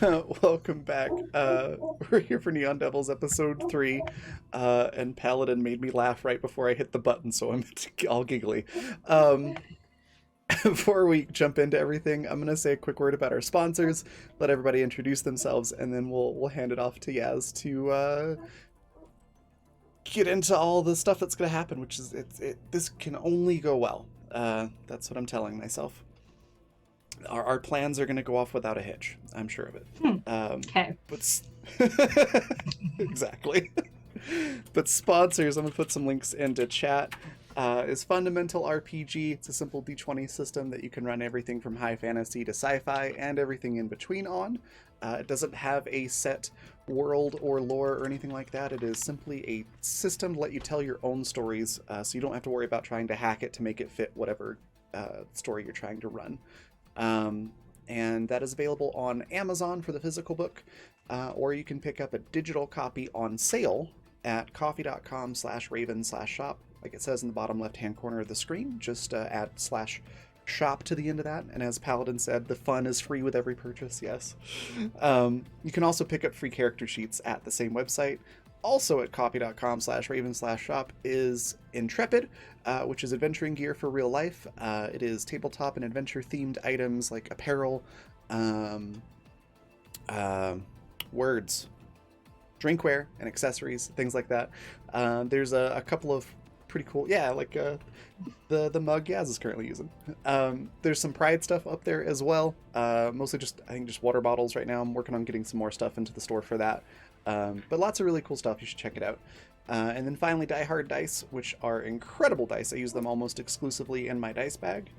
Well, welcome back. We're here for Neon Devils episode 3, and Paladin made me laugh right before I hit the button, so I'm all giggly. Um, Before we jump into everything, I'm gonna say a quick word about our sponsors, let everybody introduce themselves, and then we'll hand it off to Yaz to get into all the stuff that's gonna happen, which is this can only go well. That's what I'm telling myself. Our plans are going to go off without a hitch. I'm sure of it. Okay. But exactly. But sponsors, I'm going to put some links into chat. Is Fundamental RPG. It's a simple D20 system that you can run everything from high fantasy to sci-fi and everything in between on. It doesn't have a set world or lore or anything like that. It is simply a system to let you tell your own stories, so you don't have to worry about trying to hack it to make it fit whatever story you're trying to run. And that is available on Amazon for the physical book, or you can pick up a digital copy on sale at coffee.com/raven/shop. Like it says in the bottom left-hand corner of the screen, just add /shop to the end of that. And as Paladin said, the fun is free with every purchase, yes. You can also pick up free character sheets at the same website. Also at coffee.com/raven/shop is Intrepid, which is adventuring gear for real life. It is tabletop and adventure themed items like apparel, words, drinkware, and accessories, things like that. There's a couple of pretty cool, like the mug Yaz is currently using. There's some Pride stuff up there as well. Mostly just water bottles right now. I'm working on getting some more stuff into the store for that. But lots of really cool stuff. You should check it out. And then finally, Die Hard dice, which are incredible dice. I use them almost exclusively in my dice bag.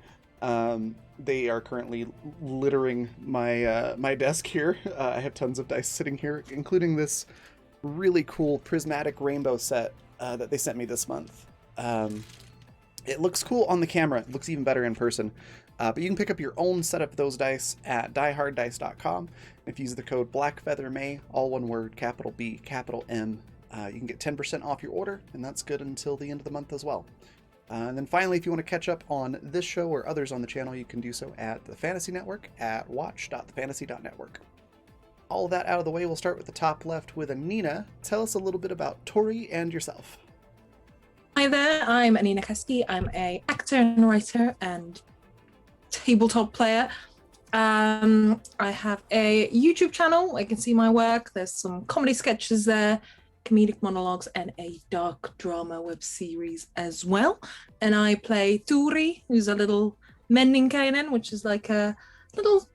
They are currently littering my my desk here. I have tons of dice sitting here, including this really cool prismatic rainbow set that they sent me this month. It looks cool on the camera. It looks even better in person. But you can pick up your own set of those dice at dieharddice.com. If you use the code BlackFeatherMay, all one word, capital B, capital M, you can get 10% off your order, and that's good until the end of the month as well. And then finally, if you want to catch up on this show or others on the channel, you can do so at the Fantasy Network at watch.thefantasy.network. All of that out of the way, we'll start with the top left with Anina. Tell us a little bit about Tori and yourself. Hi there, I'm Anina Keski. I'm an actor and writer and tabletop player. I have a YouTube channel. I can see my work. There's some comedy sketches there, comedic monologues, and a dark drama web series as well. And I play Turi, who's a little Menninkainen, which is like a little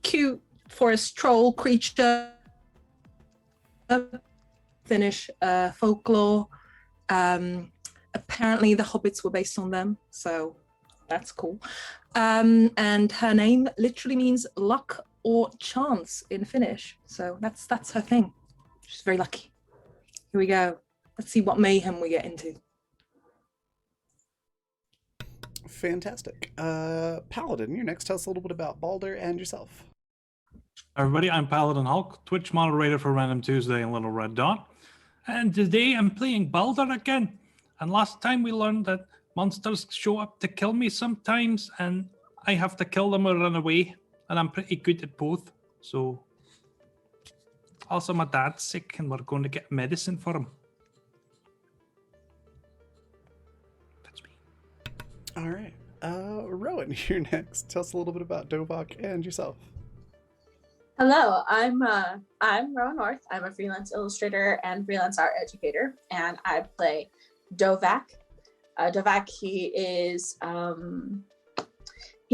cute forest troll creature. Finnish folklore. Apparently the hobbits were based on them, so that's cool. And her name literally means luck or chance in Finnish, so that's her thing. She's very lucky. Here we go. Let's see what mayhem we get into. Fantastic. Paladin, you're next. Tell us a little bit about Balder and yourself. Everybody, I'm Paladin Hulk, Twitch moderator for Random Tuesday and Little Red Dot. And today I'm playing Balder again. And last time we learned that monsters show up to kill me sometimes, and I have to kill them or run away. And I'm pretty good at both. So, also my dad's sick and we're going to get medicine for him. That's me. All right. Rowan, you're next. Tell us a little bit about Dovok and yourself. Hello, I'm Rowan North. I'm a freelance illustrator and freelance art educator, and I play Dovak. Dovak, he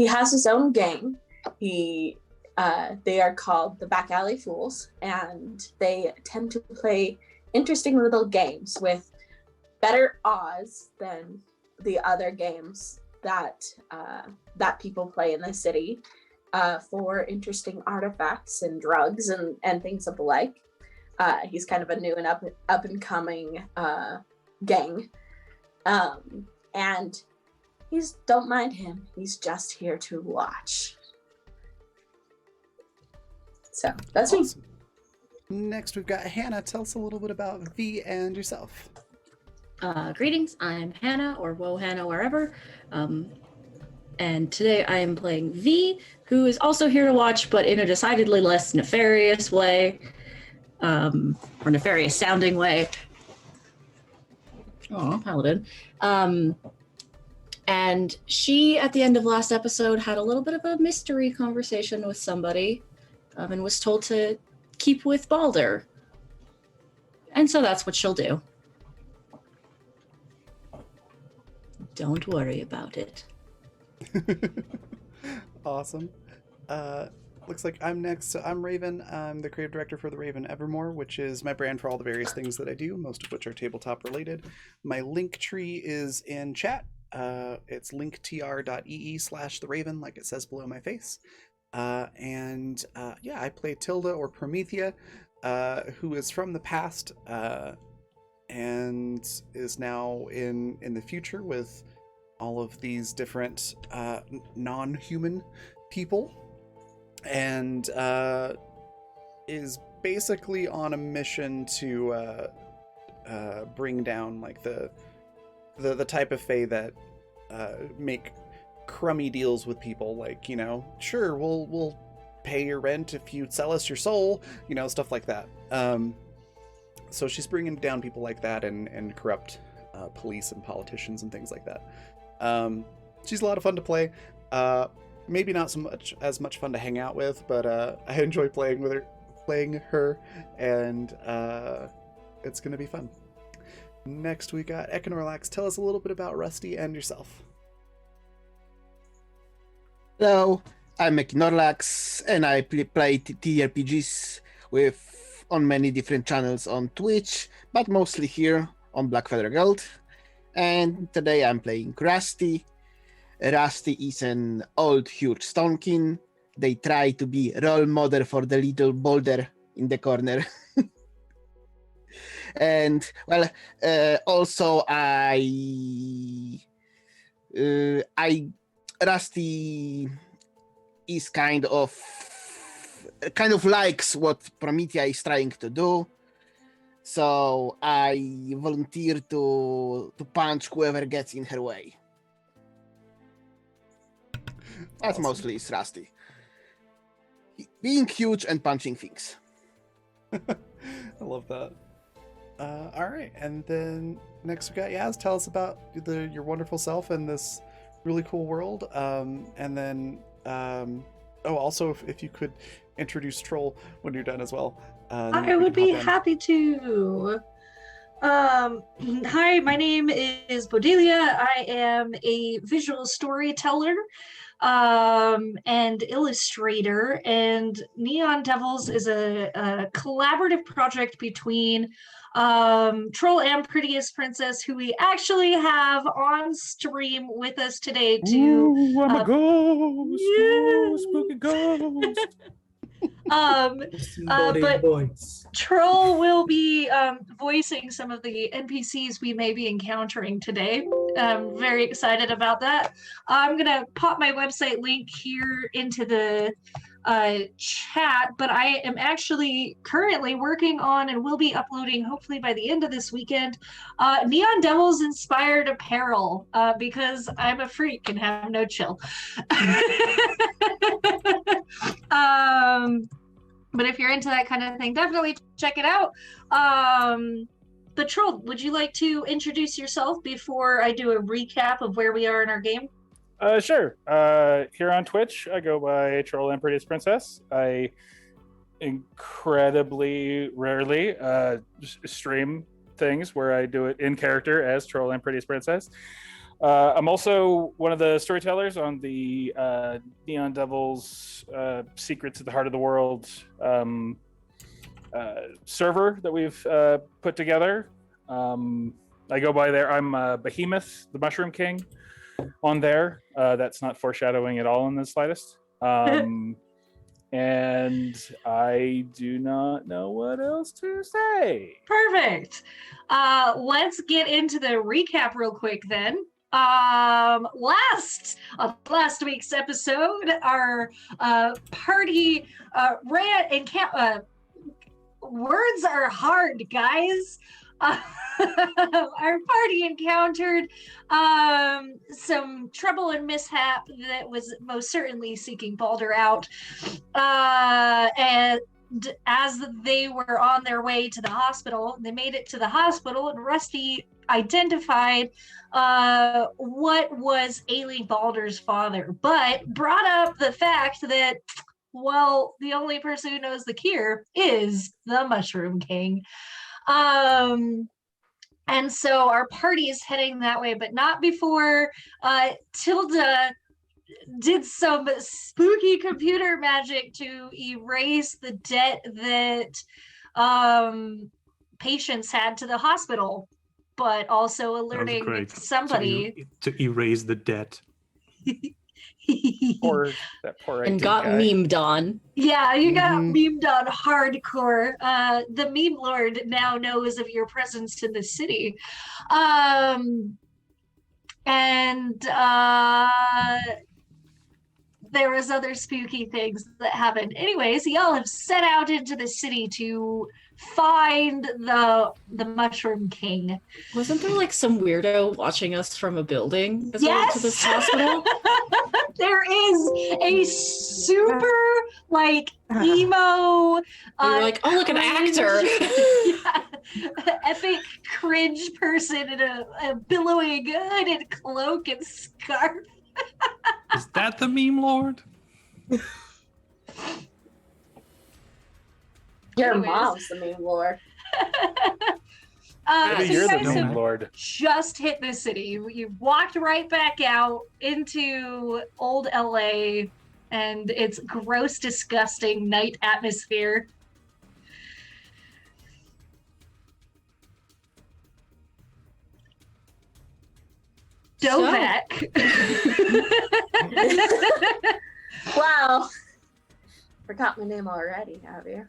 has his own gang. They are called the Back Alley Fools, and they tend to play interesting little games with better odds than the other games that people play in the city. For interesting artifacts and drugs and things of the like. He's kind of a new and up and coming gang. And don't mind him. He's just here to watch. So that's awesome. Me. Next, we've got Hannah. Tell us a little bit about V and yourself. Greetings, I'm Hannah, or Whoa Hannah, wherever. And today I am playing V, who is also here to watch, but in a decidedly less nefarious way, or nefarious sounding way. Oh, Paladin. And she, at the end of last episode, had a little bit of a mystery conversation with somebody, and was told to keep with Balder. And so that's what she'll do. Don't worry about it. Awesome. Looks like I'm next. So I'm Raven. I'm the creative director for the Raven Evermore, which is my brand for all the various things that I do, most of which are tabletop related. My link tree is in chat. It's linktr.ee/the Raven, like it says below my face. Yeah, I play Tilda or Promethea, who is from the past and is now in the future with all of these different non-human people, and is basically on a mission to bring down like the type of fae that make crummy deals with people, like, you know, sure, we'll pay your rent if you sell us your soul, you know, stuff like that. So she's bringing down people like that and corrupt police and politicians and things like that. She's a lot of fun to play. Maybe not as much fun to hang out with, but I enjoy playing her, and it's gonna be fun. Next we got Econorlax. Tell us a little bit about Rusty and yourself. Hello, I'm Econorlax, and I play TRPGs on many different channels on Twitch, but mostly here on Blackfeather Guild. And today I'm playing Rusty. Rusty is an old, huge stonekin. They try to be role model for the little boulder in the corner. And, well, also Rusty is kind of likes what Promethea is trying to do. So I volunteer to punch whoever gets in her way. That's Awesome. mostly Rusty. Being huge and punching things. I love that. All right, and then next we got Yaz. Tell us about your wonderful self and this really cool world. And then, also if you could introduce Troll when you're done as well. I would be happy to. Hi, my name is Bodelia. I am a visual storyteller and illustrator, and Neon Devils is a collaborative project between Troll and Prettiest Princess, who we actually have on stream with us today to Ooh, I'm a ghost! Ooh, spooky ghost! But Troll will be voicing some of the NPCs we may be encountering today. I'm very excited about that. I'm gonna pop my website link here into the chat, but I am actually currently working on and will be uploading, hopefully by the end of this weekend, Neon Devils inspired apparel, because I'm a freak and have no chill. But if you're into that kind of thing, definitely check it out. But Troll, would you like to introduce yourself before I do a recap of where we are in our game? Sure. Here on Twitch, I go by Troll and Prettiest Princess. I incredibly rarely stream things where I do it in character as Troll and Prettiest Princess. I'm also one of the storytellers on the Neon Devils Secrets at the Heart of the World server that we've put together. I go by there. I'm Behemoth, the Mushroom King, on there. That's not foreshadowing at all in the slightest. And I do not know what else to say. Perfect. Let's get into the recap real quick then. Last week's episode, our party ran and words are hard, guys. our party encountered some trouble and mishap that was most certainly seeking Balder out. And as they were on their way to the hospital, they made it to the hospital, and Rusty identified what was ailing Balder's father, but brought up the fact that, well, the only person who knows the cure is the Mushroom King. And so our party is heading that way, but not before Tilda did some spooky computer magic to erase the debt that patients had to the hospital, but also alerting somebody to erase the debt. That poor And IT got guy. memed on. Yeah, you got memed on hardcore. The meme lord now knows of your presence in the city. There was other spooky things that happened. Anyways, y'all have set out into the city to find the Mushroom King. Wasn't there like some weirdo watching us from a building as we went to this hospital? There is a super like emo. We were like, oh, look, an actor. Yeah, epic cringe person in a billowing hooded cloak and scarf. Is that the meme lord? Your Anyways. mom's the main lord. Maybe So you're you the guys donut. have meme lord. just hit the city. You walked right back out into old LA and its gross, disgusting night atmosphere. Dovek. Wow. Forgot my name already, have you?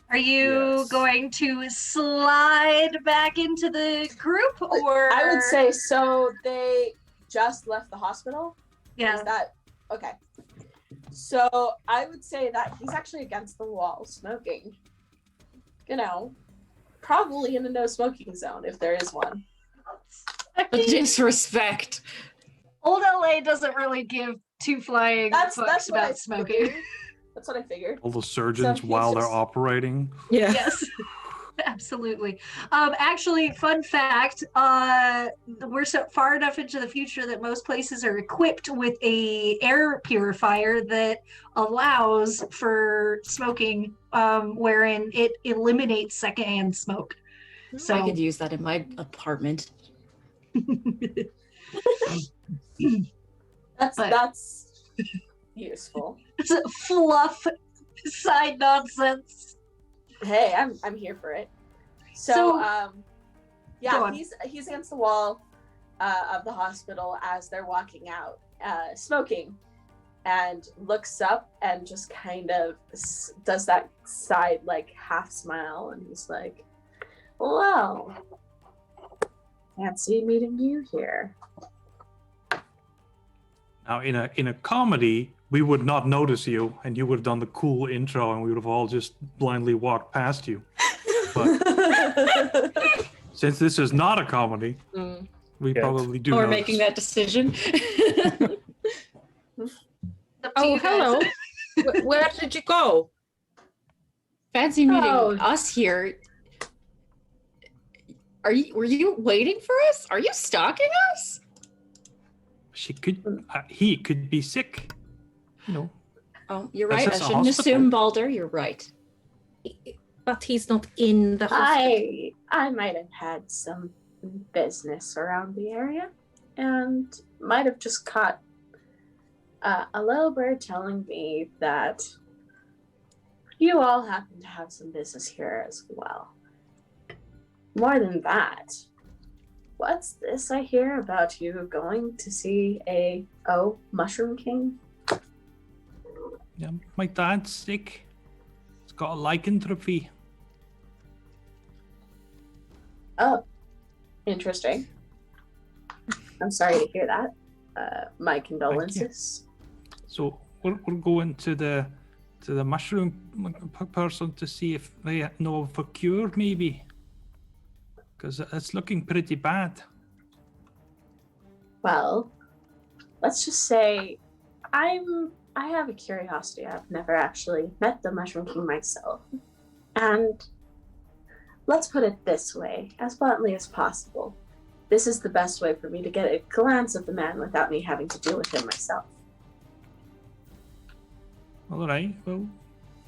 Are you Yes. going to slide back into the group, or I would say so. They just left the hospital. yeah? Is that okay? So I would say that he's actually against the wall smoking. You know, probably in a no smoking zone if there is one. The disrespect. Old LA doesn't really give two flying That's fucks what I about smoking. figured. That's what I figured. All the surgeons So he's while they're just- operating. Yeah. Yes, absolutely. Actually, fun fact: we're so far enough into the future that most places are equipped with a air purifier that allows for smoking, wherein it eliminates secondhand smoke. So I could use that in my apartment. That's useful. it's a fluff side nonsense. Hey, I'm here for it. So, So- Go yeah, on. he's against the wall of the hospital as they're walking out, smoking, and looks up and just kind of does that side like half smile, and he's like, "Well, fancy meeting you here." Now, in a comedy, we would not notice you, and you would have done the cool intro, and we would have all just blindly walked past you. But since this is not a comedy, Mm. we Yeah, probably do. We're notice. making that decision. Up to Oh, you guys. hello. Where did you go? Fancy meeting Oh. us here. Were you waiting for us? Are you stalking us? She could. He could be sick. You know. Oh, you're That's right. I just a shouldn't hospital. assume, Balder. You're right. But he's not in the hospital. I might have had some business around the area, and might have just caught a little bird telling me that you all happen to have some business here as well. More than that, what's this I hear about you going to see a Mushroom King? Yeah, my dad's sick. He's got a lycanthropy. Oh, interesting. I'm sorry to hear that. My condolences. So we're going to the to the mushroom person to see if they know of a cure, maybe. Because it's looking pretty bad. Well, let's just say I have a curiosity. I've never actually met the Mushroom King myself. And let's put it this way, as bluntly as possible. This is the best way for me to get a glance of the man without me having to deal with him myself. All right, well.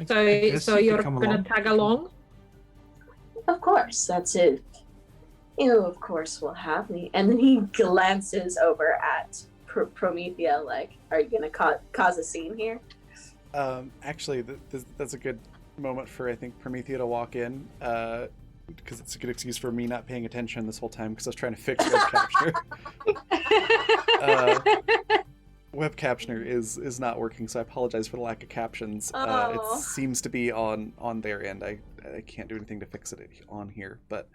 So you're gonna tag along? Of course, that's it. You, of course, will have me. And then he glances over at Promethea, like, are you gonna cause a scene here? Actually, that's a good moment for, I think, Promethea to walk in, because it's a good excuse for me not paying attention this whole time, because I was trying to fix web captioner. Web captioner is not working, so I apologize for the lack of captions. It seems to be on their end. I can't do anything to fix it on here, but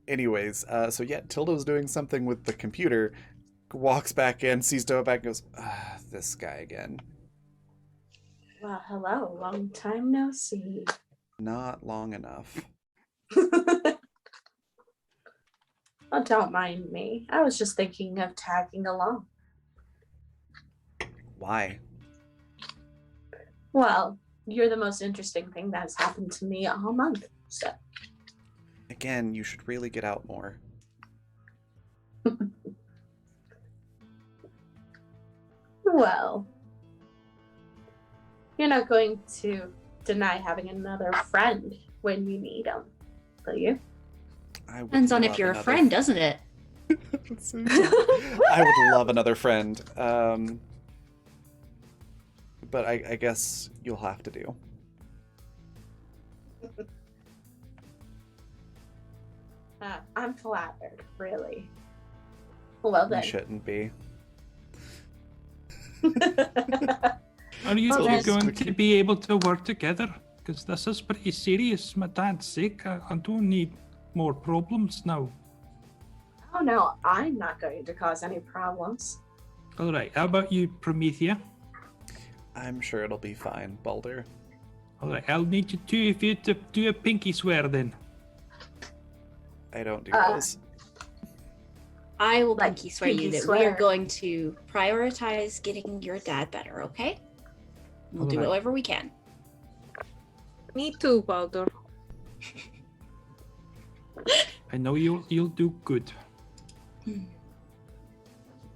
anyways, so yeah, Tilda's doing something with the computer, walks back in, sees Doa back, and goes, this guy again. Well, hello, long time no see. Not long enough. Oh, don't mind me. I was just thinking of tagging along. Why? Well, you're the most interesting thing that has happened to me all month, so. Again, you should really get out more. Well, you're not going to deny having another friend when you need him, will you? Depends on if you're a friend, doesn't it? I would love another friend. But I guess you'll have to do. I'm flattered, really. Well then. You shouldn't be. Are you Well, two going to be able to work together? Because this is pretty serious. My dad's sick. I don't need more problems now. Oh no, I'm not going to cause any problems. All right, how about you, Promethea? I'm sure it'll be fine, Baldur. All right, I'll need you two if you to do a pinky swear then. I don't do those. I will Like pinky swear you pinky that we swear. are going to prioritize getting your dad better, okay? We'll do Alright. whatever we can. Me too, Baldur. I know you'll do good.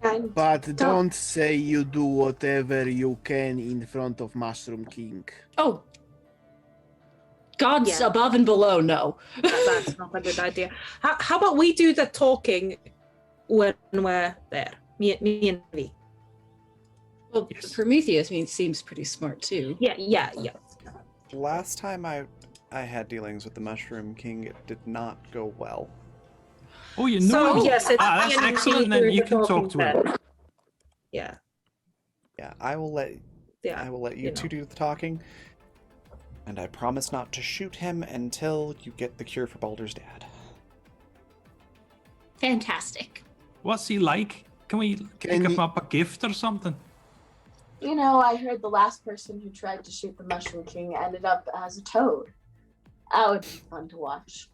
And But don't say you do whatever you can in front of Mushroom King. Oh. Gods Yeah. above and below, no. That's not a good idea. How about we do the talking when we're there? Me and V. Well, Yes. Prometheus seems pretty smart too. Yeah. Last time I had dealings with the Mushroom King, it did not go well. Oh, you know So him? yes, it's That's me and excellent. V Then doing you the can talk talking to him. then. Yeah. Yeah, I will let you you two know. do the talking. And I promise not to shoot him until you get the cure for Baldur's dad. Fantastic. What's he like? Can we pick him you- up a gift or something? you know, I heard the last person who tried to shoot the Mushroom King ended up as a toad. That would be fun to watch.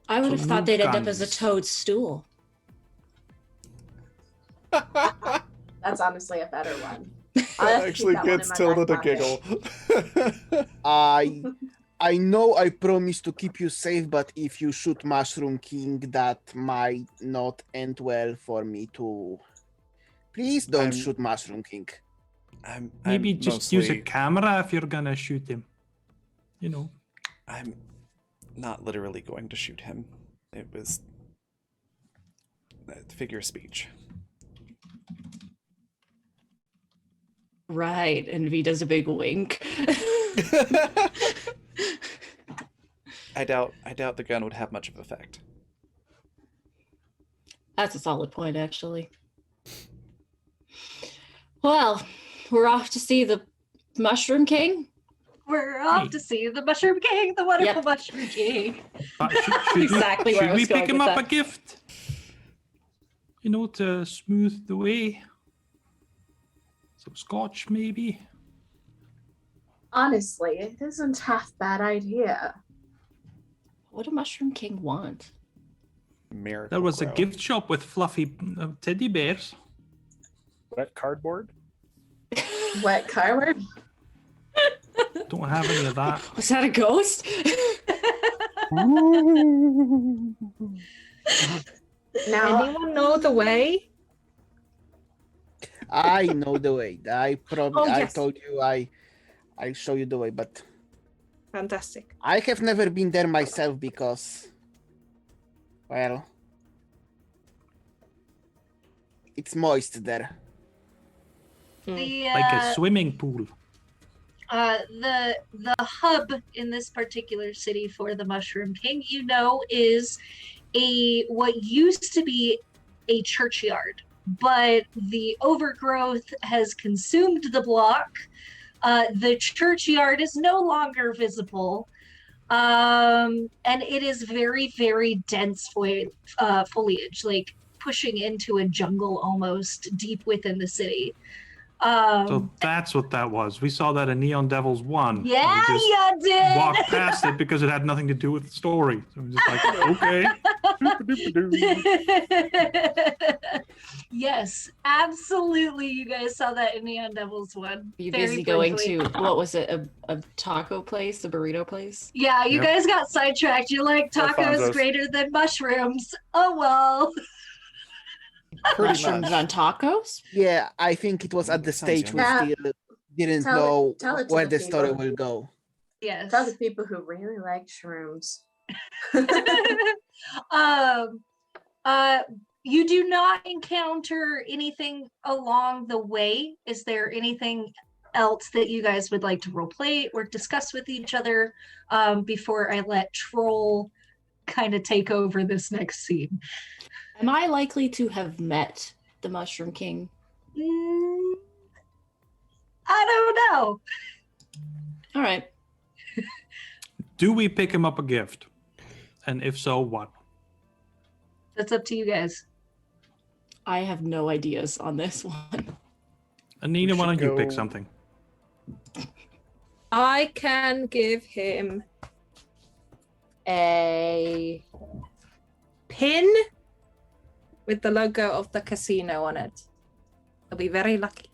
I would So have no thought they'd end up as a guns. toadstool. That's honestly a better one. I'll have That to keep actually that one in gets my Tilda to back pocket. giggle. I know I promised to keep you safe, but if you shoot Mushroom King, that might not end well for me too. Please don't I'm- shoot Mushroom King. Maybe I'm just use a mostly- camera if you're gonna shoot him. You know. I'm not literally going to shoot him. It was a figure of speech. Right, and V does a big wink. I doubt the gun would have much of effect. That's a solid point, actually. Well, we're off to see the Mushroom King. We're off to see the Mushroom King, the wonderful Yep. Mushroom King. But should Exactly where I should was we going pick him with up that. a gift? You know, to smooth the way. Some scotch, maybe. Honestly, it isn't half bad idea. What would a Mushroom King want? Miracle There was a Grow. gift shop with fluffy teddy bears. Wet cardboard. Wet cardboard? Don't have any of that. Was that a ghost? Now, Anyone know the way? I know the way. I Oh, I yes. told you I'll show you the way, but Fantastic. I have never been there myself because, well, it's moist there. The Like a swimming pool. the hub in this particular city for the Mushroom King, you know, is a what used to be a churchyard, but the overgrowth has consumed the block. The churchyard is no longer visible, and it is very, very dense foliage, like pushing into a jungle almost deep within the city. So that's what that was. We saw that in Neon Devils 1. and we Yeah, just you did. walked past it because it had nothing to do with the story. So I'm just like, okay. Yes, absolutely. You guys saw that in Neon Devils 1. Are you Very busy going briefly. to, what was it, a taco place, a burrito place? Yeah, you Yep. guys got sidetracked. You're like, tacos Alfonso's. greater than mushrooms. Oh, well. Pretty Mushrooms much. on tacos? Yeah, I think it was at the Sounds stage we yummy. still didn't Tell it- know tell it to where the the story people. will go. Yes. tell the people who really like shrooms. You do not encounter anything along the way. Is there anything else that you guys would like to roleplay or discuss with each other before I let Troll kind of take over this next scene? Am I likely to have met the Mushroom King? I don't know. All right. Do we pick him up a gift? And if so, what? That's up to you guys. I have no ideas on this one. Anina, why should don't you pick go- something? I can give him a pin with the logo of the casino on it. He'll be very lucky.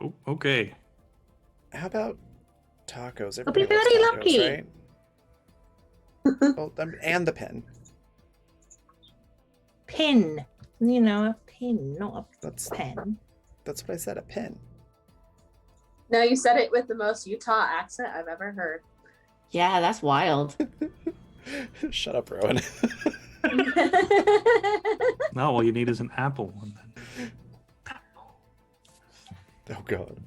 Oh, okay. How about tacos? I'll be Everybody loves very tacos, lucky. right? Well, and the pen. Pin. You know, a pin, not a That's pen. that's what I said. A pen. No, you said it with the most Utah accent I've ever heard. Yeah, that's wild. Shut up, Rowan. No, all you need is an apple. And then... Oh God.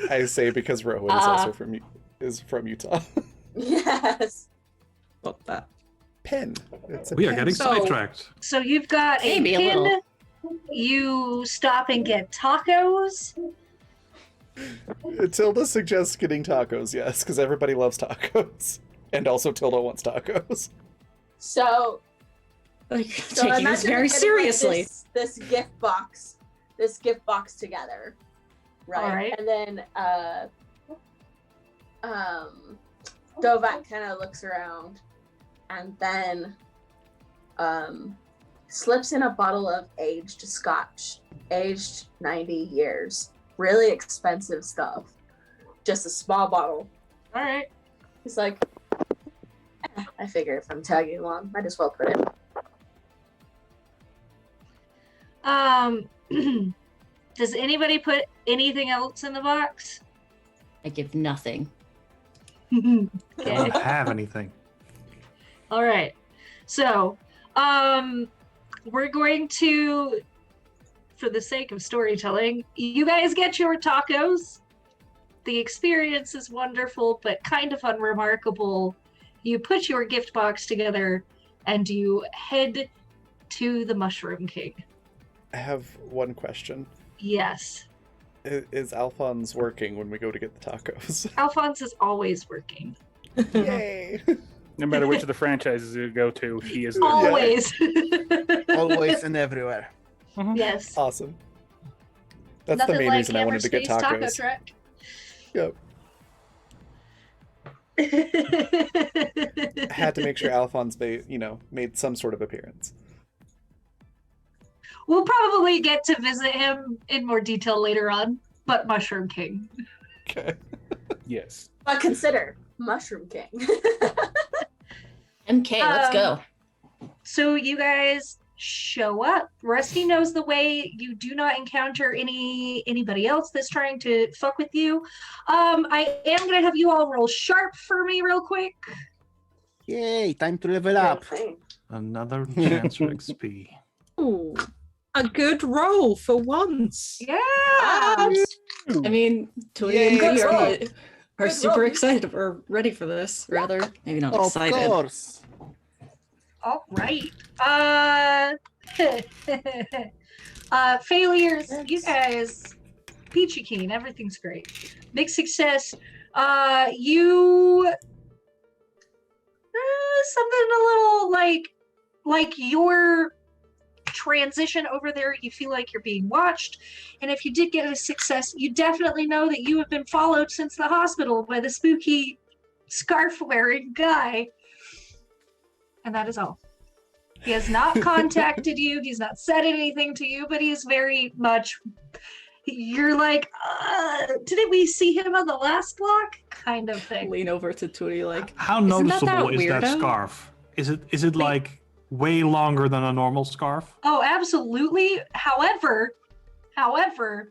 I say because Rowan is also from Utah. Yes. Got that. Pen. It's a We are pen. getting So- sidetracked. So you've got a Maybe a pin. little. You stop and get tacos. Tilda suggests getting tacos, yes, because everybody loves tacos. And also Tilda wants tacos. So, Like, so taking imagine this very we're getting, like, seriously. this gift box together, right? All right. And then Dovak kind of looks around, and then slips in a bottle of aged scotch, aged 90 years, really expensive stuff, just a small bottle. All right. He's like, I figure if I'm tagging along, might as well put it. Does anybody put anything else in the box? I give nothing. I Okay. don't have anything. All right. So, we're going to, for the sake of storytelling, you guys get your tacos. The experience is wonderful, but kind of unremarkable. You put your gift box together and you head to the Mushroom King. I have one question. Yes. Is Alphonse working when we go to get the tacos? Alphonse is always working. Yay! No matter which of the franchises you go to, he is there. Always. Always and everywhere. Yes. Awesome. That's Nothing the main like reason I wanted to get Hammer Space Taco tacos. Truck. Yep. Had to make sure Alphonse made some sort of appearance. We'll probably get to visit him in more detail later on, but Mushroom King. Okay. Yes. But consider Mushroom King. MK, let's go. So you guys show up. Rusty knows the way. You do not encounter anybody else that's trying to fuck with you. I am gonna have you all roll sharp for me real quick. Yay, time to level up. Another chance for XP. Ooh, a good roll for once. Yeah. I mean, Tui Yay, and good me roll. are Good super roll. excited. We're ready for this. Rather, maybe not Of excited. course. All right. Failures. You guys, peachy keen. Everything's great. Big success. You something a little like your transition over there. You feel like you're being watched, and if you did get a success, you definitely know that you have been followed since the hospital by the spooky scarf-wearing guy. And that is all. He has not contacted you. He's not said anything to you, but he's very much. You're like, didn't we see him on the last block? Kind of thing. Lean over to Tui like, How Isn't that noticeable is that weirdo? scarf? Is it like way longer than a normal scarf? Oh, absolutely. However,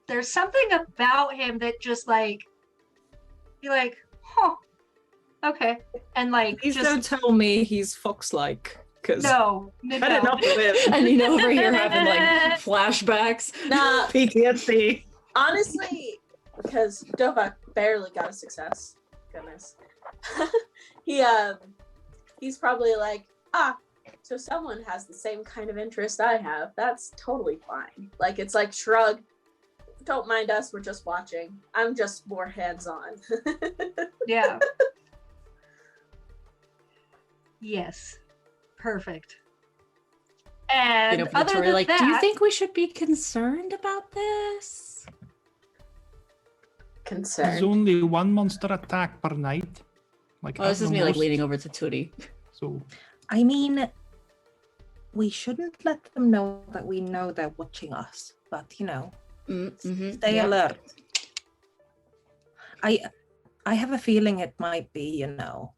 there's something about him that just like, you're like, huh, okay, and like, Please just don't tell me he's fox-like, because no. had enough of him. and over here having like flashbacks. Nah, PTSD. honestly, because Dovak barely got a success. Goodness. He's probably like, so someone has the same kind of interest I have. That's totally fine. Like, it's like, shrug. Don't mind us. We're just watching. I'm just more hands-on. Yeah. Yes. Perfect. And For other Tui than like, that, do you think we should be concerned about this? There's Concerned. only one monster attack per night. Like Oh, this at is the me like most. leaning over to Tui. So I mean, we shouldn't let them know that we know they're watching us, but Mm-hmm. stay alert. I have a feeling it might be, the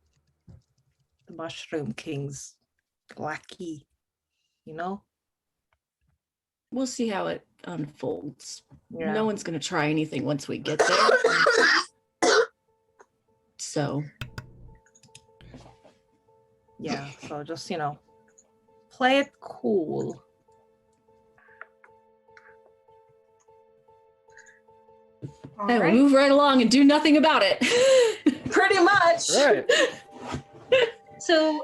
Mushroom King's lackey, We'll see how it unfolds. Yeah. No one's gonna try anything once we get there. So Yeah, so just, play it cool. all hey, right. we'll move right along and do nothing about it. Pretty much. Right. So,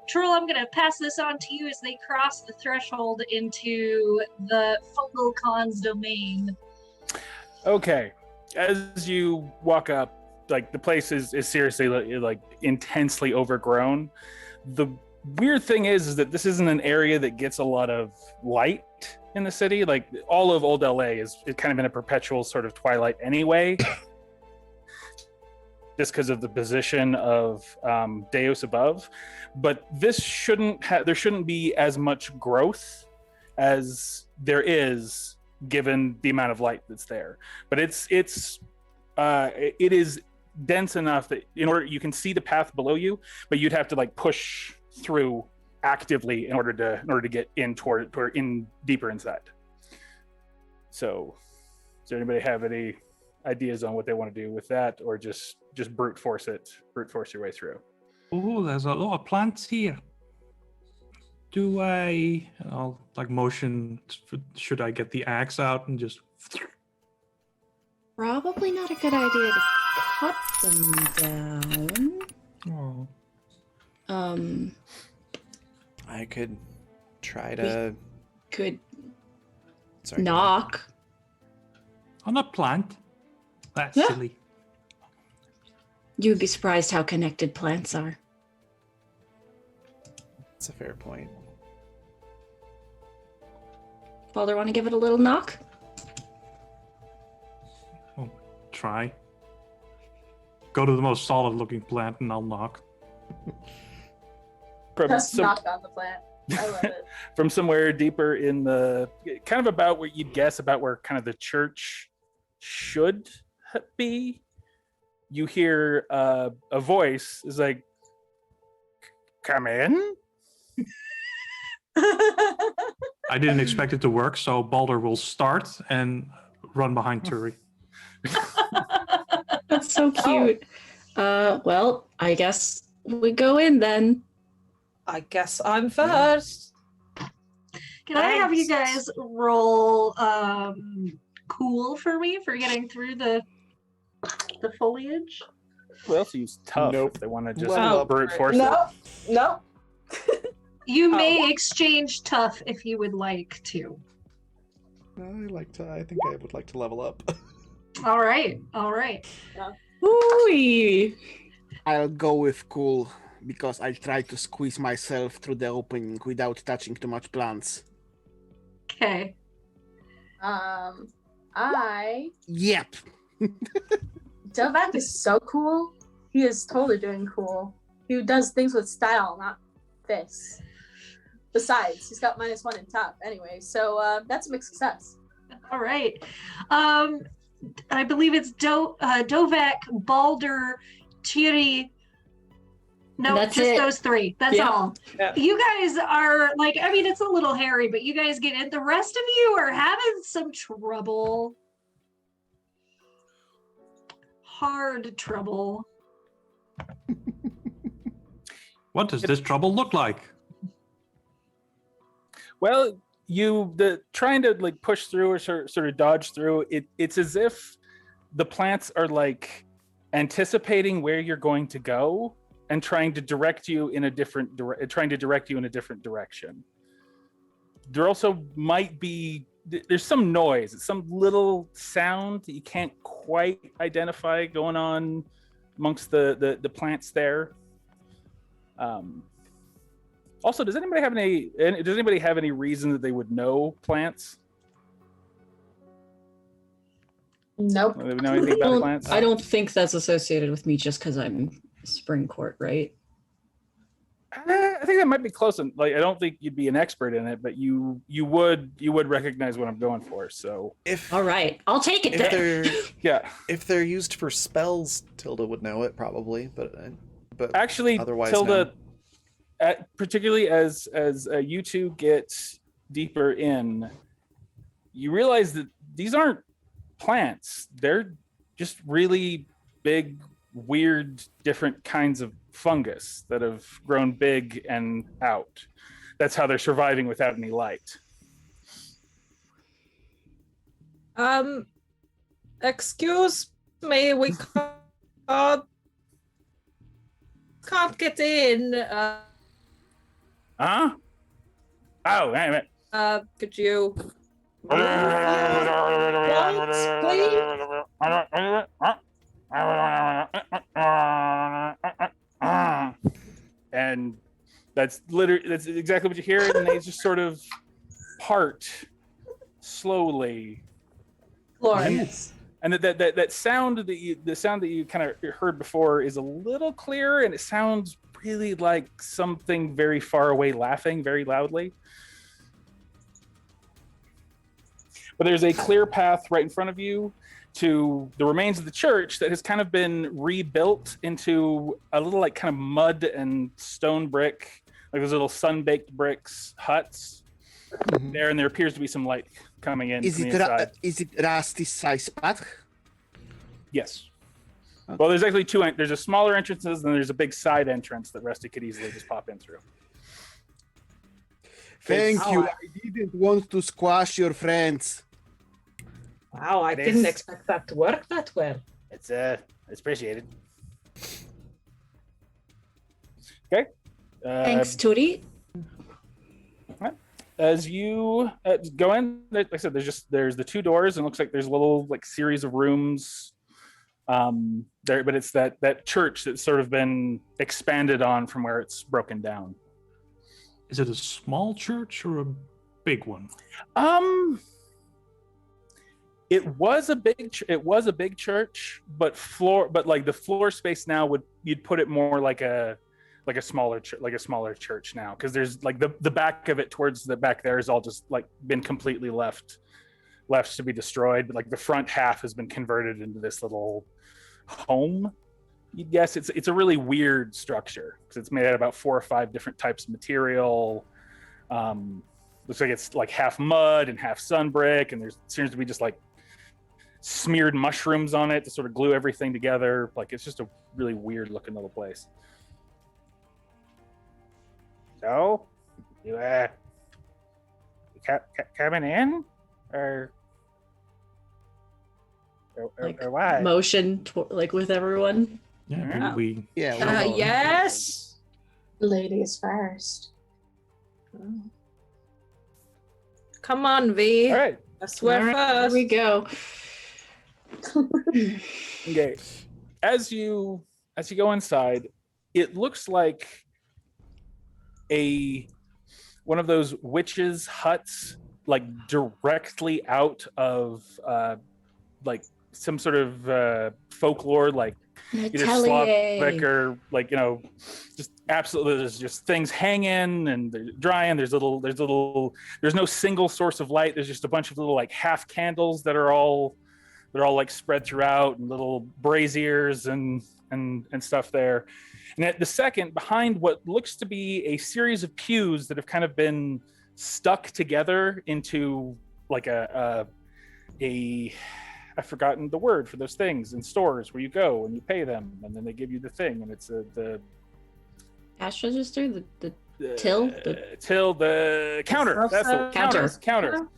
Troll, I'm going to pass this on to you as they cross the threshold into the Fungal Khan's domain. Okay. As you walk up, like the place is seriously like intensely overgrown. The weird thing is that this isn't an area that gets a lot of light in the city. Like all of Old LA is kind of in a perpetual sort of twilight anyway. Just because of the position of Deus above, but this there shouldn't be as much growth as there is given the amount of light that's there. But it is dense enough that you can see the path below you, but you'd have to like push through actively in order to get in toward in deeper inside. So, does anybody have any ideas on what they want to do with that, or just brute force your way through? oh, there's a lot of plants here. I'll like motion. Should I get the axe out and just? Probably not a good idea to cut them down. Oh. I could try to. Could Sorry. knock. On a plant. That's Yeah. silly. You would be surprised how connected plants are. That's a fair point. Father, want to give it a little knock? Try. go to the most solid-looking plant and I'll knock. From Just some- knock on the plant. I love it. from somewhere deeper in the, kind of about where you'd guess about where kind of the church should be, you hear a voice is like, "Come in." I didn't expect it to work, so Balder will start and run behind Turi. That's so cute. Well, I guess we go in then. I guess I'm first. Can I have you Thanks. guys roll cool for me for getting through the foliage? Who else use tough Nope. if they want to just Level up. brute force it? No. You Oh. may exchange tough if you would like to. I think I would like to level up. All right. Ooh. I'll go with cool because I try to squeeze myself through the opening without touching too much plants. Okay. Yep. Delvac is so cool. He is totally doing cool. He does things with style, not fists. Besides, he's got -1 in tough anyway, so that's a big success. All right. I believe it's Dovak, Balder, Tiri. No, That's just it. those three. That's Yeah. all. Yeah. You guys are like, I mean, it's a little hairy, but you guys get in. The rest of you are having some trouble. Hard trouble. What does this trouble look like? Well, trying to like push through or sort of dodge through it. It's as if the plants are like anticipating where you're going to go and trying to direct you in a different direction. There also might be there's some noise. It's some little sound that you can't quite identify going on amongst the plants there. Also, does anybody have any reason that they would know plants? Nope. Do they know anything about plants? I don't think that's associated with me just because I'm Spring Court, right? I think that might be close. Like, I don't think you'd be an expert in it, but you would recognize what I'm going for. So If All right, I'll take it if then. they're yeah, if they're used for spells, Tilda would know it probably, but actually, otherwise, Tilda, particularly as you two get deeper in, you realize that these aren't plants. They're just really big, weird, different kinds of fungus that have grown big and out. That's how they're surviving without any light. Excuse me, we can't get in. Huh? Oh, wait a minute. Could you? And that's exactly what you hear, and they just sort of part slowly. Glorious. And that sound the sound that you kind of heard before is a little clearer, and it sounds really like something very far away laughing very loudly. But there's a clear path right in front of you to the remains of the church that has kind of been rebuilt into a little like kind of mud and stone brick, like those little sun-baked bricks huts there, and there appears to be some light coming in Is from it the inside. is it Rusty's size path? Yes. Well, there's actually two. There's a smaller entrances, and there's a big side entrance that Rusty could easily just pop in through. Thank you. I didn't want to squash your friends. Wow, I It didn't is. expect that to work that well. It's appreciated. Okay. Thanks, Tootie. As you go in, like I said, there's the two doors, and it looks like there's a little like series of rooms there, but it's that church that's sort of been expanded on from where it's broken down. Is it a small church or a big one? It was a big church, but like the floor space now you'd put it more like a smaller church now, because there's like the back of it towards the back there is all just like been completely left to be destroyed, but like the front half has been converted into this little home. You'd guess it's a really weird structure because it's made out of about 4 or 5 different types of material. Looks like it's like half mud and half sun brick, and there seems to be just like smeared mushrooms on it to sort of glue everything together. Like it's just a really weird looking little place. So, you coming in, or what? Motion like with everyone. Yeah, we Yeah. Yes. Ladies first. Come on, V. All right. I swear All right, first. here we go. Okay. As you go inside, it looks like one of those witches' huts, like directly out of like some sort of folklore, like either Slavic or like, you know, just absolutely, there's just things hanging and they're drying. There's no single source of light. There's just a bunch of little like half candles that are all like spread throughout, and little braziers and stuff there. And at the second, behind what looks to be a series of pews that have kind of been stuck together into like I've forgotten the word for those things in stores where you go and you pay them and then they give you the thing, and it's the Cash register, the till, the counter. That's the counter.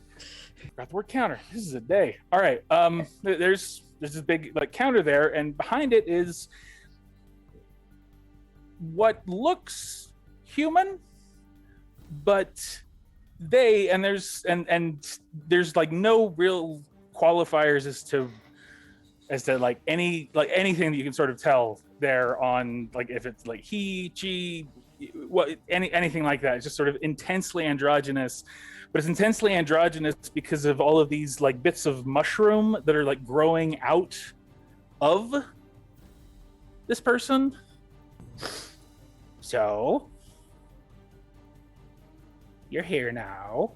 Got the word counter. This is a day. All right. There's this big like counter there, and behind it is what looks human, but there's like no real qualifiers as to like anything that you can sort of tell there on like if it's like he, she, anything like that. It's just sort of intensely androgynous, but it's intensely androgynous because of all of these like bits of mushroom that are like growing out of this person. So you're here now.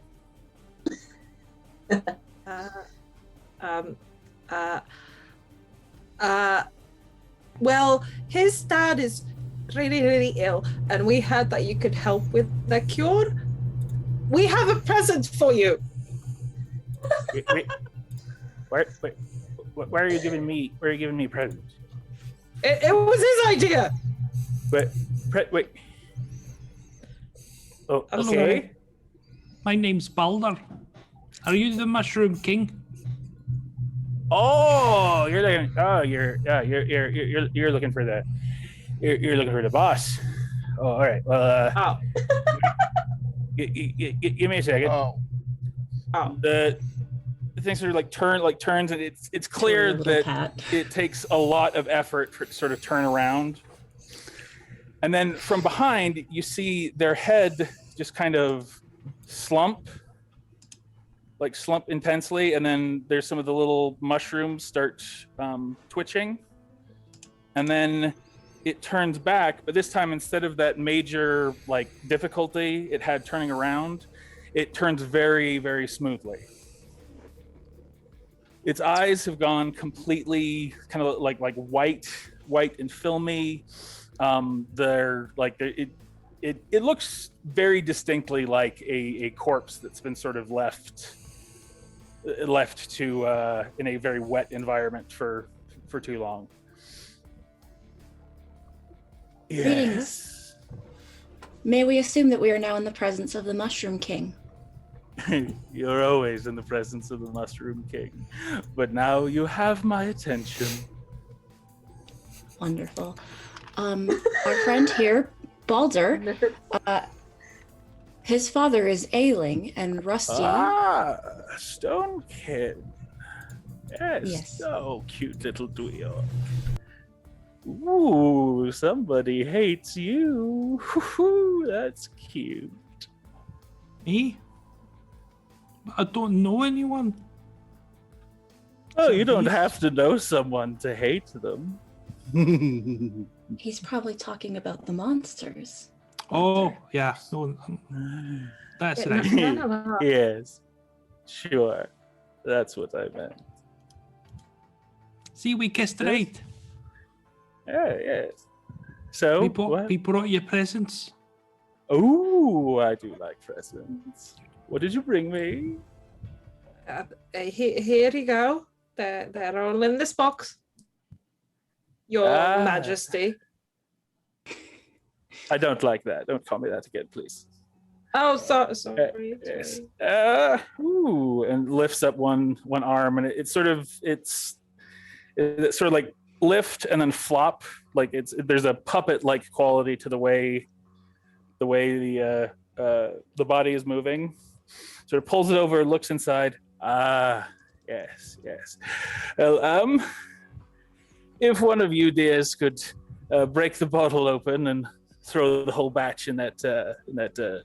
Well, his dad is really, really ill, and we heard that you could help with the cure. We have a present for you. Wait, where are you giving me? Where are you giving me presents? It was his idea. Wait. Oh, I'm okay. sorry. My name's Balder. Are you the Mushroom King? Oh, you're looking for you're looking for the boss. Oh, all right. Well, give me a second. Oh. The things sort of like turns, and it's clear that it takes a lot of effort for it to sort of turn around. And then from behind, you see their head just kind of slump intensely, and then there's some of the little mushrooms start twitching, and then it turns back, but this time instead of that major like difficulty it had turning around, it turns very, very smoothly. Its eyes have gone completely kind of like white and filmy. It looks very distinctly like a corpse that's been sort of left to in a very wet environment for too long. Greetings. May we assume that we are now in the presence of the Mushroom King? You're always in the presence of the Mushroom King, but now you have my attention. Wonderful. Our friend here, Balder, his father is ailing and rusty. Stone Kid. Yes. So cute little dweeb. Ooh, somebody hates you. Ooh, that's cute. Me? I don't know anyone. Oh, you don't have to know someone to hate them. He's probably talking about the monsters. Oh, yeah. No, that's right. None of that. Yes, sure. That's what I meant. See, we kissed right. Yeah, yes. So, We brought you presents. Oh, I do like presents. What did you bring me? Here you go. They're all in this box. Your Majesty. I don't like that. Don't call me that again, please. Oh, sorry. Yes. And lifts up one arm, and it's sort of like lift and then flop. Like there's a puppet like quality to the way the body is moving. Sort of pulls it over, looks inside. Yes. Well, if one of you dears could break the bottle open and throw the whole batch in that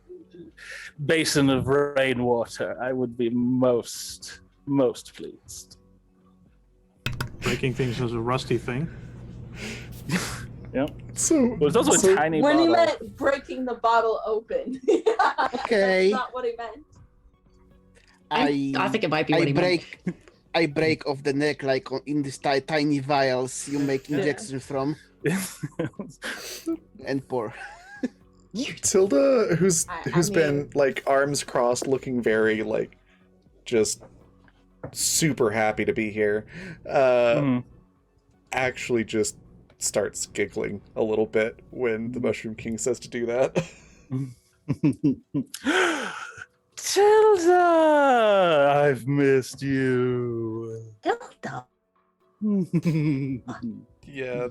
basin of rainwater, I would be most pleased. Breaking things is a rusty thing. Yep. So But it's also a tiny When bottle. he meant breaking the bottle open. Okay. That's not what he meant. I think it might be what he meant. I break off the neck like in these tiny vials you make injections from and pour. Tilda, who's I been like arms crossed, looking very like just super happy to be here, actually just starts giggling a little bit when the Mushroom King says to do that. Tilda, I've missed you. Tilda. Yeah,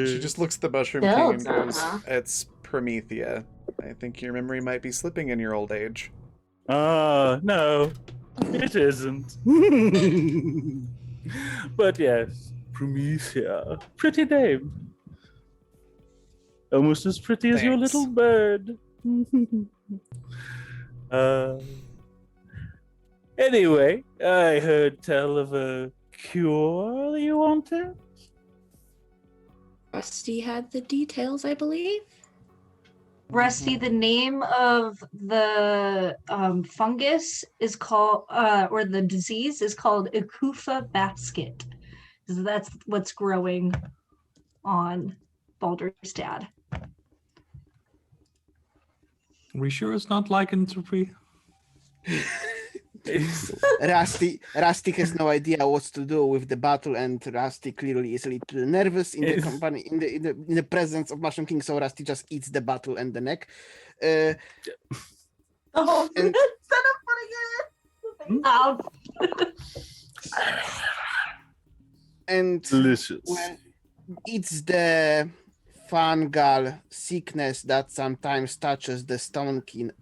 she just looks at the Mushroom King and goes, "It's Promethea. I think your memory might be slipping in your old age." No, it isn't. But yes, Promethea. Pretty name. Almost as pretty as your Thanks. little bird. Anyway, I heard tell of a cure you wanted. Rusty had the details, I believe. Rusty, the name of the fungus is called, or the disease is called Akufa basket. That's what's growing on Baldur's Dad. Are we sure it's not lycanthropy? Rusty has no idea what to do with the battle, and Rusty clearly is a little nervous in the company in the presence of Mushroom King. So Rusty just eats the battle and the neck. Oh, And- instead of putting it in. And Delicious. well, it's the fungal sickness that sometimes touches the stonekin.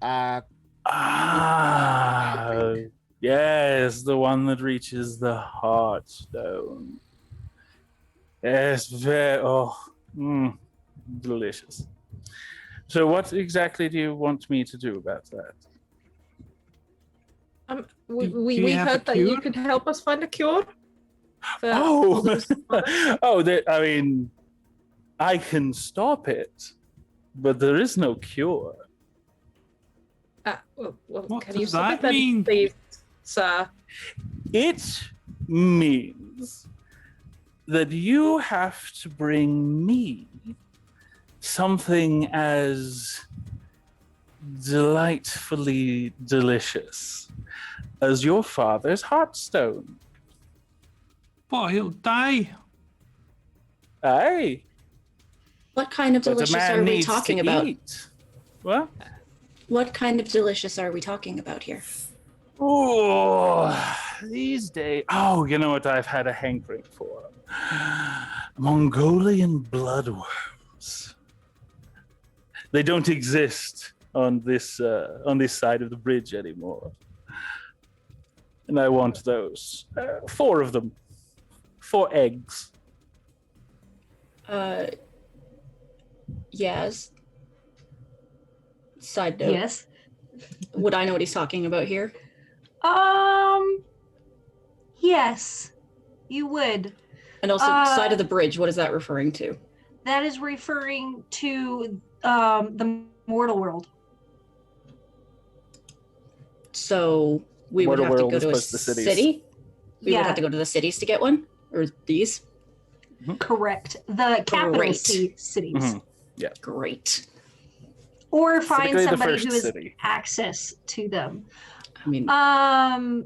Yes, the one that reaches the heartstone. Yes, delicious. So, what exactly do you want me to do about that? We Do you have a heard that you cure? could help us find a cure. For Oh, Baldur's Father. I mean, I can stop it, but there is no cure. Well, What can you does stop that it then, mean? please, sir? It means that you have to bring me something as delightfully delicious as your father's heartstone. But he'll die. Aye. What kind of But a delicious man are we needs talking to about? eat. What? What kind of delicious are we talking about here? Oh, these days. Oh, you know what I've had a hankering for? Mongolian bloodworms. They don't exist on this side of the bridge anymore, and I want those. 4 of them. 4 eggs. Yes. Side note. Yes. Would I know what he's talking about here? Yes, you would. And also, side of the bridge, what is that referring to? That is referring to the mortal world. So we would Mortal have to world go is to a close to the cities. city? We Yeah. would have to go to the cities to get one? Or these? Correct. The capital Great. cities. Mhm. Great. Or find Specifically the somebody first who has city. access to them. I mean,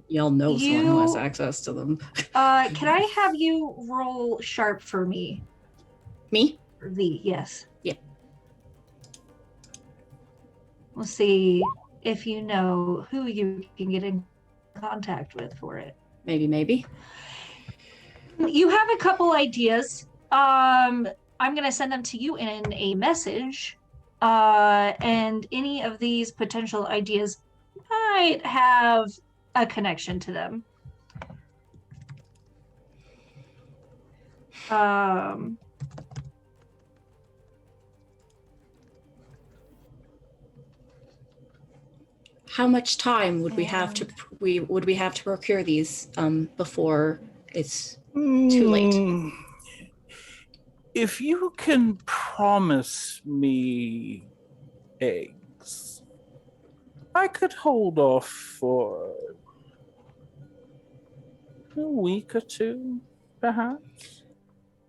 y'all know someone who has you- access to them. Can I have you roll sharp for me? Me? V, yes. Yeah. We'll see if you know who you can get in contact with for it. Maybe. You have a couple ideas. I'm going to send them to you in a message. And any of these potential ideas might have a connection to them. How much time would we have to procure these before it's too late? If you can promise me eggs, I could hold off for a week or two, perhaps.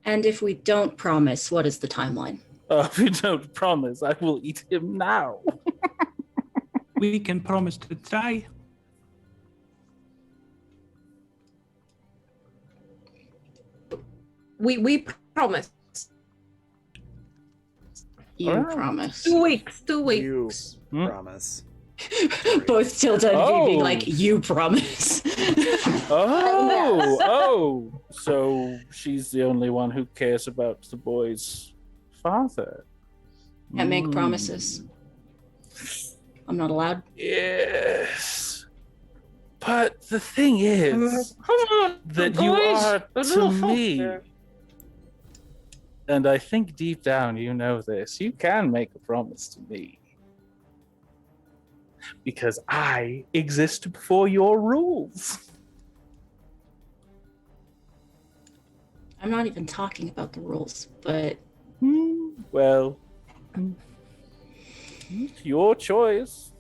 And if we don't promise, what is the timeline? If you don't promise, I will eat him now. We can promise to try. We promise. You Alright. promise. 2 weeks. 2 weeks. You Hmm? promise. Both Tilda and V being Oh. like, you promise. Oh, so she's the only one who cares about the boy's father. Can't make promises. I'm not allowed. Yes. But the thing is that you are to me. And I think deep down you know this. You can make a promise to me. Because I exist before your rules. I'm not even talking about the rules, but Well, it's your choice.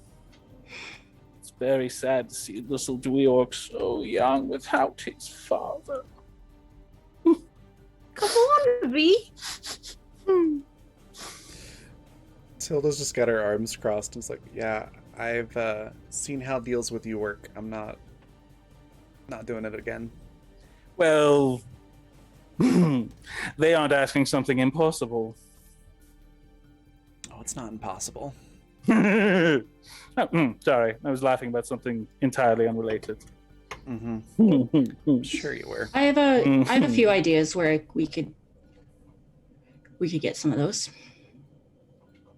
It's very sad to see little Dweorg so young without his father. Come on, V. Tilda's just got her arms crossed and is like, yeah, I've seen how deals with you work. I'm not doing it again. Well, they aren't asking something impossible. Oh, it's not impossible. Sorry, I was laughing about something entirely unrelated. Mm-hmm. Sure you were. I have a few ideas where we could get some of those.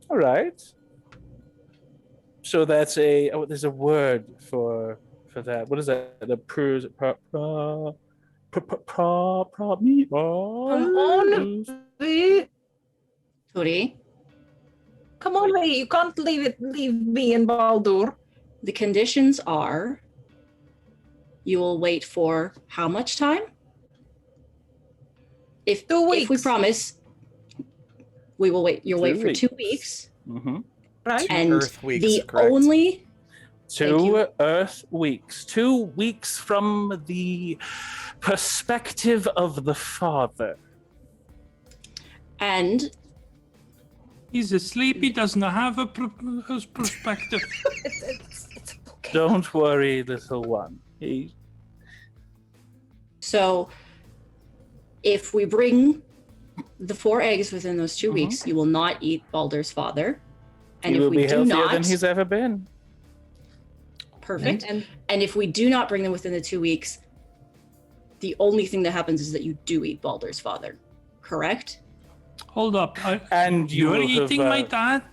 All right. So that's there's a word for that. What is that? The Come on, V. Tori, Come on, V. You can't leave me and Baldur. the conditions are you will wait for how much time? If 2 we weeks. promise, we will wait. You'll 2 wait for 2 weeks. weeks. Mm-hmm. Right? And Earth weeks, the correct. only 2 Earth weeks. 2 weeks from the perspective of the father. and He's asleep. He doesn't have a his perspective. It's okay. Don't worry, little one. so if we bring the 4 eggs within those 2 weeks, you will not eat Baldur's father. And He if will we be do healthier not, than he's ever been. perfect. And And if we do not bring them within the 2 weeks, the only thing that happens is that you do eat Baldur's father. Correct? Hold up. And you You're will have, eating my dad?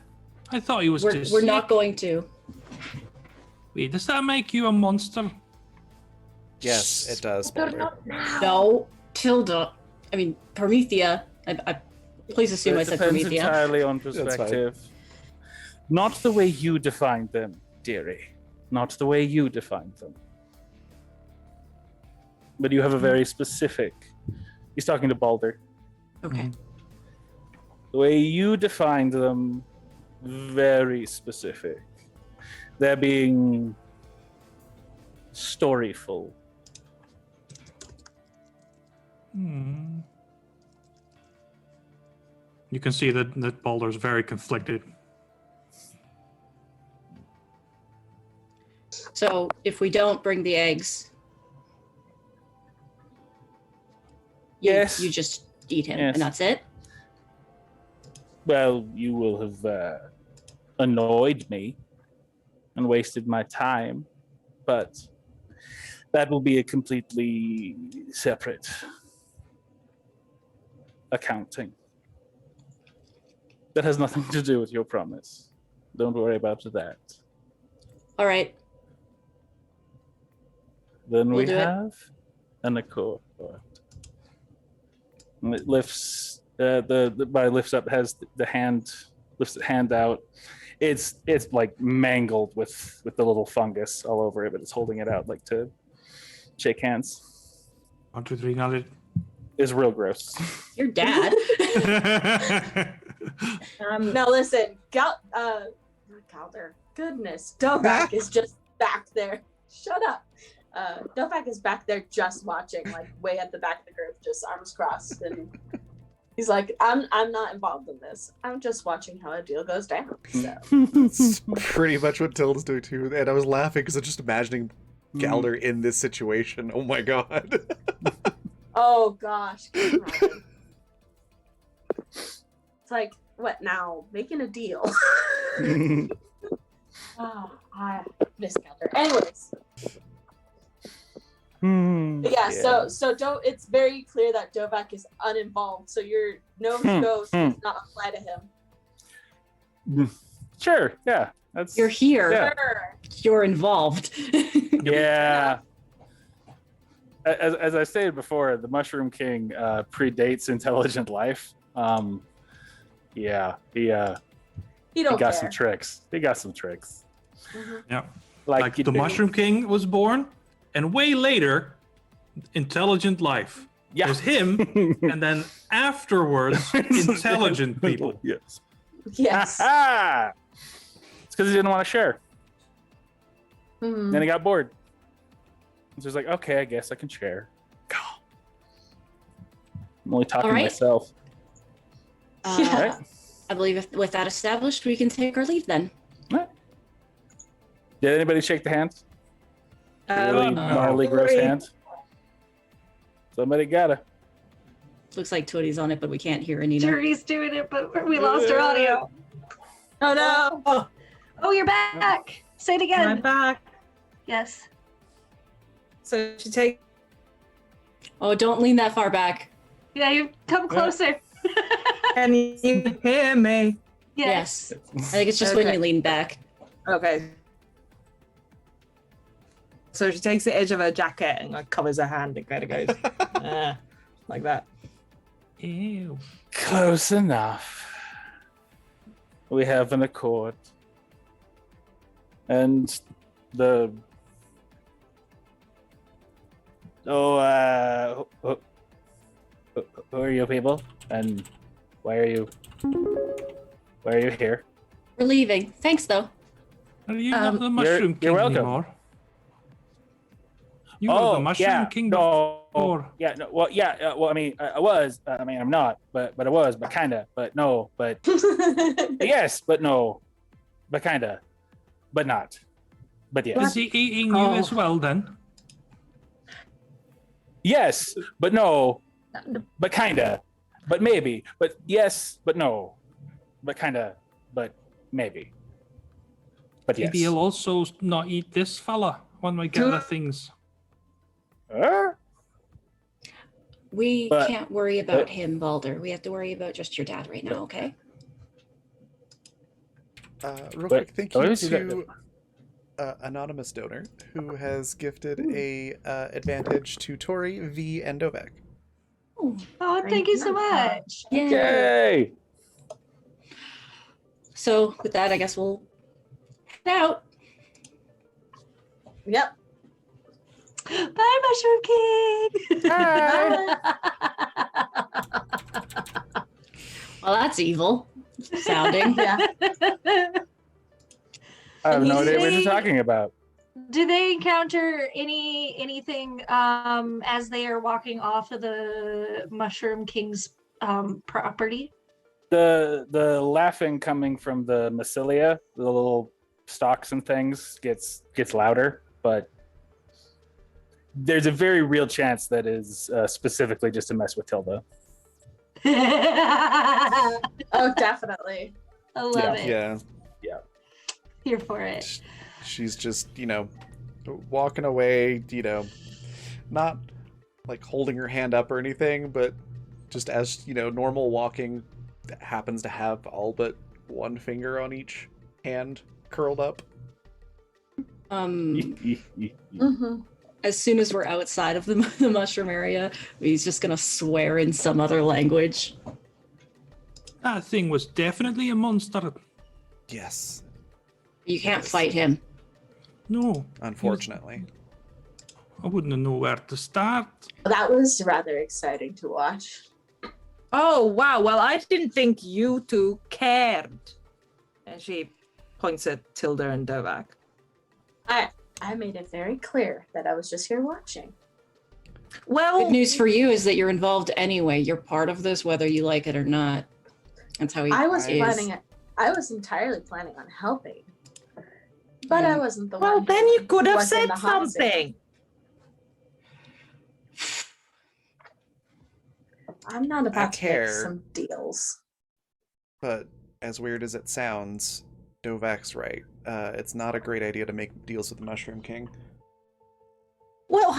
I thought he was just We're sick. not going to. Wait, does that make you a monster? Yes, it does, Baldur. No, Tilda. I mean, Promethea. I please assume I It said depends Promethea. entirely on fine. perspective. Not the way you defined them, dearie. Not the way you defined them. but you have a very specific. He's talking to Balder. Okay. The way you defined them, very specific. They're being storyful. You can see that Balder's very conflicted. So if we don't bring the eggs, Yes. you just eat him, Yes. and that's it. Well, you will have annoyed me and wasted my time, but that will be a completely separate accounting. That has nothing to do with your promise. Don't worry about that. All right. Then We'll we do it. have an accord. And it lifts the body lifts up, has the hand, lifts the hand out. It's like mangled with the little fungus all over it, but it's holding it out like to shake hands. 1, 2, 3, got it. It's real gross. Your dad. Now listen, Calder. Goodness, Dovak is just back there. Shut up. Dovak is back there just watching, like way at the back of the group, just arms crossed, and he's like, "I'm not involved in this. I'm just watching how a deal goes down." So That's pretty much what Tilda's doing too. And I was laughing because I'm just imagining Galder in this situation. Oh my god. oh gosh, can you imagine? It's like, what now? Making a deal. Oh, I miss Calder. Anyways. But yeah, so it's very clear that Dovak is uninvolved. So your no ghost does not apply to him. Sure, yeah. That's You're here. Yeah. Sure. You're involved. Yeah. As I stated before, the Mushroom King predates intelligent life. Yeah, he don't got care. some tricks. He got some tricks. Mhm. Yeah. Like The Mushroom King was born, and way later, intelligent life. Yeah. There's him, and then afterwards, intelligent people. Yes. Yes. It's because he didn't want to share. Mhm. Then he got bored. So he's like, okay, I guess I can share. I'm only talking All right. to myself. Yeah. Right? I believe with that established, we can take our leave then. Did anybody shake the hands? Really No. gnarly, gross Sorry. hands? Somebody gotta. Looks like Tooty's on it, but we can't hear Anina. Jury's doing it, but we lost our audio. Oh no. Oh, you're back. Say it Am I again. back? Yes. So she takes. Oh, don't lean that far back. Yeah, you come closer. Can you hear me? Yes. I think it's just when Okay. you lean back. Okay. So she takes the edge of her jacket and like covers her hand and kind of goes like that. Ew. Close enough. We have an accord. And the... who are you people? And why are you here? We're leaving. Thanks, though. Are you not the Mushroom King you're welcome. anymore? You were the Mushroom King no, before. yeah, no, well, yeah, well, I mean, I was, I mean, I'm not, but I was, but kinda, but no, but yes, but no, but kinda, but not, but yes, Is he eating you as well then? yes, but no, but kinda, but maybe, but yes, but no, but kinda, but maybe, but yes. Maybe he'll also not eat this fella when we get the things. We But- can't worry about him, Balder. We have to worry about just your dad right now, okay? Real But- quick, thank oh, you this is to anonymous donor who has gifted a advantage to Tori, V, and Dovek. Oh, thank you so much. Yeah. Yay! So with that, I guess we'll head out. Yep. Bye, Mushroom King. Well, that's evil sounding. Yeah. I have And no he's idea what you're saying- talking about. Do they encounter anything as they are walking off of the Mushroom King's property? The laughing coming from the mycelia, the little stalks and things, gets louder, but there's a very real chance that is specifically just to mess with Tilda. I Oh, definitely. love it. Yeah. Here for it. She's just, walking away, not like holding her hand up or anything, but just as, normal walking happens to have all but one finger on each hand curled up. Mm-hmm. As soon as we're outside of the mushroom area, he's just gonna swear in some other language. That thing was definitely a monster. Yes, You can't fight him. No, unfortunately. I wouldn't know where to start. That was rather exciting to watch. Oh, wow. Well, I didn't think you two cared. And she points at Tilda and Dovak. I made it very clear that I was just here watching. Well, Good news for you is that you're involved anyway. You're part of this, whether you like it or not. That's how he I was is. planning it. I was entirely planning on helping, but I wasn't the one. well, then you could who have was in said the hot seat. something. I'm not about to make care. some deals. But as weird as it sounds, Dovak's right. It's not a great idea to make deals with the Mushroom King. Well,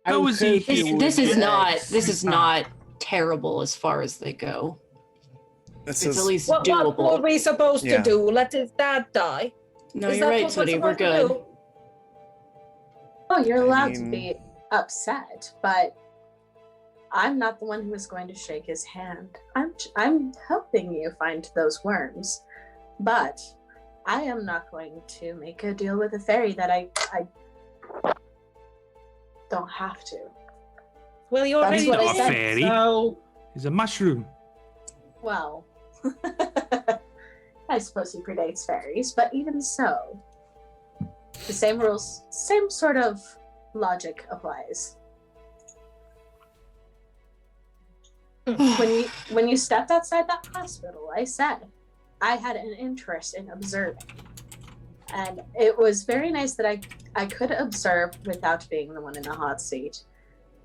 How was he? This is not terrible as far as they go. This It's is at least what doable. were we supposed Yeah. to do? Let his dad die? No, Is you're that right, what we're Sooty. We're supposed to good. do? Oh, you're I allowed to mean- be upset, but I'm not the one who is going to shake his hand. I'm helping you find those worms, but I am not going to make a deal with a fairy that I don't have to. Well, you That's already what I did, said. Fairy. so... He's a mushroom. Well, I suppose he predates fairies, but even so, the same rules, same sort of logic applies. When you stepped outside that hospital, I said I had an interest in observing, and it was very nice that I could observe without being the one in the hot seat.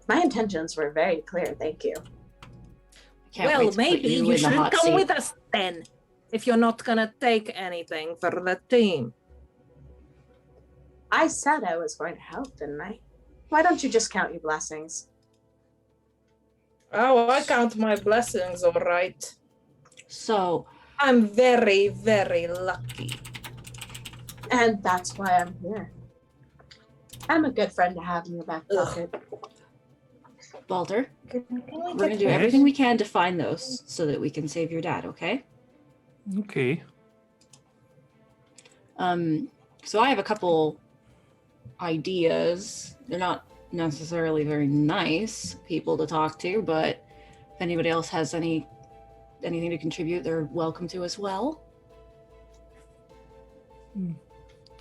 My intentions were very clear. Thank you. Can't well, wait to put maybe you you in the should hot come seat. with us then, if you're not gonna take anything for the team. I said I was going to help, didn't I? Why don't you just count your blessings? Oh, I count my blessings, all right. So, I'm very, very lucky. And that's why I'm here. I'm a good friend to have in your back pocket. Balder, Can we we're get gonna do Yes? everything we can to find those so that we can save your dad, okay? Okay. So I have a couple ideas. They're not necessarily very nice people to talk to, but if anybody else has anything to contribute, they're welcome to as well.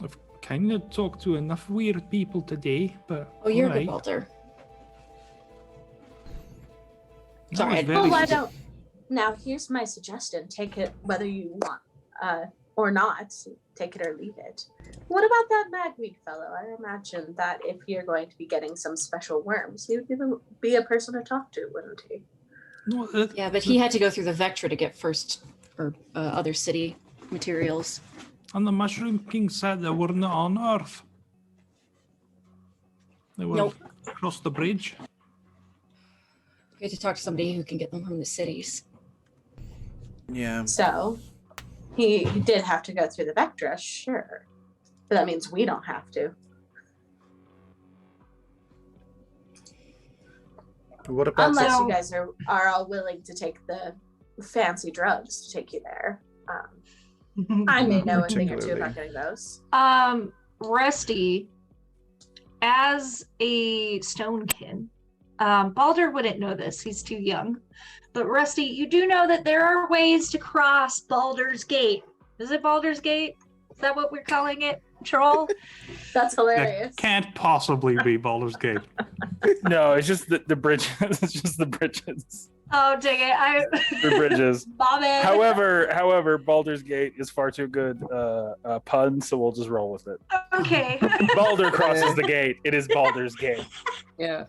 I've kind of talked to enough weird people today, but Oh, you're alright. good, Walter. That Sorry, was I- very Oh, why good. don't? Now, here's my suggestion. Take it whether you want or not. Take it or leave it. What about that magweed fellow? I imagine that if you're going to be getting some special worms, he would be a person to talk to, wouldn't he? No, Yeah, but he had to go through the Vectra to get first or other city materials. And the Mushroom King said they were not on Earth. They were Nope. across the bridge. You have to talk to somebody who can get them from the cities. Yeah. So, he did have to go through the Vectra, sure. But that means we don't have to. What about Unless So- you guys are all willing to take the fancy drugs to take you there. I may know a thing or two Particularly. about getting those. Rusty, as a stonekin, Balder wouldn't know this, he's too young. But Rusty, you do know that there are ways to cross Baldur's Gate. Is it Baldur's Gate? Is that what we're calling it? Troll? That's hilarious. That can't possibly be Baldur's Gate. No, it's just the bridges. It's just the bridges. Oh, dang it. The bridges. Bobbin. However, Baldur's Gate is far too good pun, so we'll just roll with it. Okay. Baldur crosses the gate. It is Baldur's Gate. Yeah.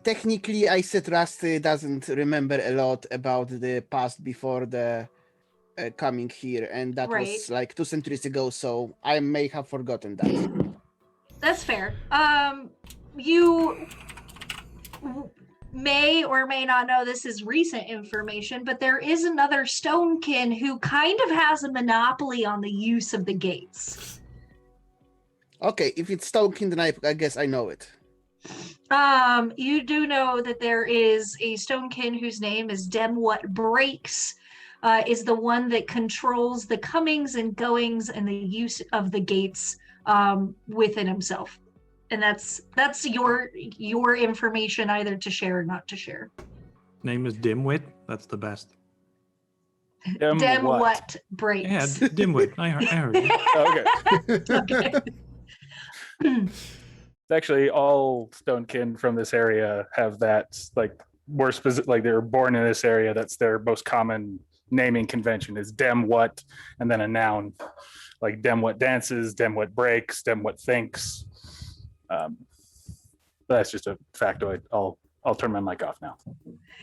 Technically, I said Rusty doesn't remember a lot about the past before the coming here, and that Right. was like 2 centuries ago, so I may have forgotten that. That's fair. You may or may not know this is recent information, but there is another stonekin who kind of has a monopoly on the use of the gates. Okay, if it's Tolkien, then I guess I know it. You do know that there is a stonekin whose name is What Breaks, is the one that controls the comings and goings and the use of the gates within himself. And that's your information either to share or not to share. Name is Dimwit. That's the best. What breaks? Yeah, Dimwit. I heard it. Okay. Okay. Actually, all stonekin from this area have that, like, more specific, like they were born in this area. That's their most common naming convention is Dem what, and then a noun, like Dem what dances, Dem what breaks, Dem what thinks. That's just a factoid. I'll turn my mic off now.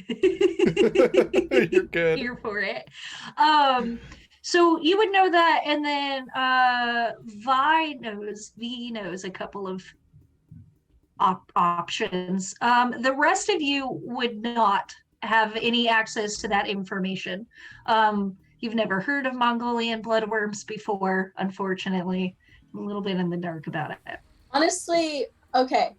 You're good. Here for it. So you would know that, and then V knows a couple of options. The rest of you would not have any access to that information. You've never heard of Mongolian bloodworms before, unfortunately. I'm a little bit in the dark about it. Honestly, okay.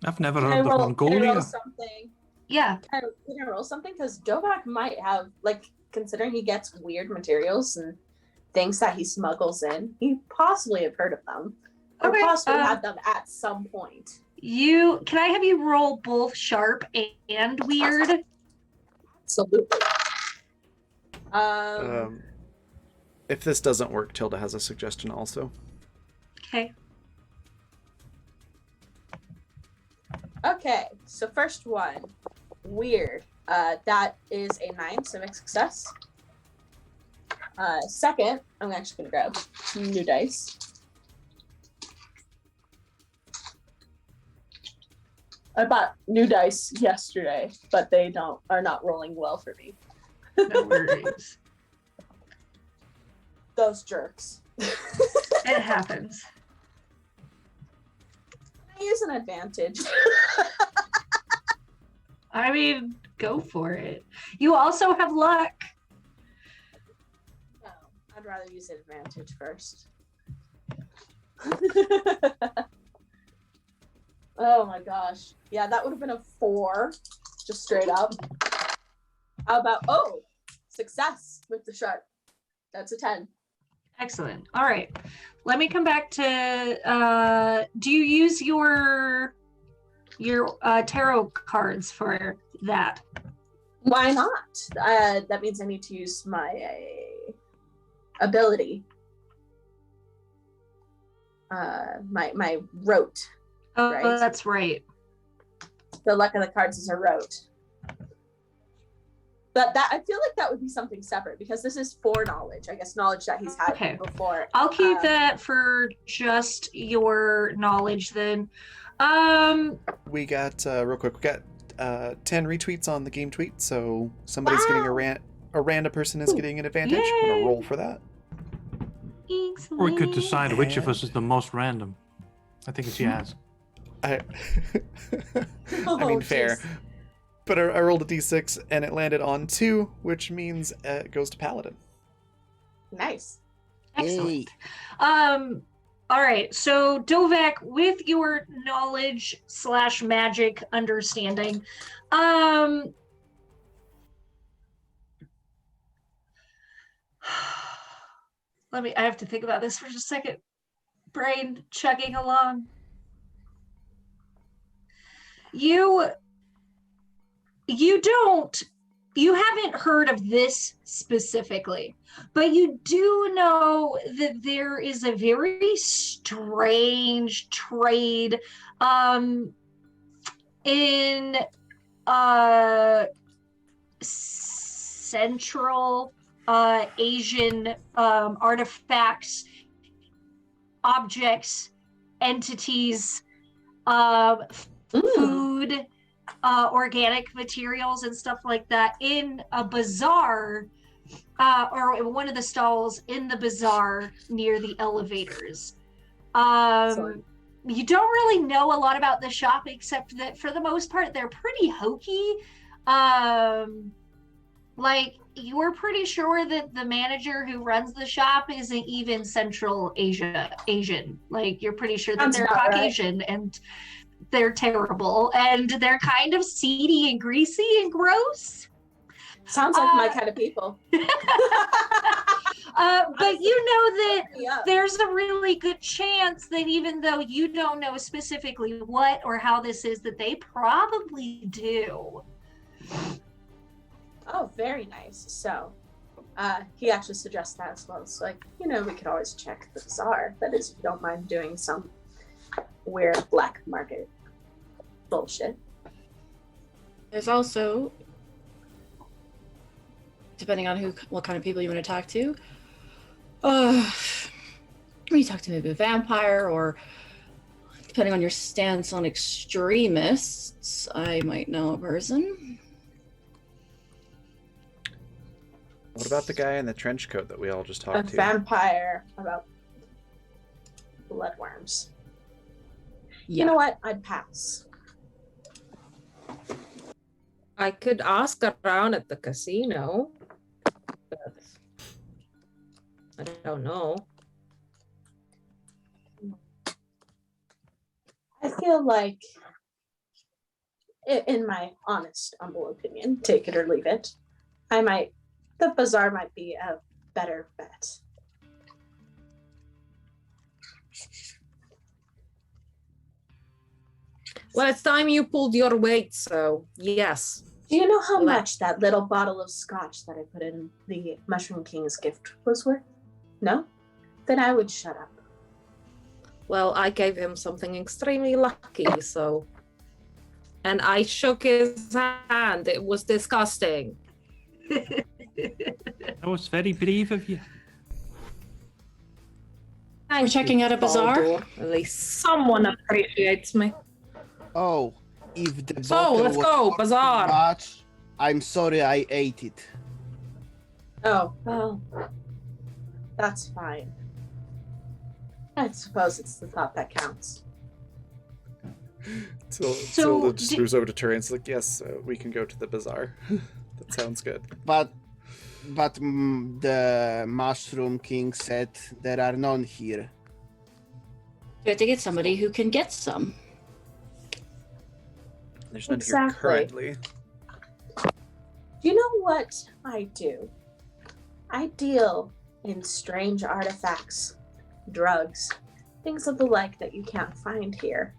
I've never Can I heard of roll Mongolia. something? Yeah. Can I roll something? Because Dovak might have, like, considering he gets weird materials and things that he smuggles in, he possibly have heard of them. Or Okay, possibly had them at some point. Can I have you roll both sharp and weird? Absolutely. If this doesn't work, Tilda has a suggestion also. Okay. Okay, so first one, weird. That is a 9 civic success. Second, I'm actually gonna grab some new dice. I bought new dice yesterday, but they are not rolling well for me. No worries. Those jerks. It happens. I use an advantage. I mean, go for it. You also have luck. No, I'd rather use advantage first. Oh my gosh. Yeah, that would have been a 4, just straight up. How about, success with the sharp. That's a 10. Excellent. All right. Let me come back to, do you use your tarot cards for that? Why not? That means I need to use my ability. My rote. Oh, Right. that's right. The luck of the cards is a rote. But that I feel like that would be something separate because this is for knowledge. I guess knowledge that he's had Okay. before. I'll keep that for just your knowledge then. We got real quick. We got 10 retweets on the game tweet, so somebody's getting a random person is getting an advantage. I'm gonna roll for that. Or we could decide which of us is the most random. I think it's Yaz. I mean, fair. Jeez. But I rolled a d6 and it landed on 2, which means it goes to Paladin. Nice. Excellent. All right. So Dovak, with your knowledge / magic understanding, I have to think about this for just a second. brain chugging along. You haven't heard of this specifically, but you do know that there is a very strange trade in Central Asian artifacts, objects, entities, food, organic materials and stuff like that in a bazaar, or one of the stalls in the bazaar near the elevators. You don't really know a lot about the shop, except that for the most part they're pretty hokey. Like, you're pretty sure that the manager who runs the shop isn't even Central Asian. Like, you're pretty sure that Sounds they're about right. Caucasian, and they're terrible, and they're kind of seedy and greasy and gross. Sounds like my kind of people. But you know that Yeah. there's a really good chance that even though you don't know specifically what or how this is, that they probably do. Oh, very nice. So, he actually suggests that as well. It's like, we could always check the bazaar. That is, if you don't mind doing some weird black market bullshit. There's also, depending on what kind of people you want to talk to, when you talk to maybe a vampire, or depending on your stance on extremists, I might know a person. What about the guy in the trench coat that we all just A talked to? vampire about bloodworms. Yeah. You know what? I'd pass. I could ask around at the casino, but I don't know. I feel like, in my honest, humble opinion, take it or leave it, the bazaar might be a better bet. Well, it's time you pulled your weight, so yes. Do you know how Well, much that little bottle of scotch that I put in the Mushroom King's gift was worth? No? Then I would shut up. Well, I gave him something extremely lucky, so. And I shook his hand. It was disgusting. That was very brave of you. We're checking out a bazaar. Baldur. At least someone appreciates me. Oh, if the So, bottle let's was go, worth bazaar. too much, I'm sorry I ate it. Oh, well, that's fine. I suppose it's the thought that counts. Tilda just moves over to Turi and is like, yes, we can go to the bazaar. That sounds good. But the Mushroom King said there are none here. You have to get somebody who can get some. There's none Exactly. here currently. Do you know what I do? I deal in strange artifacts, drugs, things of the like that you can't find here.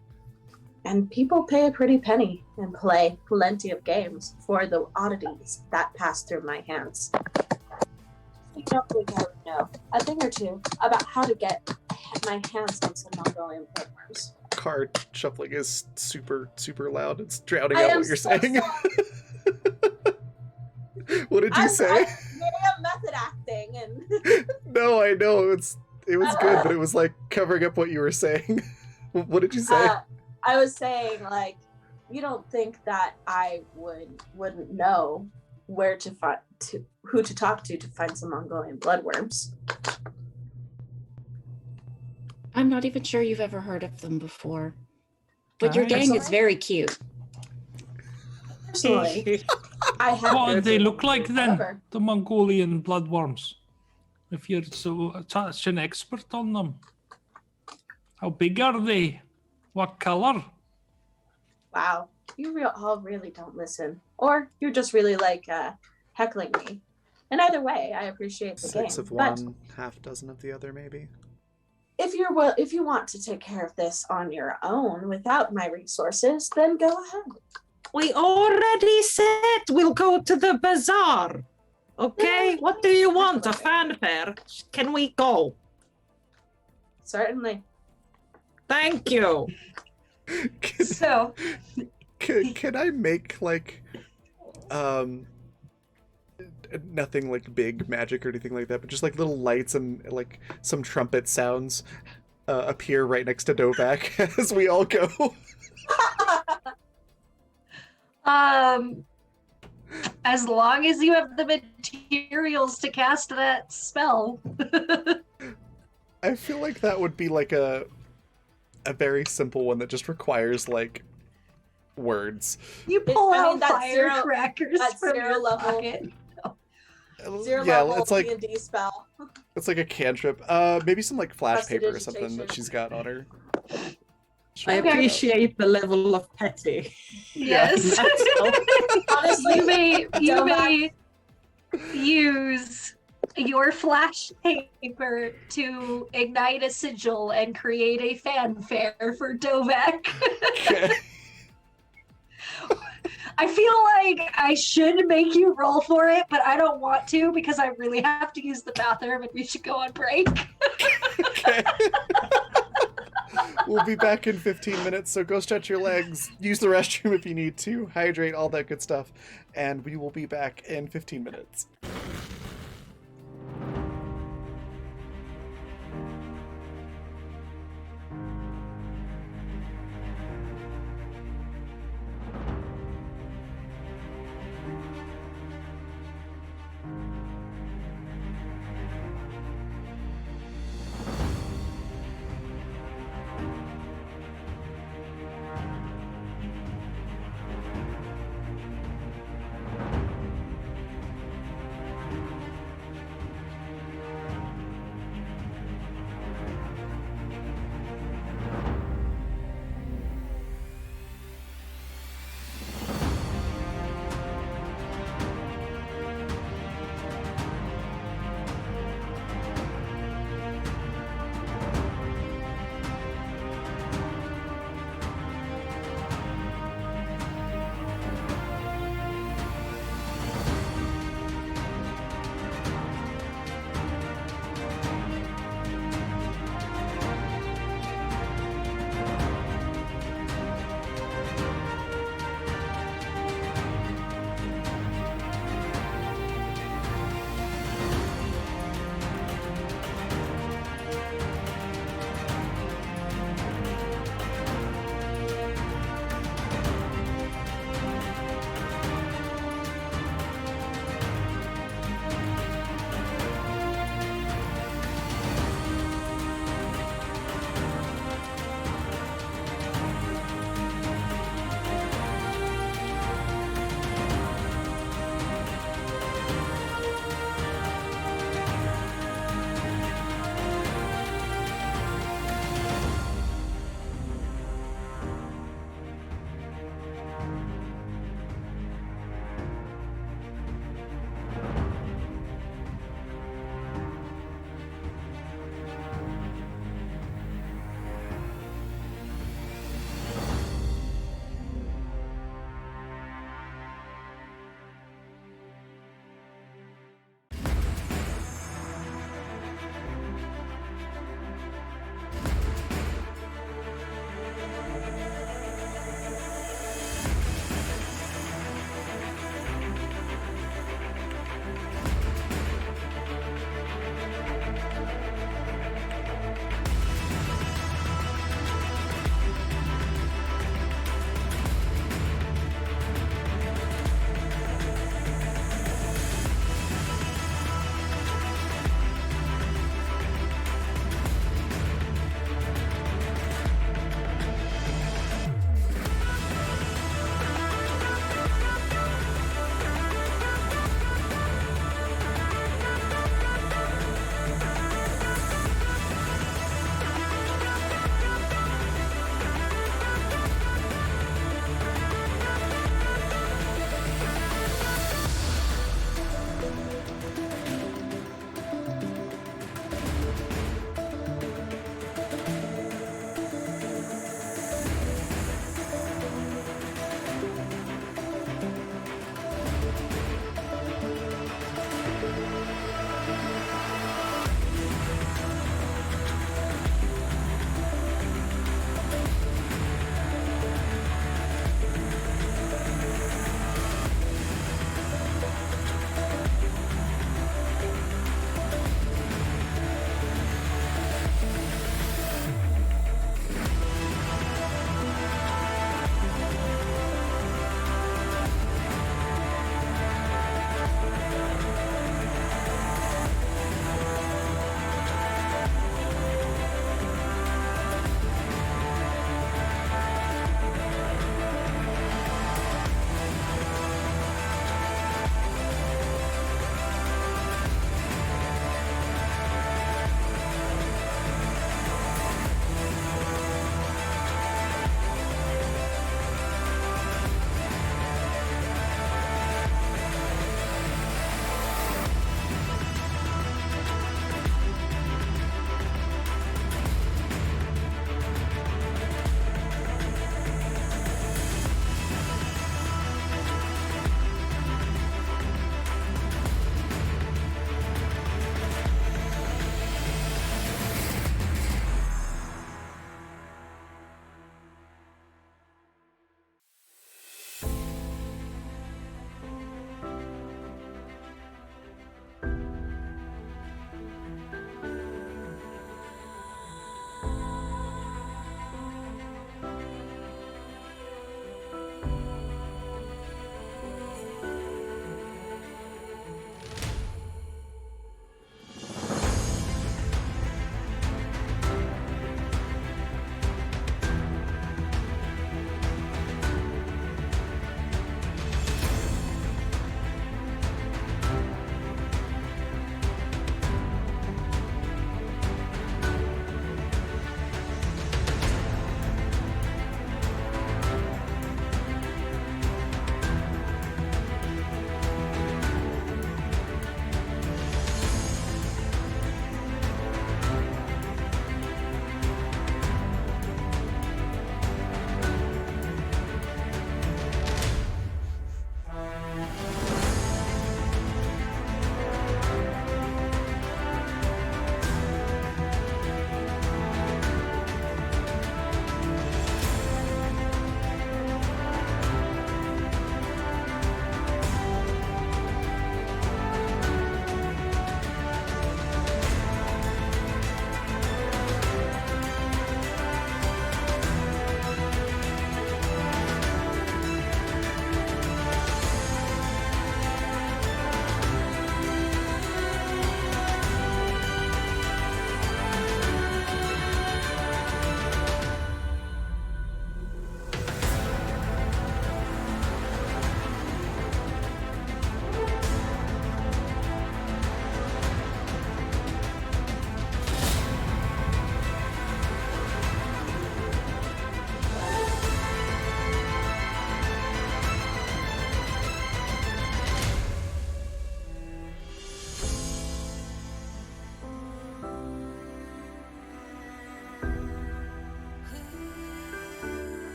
And people pay a pretty penny and play plenty of games for the oddities that pass through my hands. I don't think I would know a thing or two about how to get my hands on some Mongolian bloodworms. Card shuffling is super, super loud. It's drowning I out am what you're so saying. sorry. What did you say? I'm method acting and No, I know. It was good, but it was like covering up what you were saying. What did you say? I was saying, like, you don't think that I wouldn't know where to find who to talk to find some Mongolian bloodworms. I'm not even sure you've ever heard of them before. But your Alright. gang is very cute. Personally, I have. What do they look like then? However, The Mongolian bloodworms. If you're such an expert on them. How big are they? What color? wow, you all really don't listen, or you're just really like heckling me. And either way, I appreciate the 6 game. of But one, half dozen of the other, maybe. if you want to take care of this on your own without my resources, then go ahead. We already said we'll go to the bazaar. Okay? What do you want? A fanfare? Can we go? Certainly. Thank you. So, Can I make like nothing like big magic or anything like that, but just like little lights and like some trumpet sounds appear right next to Dovak as we all go? as long as you have the materials to cast that spell. I feel like that would be like a very simple one that just requires like words. You pull I mean, out that's zero- firecrackers that's from zero your level. pocket. Zero Yeah, level it's like D&D spell. it's like a cantrip. Maybe some like flash paper or something that Prestidigitation. she's got on her. I Okay. appreciate the level of petty. Yes. Honestly, you may Dovak- use your flash paper to ignite a sigil and create a fanfare for Dovak. Okay. I feel like I should make you roll for it, but I don't want to because I really have to use the bathroom and we should go on break. Okay. We'll be back in 15 minutes, so go stretch your legs, use the restroom if you need to, hydrate, all that good stuff, and we will be back in 15 minutes.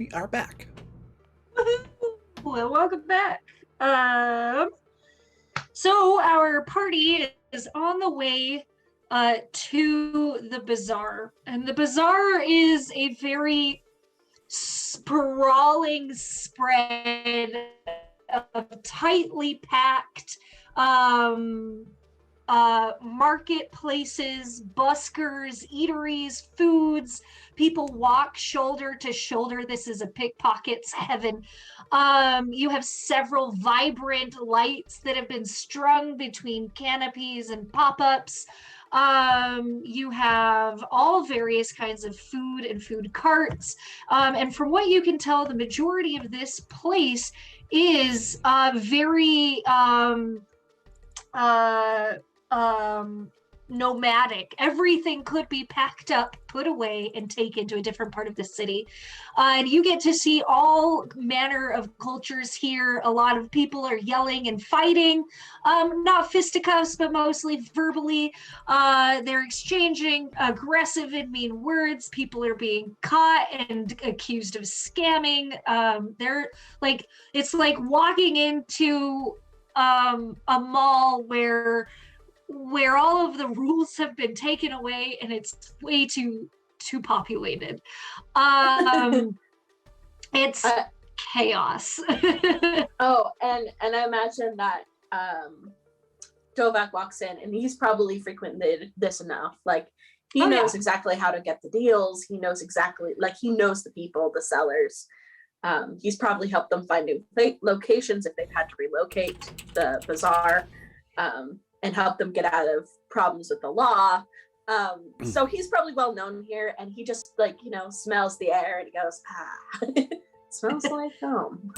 we are back. Well, welcome back. So our party is on the way to the bazaar, and the bazaar is a very sprawling spread of tightly packed marketplaces, buskers, eateries, foods. People walk shoulder to shoulder. This is a pickpocket's heaven. You have several vibrant lights that have been strung between canopies and pop-ups. You have all various kinds of food and food carts. And from what you can tell, the majority of this place is very nomadic. Everything could be packed up, put away, and taken to a different part of the city. And you get to see all manner of cultures here. A lot of people are yelling and fighting, not fisticuffs, but mostly verbally. They're exchanging aggressive and mean words. People are being caught and accused of scamming. They're like, it's like walking into a mall where all of the rules have been taken away and it's way too populated. It's chaos. Oh, and I imagine that Dovak walks in and he's probably frequented this enough. Like he knows exactly how to get the deals. He knows exactly, like he knows the people, the sellers. He's probably helped them find new locations if they've had to relocate the bazaar, and help them get out of problems with the law. So he's probably well known here, and he just smells the air and he goes, smells like home.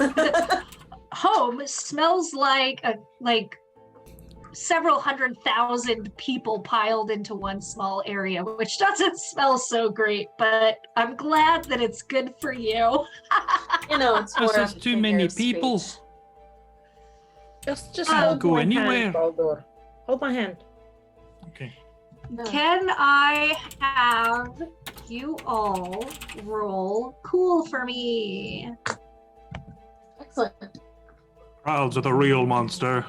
Home smells like several 100,000 people piled into one small area, which doesn't smell so great, but I'm glad that it's good for you. It's more There's too many people. Just I'll hold go my anywhere. hand, Baldur. Hold my hand. Okay. Can I have you all roll cool for me? Excellent. Crowds are the real monster.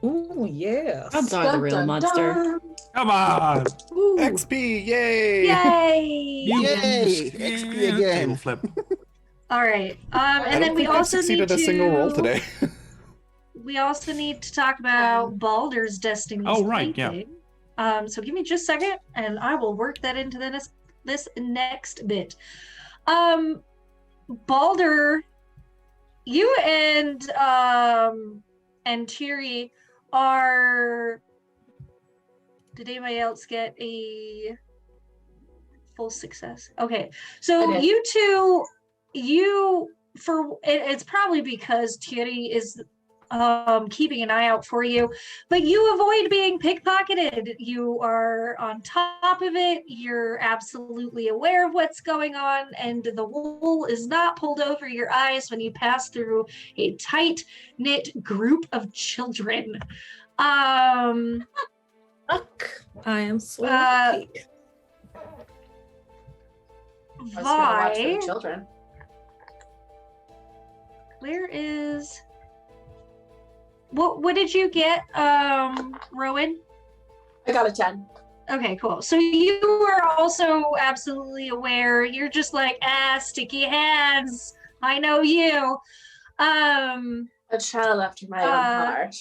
Ooh, yes. Crowds are the real monster. Come on. Ooh. XP, yay! Yay! Yay! XP again. Table flip. All right. I And then don't we think I've also need succeeded to a single roll today. We also need to talk about Baldur's Destiny. Oh, right, yeah. So give me just a second, and I will work that into this next bit. Baldur, you and Tiri are. Did anybody else get a full success? Okay, so you two, it's probably because Tiri is keeping an eye out for you, but you avoid being pickpocketed. You are on top of it. You're absolutely aware of what's going on, and the wool is not pulled over your eyes when you pass through a tight-knit group of children. Fuck. I am so lucky. I was gonna watch for the Vi, children. where is what did you get, Rowan? I got a 10. Okay, cool. So you are also absolutely aware. You're just like, sticky hands. I know you. A child after my own heart.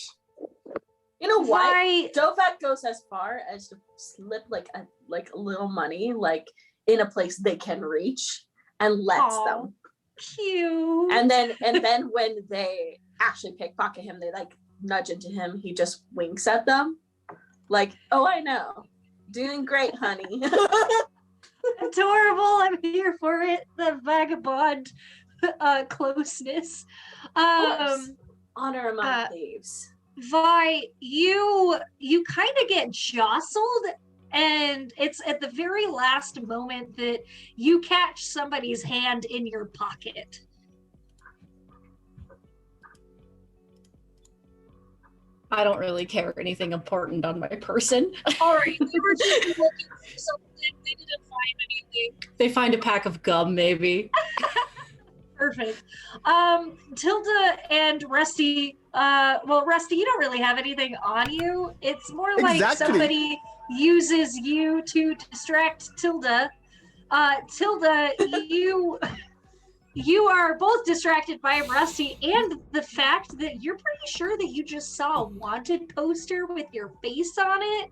You know what? Why? Dovak goes as far as to slip like a little money, like in a place they can reach, and lets them. Cute. And then when they actually pickpocket him, they like nudge into him. He just winks at them, like, "Oh, I know, doing great, honey." Adorable. I'm here for it. The vagabond closeness. Honor among thieves. Vi, you kind of get jostled, and it's at the very last moment that you catch somebody's hand in your pocket. I don't really care anything important on my person. All right, we were just looking for something. They didn't find anything. They find a pack of gum, maybe. Perfect. Tilda and Rusty, Rusty, you don't really have anything on you. It's more like Exactly. somebody uses you to distract Tilda. Tilda, you are both distracted by Rusty and the fact that you're pretty sure that you just saw a wanted poster with your face on it.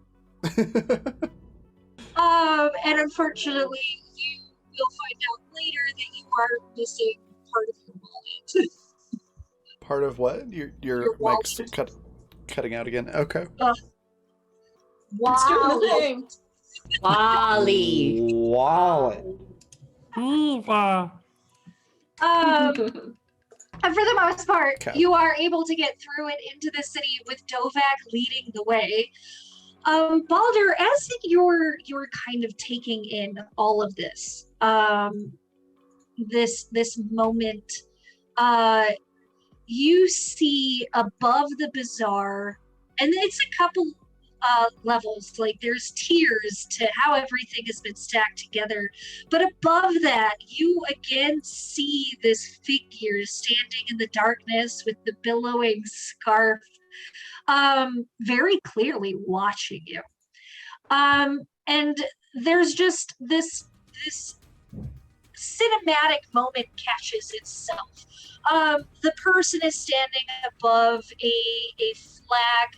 And unfortunately, you will find out later that you are missing part of your wallet. Part of what? Your mic's cutting out again. Okay. It's doing the thing. Wally. Wallet. Oofa. And for the most part, Okay. you are able to get through it into the city with Dovak leading the way. Baldur, as you're kind of taking in all of this, this moment, you see above the bazaar, and it's a couple levels, like there's tiers to how everything has been stacked together, but above that you again see this figure standing in the darkness with the billowing scarf, very clearly watching you, and there's just this cinematic moment catches itself. The person is standing above a flag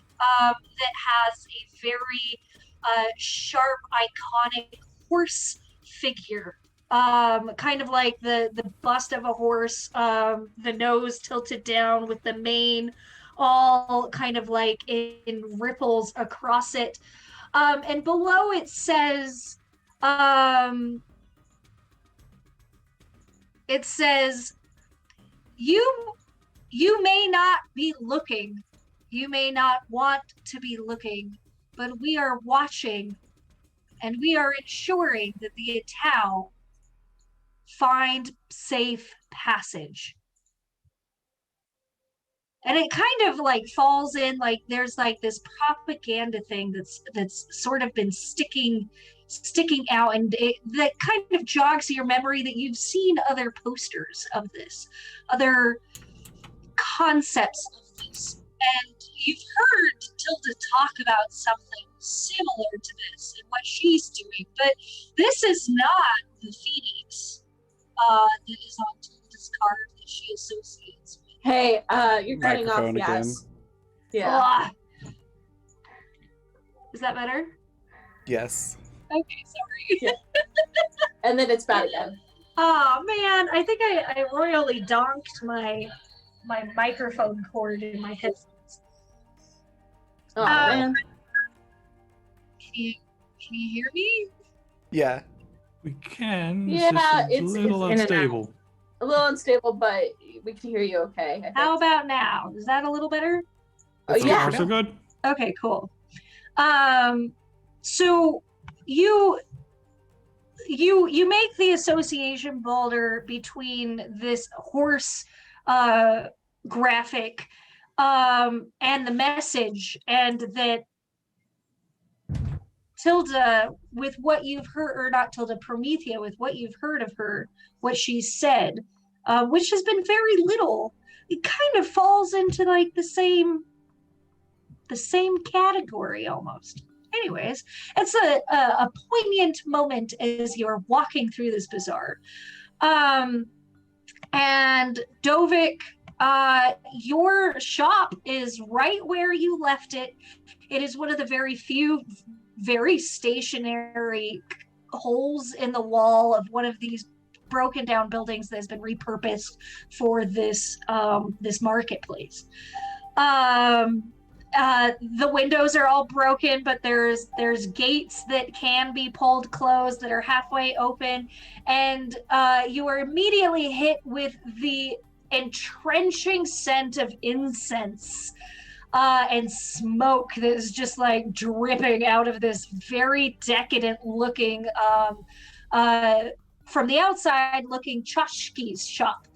that has a very sharp, iconic horse figure, kind of like the bust of a horse, the nose tilted down with the mane all kind of like in ripples across it. And below it says, you may not be looking, you may not want to be looking, but we are watching, and we are ensuring that the Atau find safe passage. And it kind of like falls in, like there's like this propaganda thing that's sort of been sticking out, and that kind of jogs your memory that you've seen other posters of this, other concepts of this, and you've heard Tilda talk about something similar to this and what she's doing, but this is not the Phoenix that is on Tilda's card that she associates with. Hey, you're cutting off, Microphone yes. again. Yeah. Is that better? Yes. Okay, sorry. Yeah. And then it's bad again. Oh man, I think I royally donked my microphone cord in my headphones. Oh man. Can you hear me? Yeah. We can. Yeah, It's it's just a little in and out. unstable. A little unstable, but we can hear you okay. I think. How about now? Is that a little better? Oh, That's yeah. good for Also now. good. Okay, cool. So you make the association, Baldur, between this horse graphic and the message, and that Tilda, with what you've heard, or not Tilda, Promethea, with what you've heard of her, what she said, which has been very little, it kind of falls into like the same category almost. Anyways, it's a poignant moment as you're walking through this bazaar. And Dovik, your shop is right where you left it. It is one of the very few very stationary holes in the wall of one of these broken down buildings that has been repurposed for this this marketplace. The windows are all broken, but there's gates that can be pulled closed that are halfway open, and you are immediately hit with the entrenching scent of incense and smoke that is just like dripping out of this very decadent looking from the outside looking tchotchke's shop.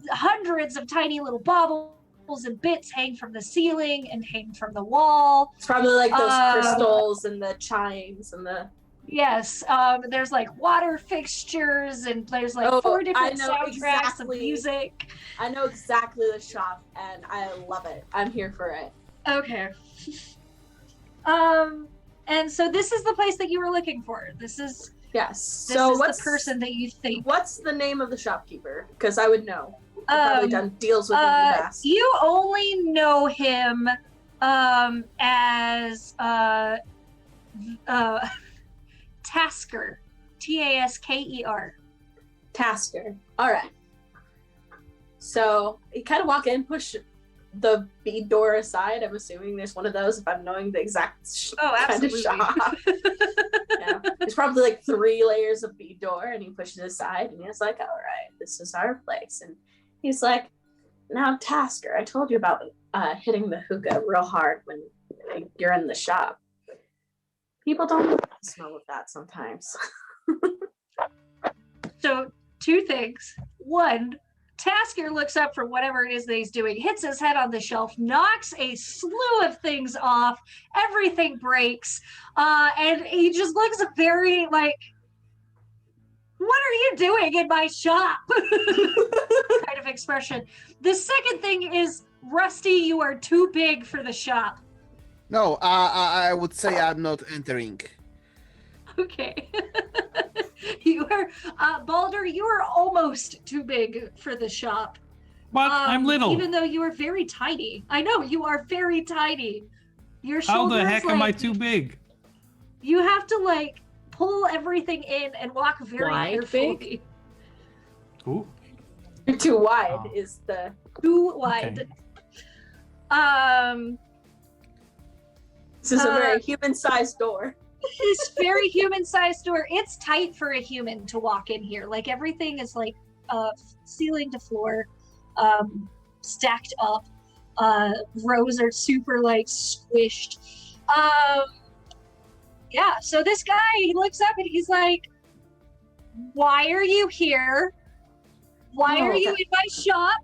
Hundreds of tiny little baubles and bits hang from the ceiling and hang from the wall. It's probably like those crystals and the chimes and the Yes, there's like water fixtures and there's like Oh, 4 I different know soundtracks exactly. of music. I know exactly the shop, and I love it. I'm here for it. Okay. And so this is the place that you were looking for. This is Yes. this So is what's the person that you think. What's the name of the shopkeeper? Because I would know. I've probably done deals with him in the past. You only know him as Tasker. Tasker. Tasker. All right. So you kind of walk in, push the bead door aside. I'm assuming there's one of those if I'm knowing the exact kind of shop. Yeah. There's probably like 3 layers of bead door, and he pushes it aside, and he's like, all right, this is our place. And he's like, now, Tasker, I told you about hitting the hookah real hard when you're in the shop. People don't like the smell of that sometimes. So 2 things. 1, Tasker looks up from whatever it is that he's doing, hits his head on the shelf, knocks a slew of things off, everything breaks, and he just looks very like, what are you doing in my shop? kind of expression. The second thing is, Rusty, you are too big for the shop. No, I would say I'm not entering. Okay. You are, Balder, you are almost too big for the shop. But I'm little. Even though you are very tiny. I know, you are very tiny. Your How shoulders, the heck am I too big? You have to, like, pull everything in and walk very Wide carefully. big? Ooh. Too wide Oh. is the... Too wide. Okay. This is a very human-sized door. This very human-sized door. It's tight for a human to walk in here. Like, everything is like ceiling to floor, stacked up. Rows are super like squished. Yeah. So this guy, he looks up and he's like, "Why are you here? Why are you in my shop?"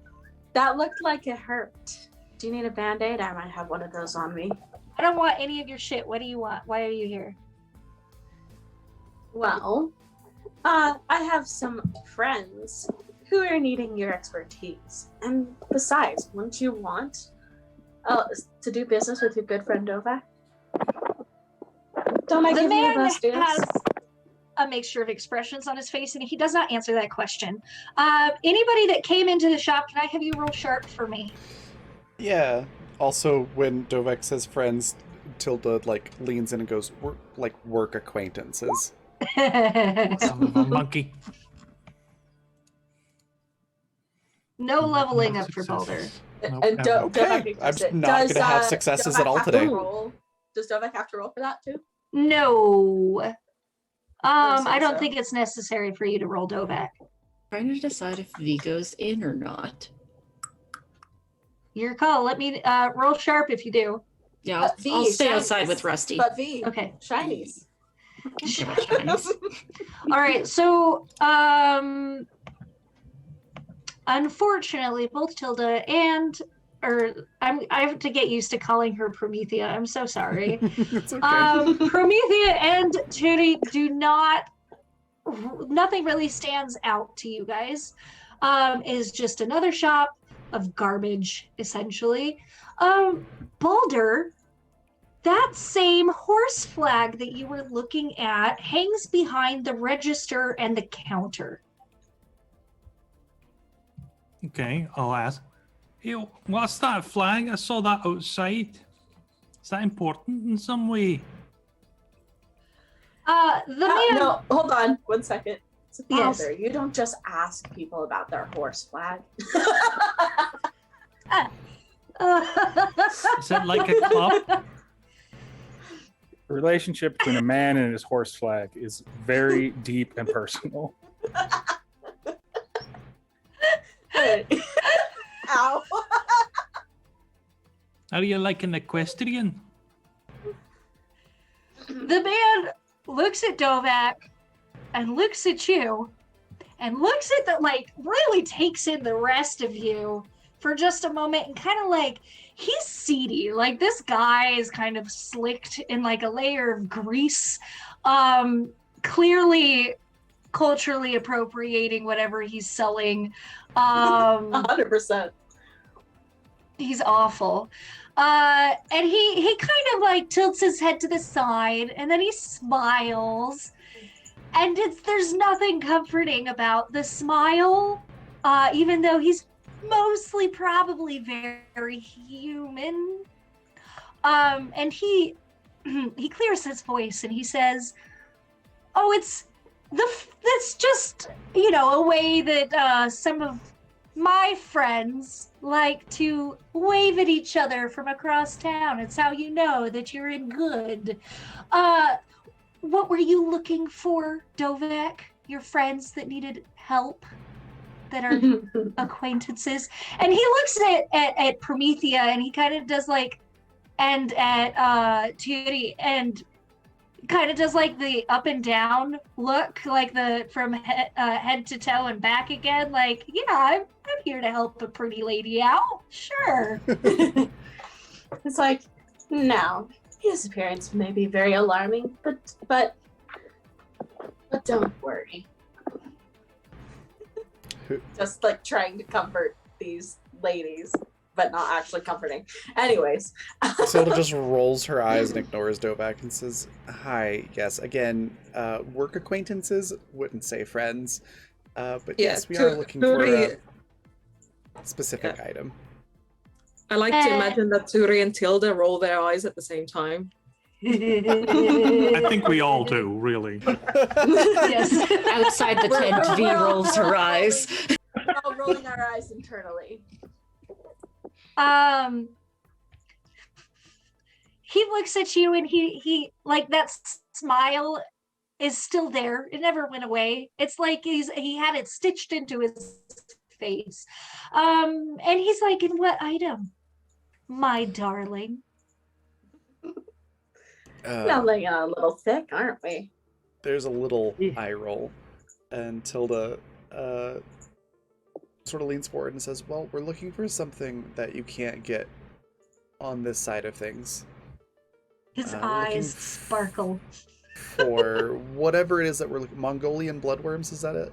That looked like it hurt. Do you need a Band-Aid? I might have one of those on me. I don't want any of your shit. What do you want? Why are you here? Well, I have some friends who are needing your expertise. And besides, wouldn't you want to do business with your good friend Dova? Don't I The give you the man best deals? has a mixture of expressions on his face, and he does not answer that question. Anybody that came into the shop, can I have you roll sharp for me? Yeah. Also, when Dovek says friends, Tilda like leans in and goes, "We're like work acquaintances." Son of a monkey. No leveling No up for Balder. successes. Nope, And never. Okay, I'm just not gonna have successes at all today. Does Dovek have to roll for that too? No. I don't so. think it's necessary for you to roll Dovak. Trying to decide if V goes in or not. Your call. Let me roll sharp if you do. Yeah, But V, I'll stay shinies. outside with Rusty. But V, Okay. shinies. All right. So, unfortunately, both Tilda and I have to get used to calling her Promethea. I'm so sorry. It's okay. Promethea and Turi do not. Nothing really stands out to you guys. Is just another shop of garbage, essentially. Balder, that same horse flag that you were looking at hangs behind the register and the counter. Okay, I'll ask. Hey, what's that flag? I saw that outside. Is that important in some way? The man. No, hold on 1 second. It's a Yes. Balder. You don't just ask people about their horse flag. Is it like a club? The relationship between a man and his horse flag is very deep and personal. Ow. Are you like an equestrian? The man looks at Dovak and looks at you and looks at the, like, really takes in the rest of you for just a moment and kind of like, he's seedy. Like, this guy is kind of slicked in like a layer of grease. clearly culturally appropriating whatever he's selling. 100%. He's awful. And he kind of like tilts his head to the side and then he smiles. And there's nothing comforting about the smile, even though he's mostly probably very human. And he clears his voice and he says, "Oh, it's just, a way that some of my friends like to wave at each other from across town. It's how you know that you're in good. What were you looking for, Dovek? Your friends that needed help, that are acquaintances?" And he looks at Promethea and he kind of does like, and at Turi, and kind of does like the up and down look, like the from head to toe and back again. Like, yeah, I'm here to help a pretty lady out. Sure. It's like, no, his appearance may be very alarming, but don't worry. Just like trying to comfort these ladies, but not actually comforting. Anyways. Matilda just rolls her eyes and ignores Dovak and says, "Hi, yes, again, work acquaintances, wouldn't say friends. But yes, we are looking for a specific item." I like to imagine that Turi and Tilda roll their eyes at the same time. I think we all do, really. Yes. Outside the tent, V rolls her eyes. We're all rolling our eyes internally. He looks at you and he like that smile is still there. It never went away. It's like he had it stitched into his face. And he's like, "In what item, my darling?" Smelling a little thick, aren't we? There's a little eye roll, and Tilda sort of leans forward and says, "Well, we're looking for something that you can't get on this side of things." His eyes sparkle. For whatever it is that we're looking, Mongolian bloodworms, is that it?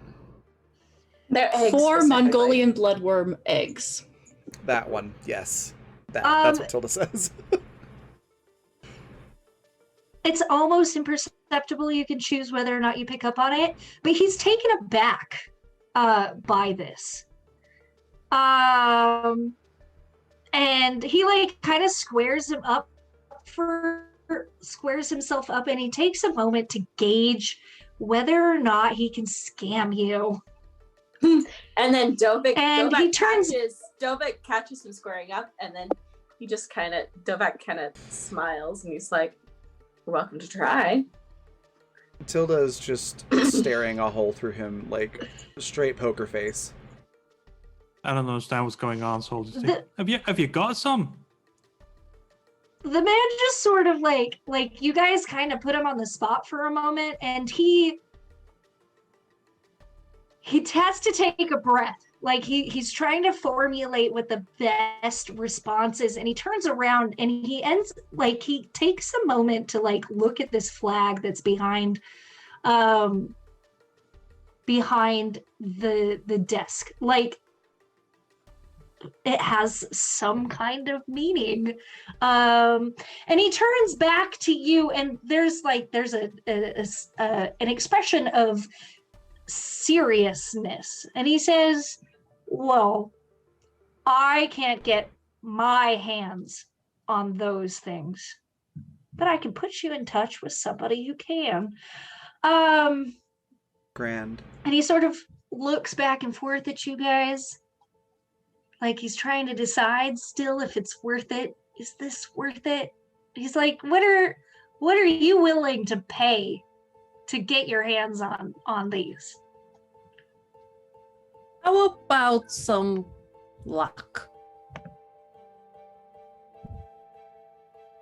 They're eggs. 4 Mongolian bloodworm eggs. That one, yes. That's what Tilda says. It's almost imperceptible. You can choose whether or not you pick up on it, but he's taken aback by this. And he like kind of squares himself up, and he takes a moment to gauge whether or not he can scam you. And then Dovak catches him squaring up, and then he just Dovak kind of smiles, and he's like, "You're welcome to try." Tilda is just staring a hole through him, like straight poker face. I don't understand what's going on, so I'll just say, have you got some? The man just sort of like you guys kind of put him on the spot for a moment, and he has to take a breath. Like he's trying to formulate what the best response is, and he turns around and he takes a moment to like look at this flag that's behind the desk. Like it has some kind of meaning. And he turns back to you, and there's an expression of seriousness, and he says, "Well, I can't get my hands on those things, but I can put you in touch with somebody who can." Grand. And he sort of looks back and forth at you guys, like he's trying to decide still if it's worth it. Is this worth it? He's like, what are you willing to pay to get your hands on these? How about some luck?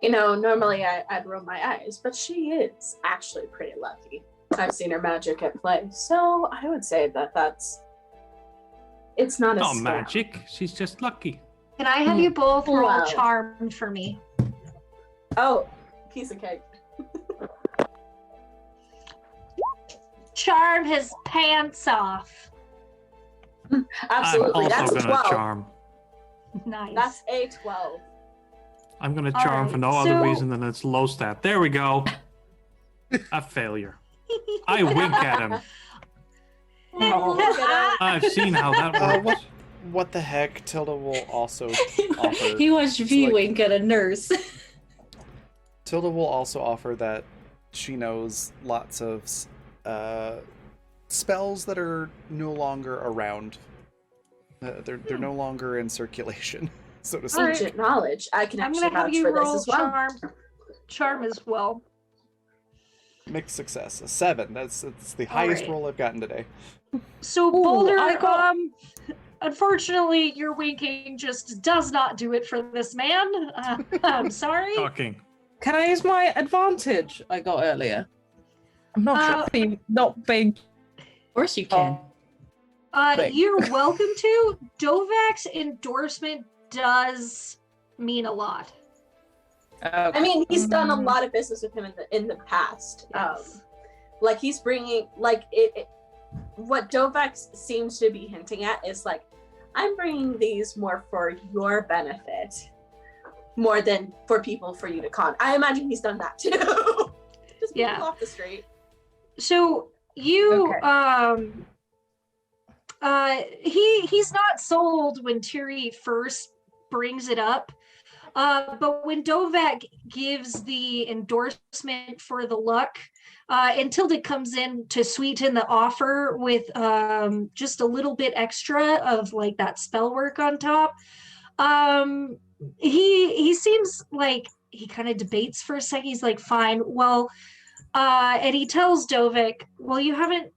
Normally I'd roll my eyes, but she is actually pretty lucky. I've seen her magic at play, so I would say it's not Not magic. She's just lucky. Can I have you both roll Wow. charm for me? Oh, piece of cake. charm his pants off. Absolutely. I'm That's also a gonna 12. charm. Nice. That's a 12. I'm gonna All charm right, for no so- other reason than it's low stat. There we go. A failure. I wink at him. I've seen how that works. What the heck? Tilda will also offer. He watched V like- wink at a nurse. Tilda will also offer that she knows lots of spells that are no longer around. They're no longer in circulation, so to speak. All right. Ancient knowledge. I can I'm actually gonna have vouch you for this roll as well. charm as well. Mixed success, a 7. That's the highest right. roll I've gotten today. So Ooh, Boulder, I got- unfortunately, your winking just does not do it for this man. I'm sorry. Shocking. Can I use my advantage I got earlier? I'm not Uh, happy not being. Of course you can. Thanks. You're welcome to. Dovak's endorsement does mean a lot. I mean, he's done a lot of business with him in the past. Yes. Like he's bringing like it. What Dovak seems to be hinting at is like, I'm bringing these more for your benefit, more than for people for you to con. I imagine he's done that too. Just Yeah. people off the street. So you he's not sold when Tiri first brings it up. But when Dovak gives the endorsement for the luck, and Tilda comes in to sweeten the offer with just a little bit extra of like that spell work on top, he seems like he kind of debates for a second. He's like, fine, well, and he tells Dovak, well, you haven't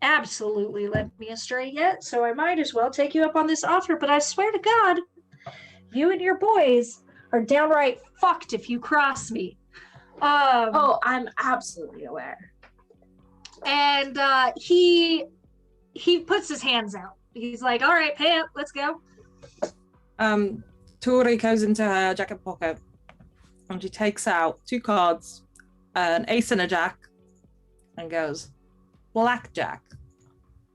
absolutely led me astray yet, so I might as well take you up on this offer, but I swear to God, you and your boys are downright fucked if you cross me. Oh, I'm absolutely aware. And he puts his hands out. He's like, all right, pay up, let's go. Tori goes into her jacket pocket and she takes out 2 cards, an ace and a jack, and goes, blackjack.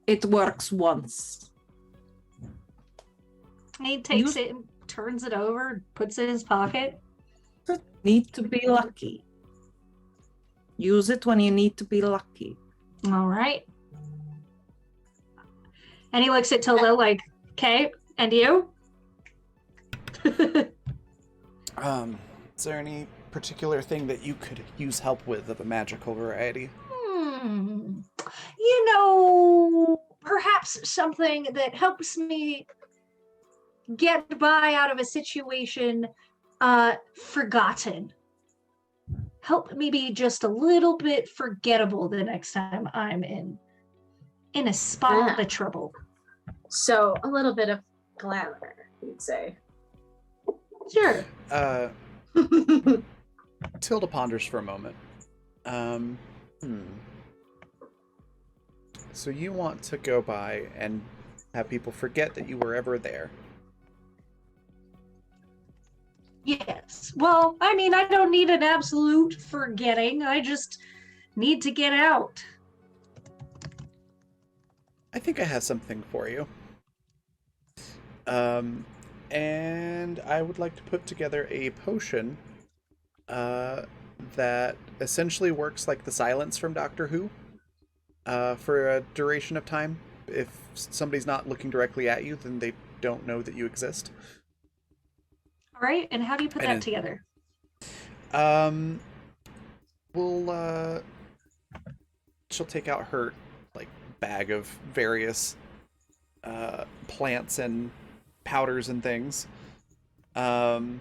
It works once. And he takes it and turns it over and puts it in his pocket. Need to be lucky. Use it when you need to be lucky. All right. And he looks at Tilda like, okay, and you? Is there any particular thing that you could use help with of a magical variety? You know, perhaps something that helps me get by out of a situation forgotten. Help me be just a little bit forgettable the next time I'm in a spot of trouble. So a little bit of glamour, you'd say. Sure. Tilda ponders for a moment. So you want to go by and have people forget that you were ever there? Yes. Well, I mean, I don't need an absolute forgetting. I just need to get out. I think I have something for you. And I would like to put together a potion that essentially works like the silence from Doctor Who for a duration of time. If somebody's not looking directly at you, then they don't know that you exist. All right. And how do you put that together? She'll take out her like bag of various plants and powders and things. And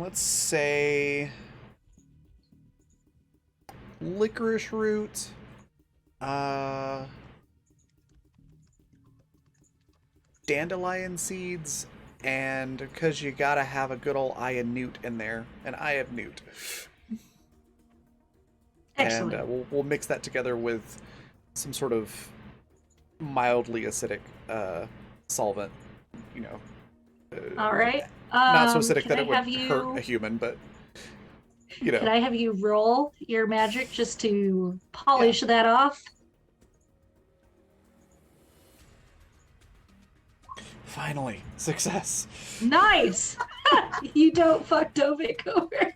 let's say licorice root, dandelion seeds, and because you gotta have a good old eye of newt in there, an eye of newt. Excellent. And we'll mix that together with some sort of mildly acidic solvent, you know. All right. Not so acidic can that I it would have you- hurt a human, but you know. Can I have you roll your magic just to polish that off? Finally, success. Nice. You don't fuck Dovik over.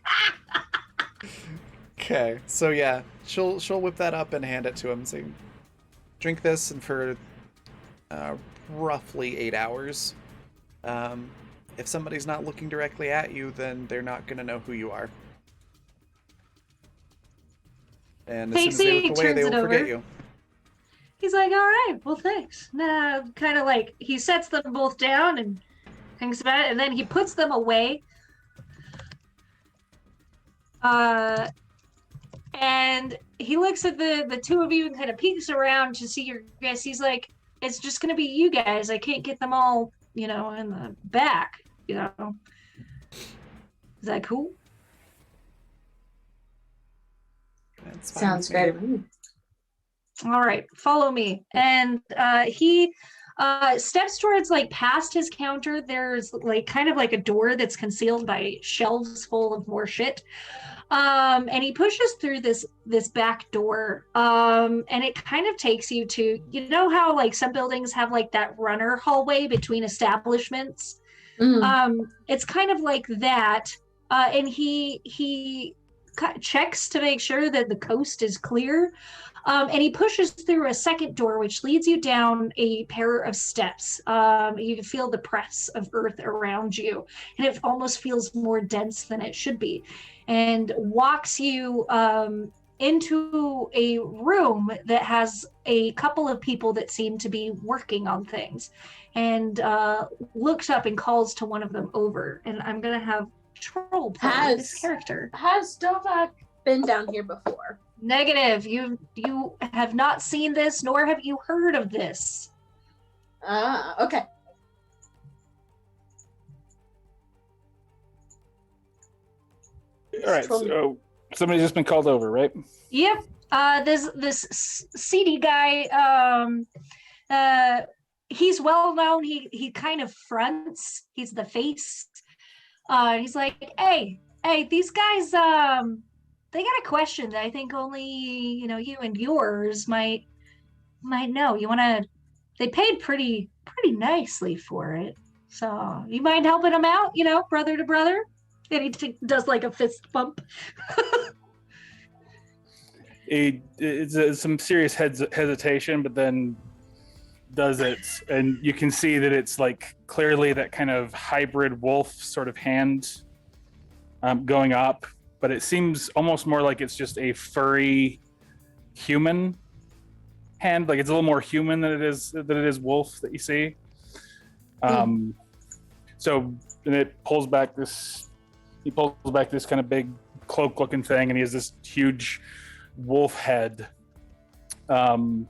Okay, so yeah, she'll whip that up and hand it to him, saying, "Drink this, and for roughly 8 hours. If somebody's not looking directly at you, then they're not gonna know who you are. And as soon as they look away, they will forget you." He's like, all right, well, thanks. Nah, kind of like he sets them both down and thinks about it, and then he puts them away. And he looks at the two of you and kind of peeks around to see your guys. He's like, it's just going to be you guys. I can't get them all, in the back, Is that cool? That's fine Sounds with me. great. All right, follow me. And he steps towards past his counter. There's kind of like a door that's concealed by shelves full of more shit. And he pushes through this back door. And it kind of takes you to, how some buildings have that runner hallway between establishments. It's kind of like that. And he checks to make sure that the coast is clear. And he pushes through a second door, which leads you down a pair of steps. You can feel the press of earth around you, and it almost feels more dense than it should be, and walks you into a room that has a couple of people that seem to be working on things, and looks up and calls to one of them over. And I'm going to have Troll play this character. Has Dovak been down here before? Negative. You have not seen this, nor have you heard of this. Okay. All right, so somebody's just been called over, right? Yep. This seedy guy. He's well known. He kind of fronts. He's the face. He's like, hey, these guys. They got a question that I think only you and yours might know. They paid pretty nicely for it, so you mind helping them out? Brother to brother. And he does a fist bump. It's some serious hesitation, but then does it, and you can see that it's clearly that kind of hybrid wolf sort of hand going up. But it seems almost more like it's just a furry human hand. It's a little more human than it is wolf that you see. So and it pulls back this. He pulls back this kind of big cloak-looking thing, and he has this huge wolf head. And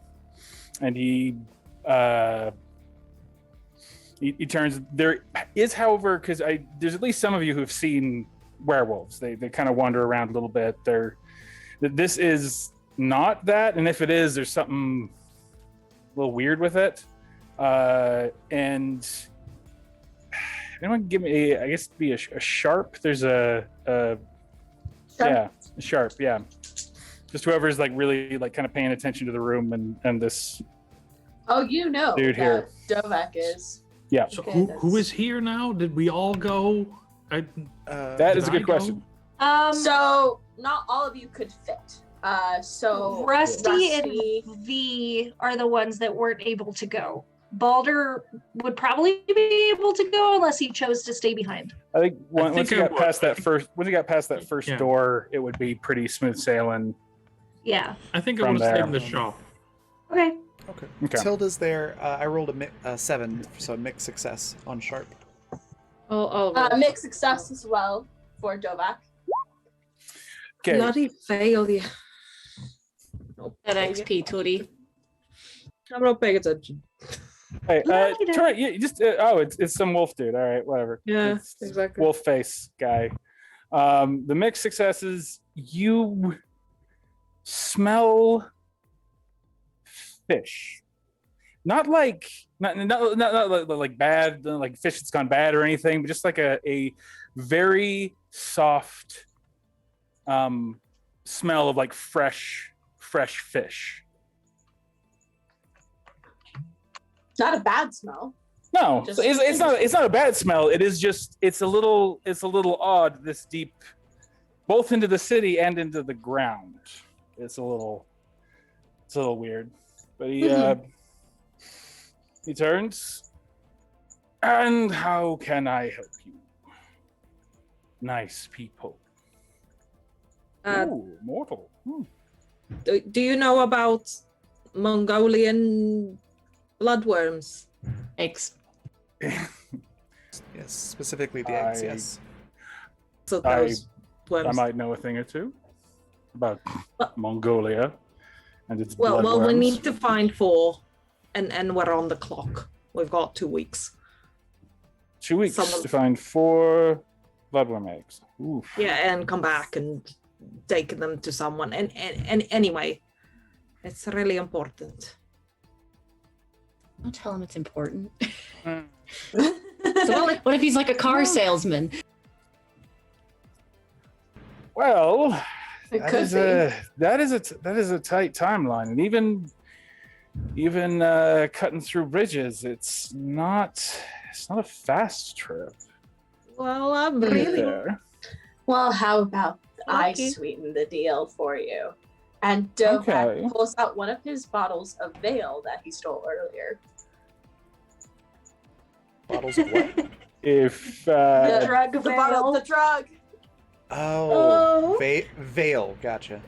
he turns. There is, however, because there's at least some of you who have seen werewolves. They kind of wander around a little bit. This is not that, and if it is, there's something a little weird with it. And anyone give me I guess it'd be a sharp. There's a sharp. Yeah, just whoever's really kind of paying attention to the room and this. Oh, dude here. Dovak is. Yeah. So who is here now? Did we all go? That is a good question. So not all of you could fit. So Rusty and V are the ones that weren't able to go. Balder would probably be able to go unless he chose to stay behind. I think once he got past that first door, it would be pretty smooth sailing. Yeah. I think I would have stayed in the shop. Okay. Tilda's there. I rolled a 7, so a mixed success on sharp. Mixed success as well for Dovak. Okay. Bloody failure. That XP, Tootie. I'm not paying attention. Hey, Troy, you just it's some wolf dude. All right, whatever. Yeah, it's exactly. Wolf face guy. The mixed successes. You smell fish. Not like bad, like fish that's gone bad or anything, but just like a very soft smell of like fresh fish. Not a bad smell. No, Just- it's not a bad smell. It is just it's a little odd this deep, both into the city and into the ground. It's a little weird. But he turns. And how can I help you? Nice people. Ooh, mortal. Do you know about Mongolian bloodworms? Eggs. Yes, specifically the eggs. Yes. So those worms. I might know a thing or two about Mongolia and its Well, we bloodworms. need to find 4, and we're on the clock. We've got 2 weeks. 2 weeks Someone- to find 4 bloodworm eggs. Oof. Yeah, and come back and take them to someone. And anyway, it's really important. Don't tell him it's important. Mm. So what if he's like a car salesman? Well, It that could is be. that is a tight timeline, and even cutting through bridges, it's not a fast trip. Well, I'm really There. Well, how about I Lucky. sweeten the deal for you? And Dovak Okay. pulls out one of his bottles of veil that he stole earlier. Bottles of what? If The Drug the veil. bottle, the drug. Oh, veil. Gotcha.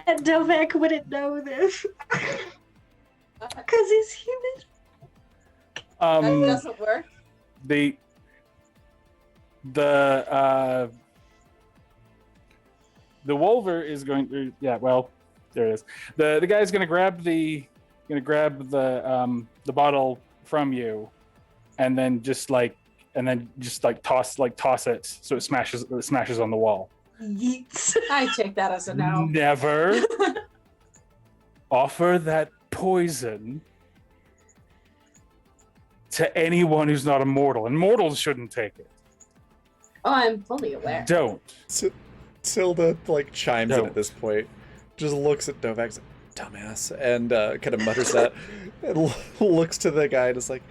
And Dovak wouldn't know this. Because he's human. That doesn't work. The Wolver is going to, well, there it is. The guy's going to grab the bottle from you, and then just toss it so it smashes on the wall. Yeets. I take that as a no. Never offer that poison to anyone who's not a mortal, and mortals shouldn't take it. Oh, I'm fully aware. Don't. Tilda chimes in No. at this point, just looks at Novak's dumbass, and kind of mutters that, and looks to the guy, just like,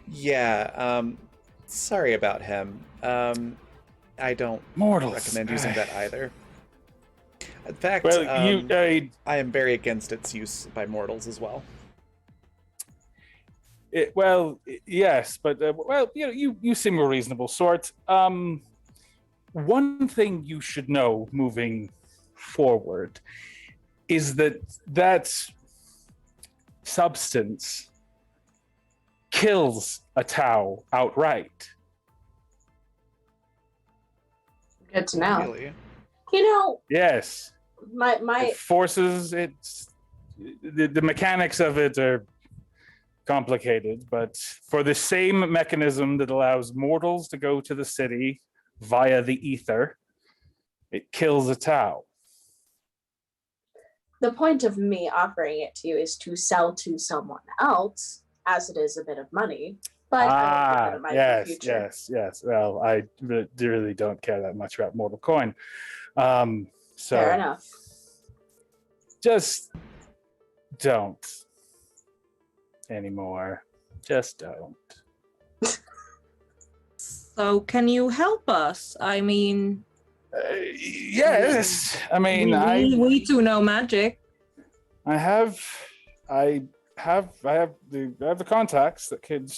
yeah, sorry about him. I don't Mortals. recommend using that either. In fact, Well, I am very against its use by mortals as well. Yes, but you seem a reasonable sort. One thing you should know moving forward is that substance kills a Tau outright. Good to know. Really? You know, Yes, my it forces the mechanics of it are complicated, but for the same mechanism that allows mortals to go to the city via the ether, it kills a Tau. the point of me offering it to you is to sell to someone else, as it is a bit of money. But I won't give it in my future. yes. Well, I really don't care that much about mortal coin. So Fair enough. just don't anymore. Just don't. So can you help us? I mean, Yes, I mean, we too know magic. I have the contacts that could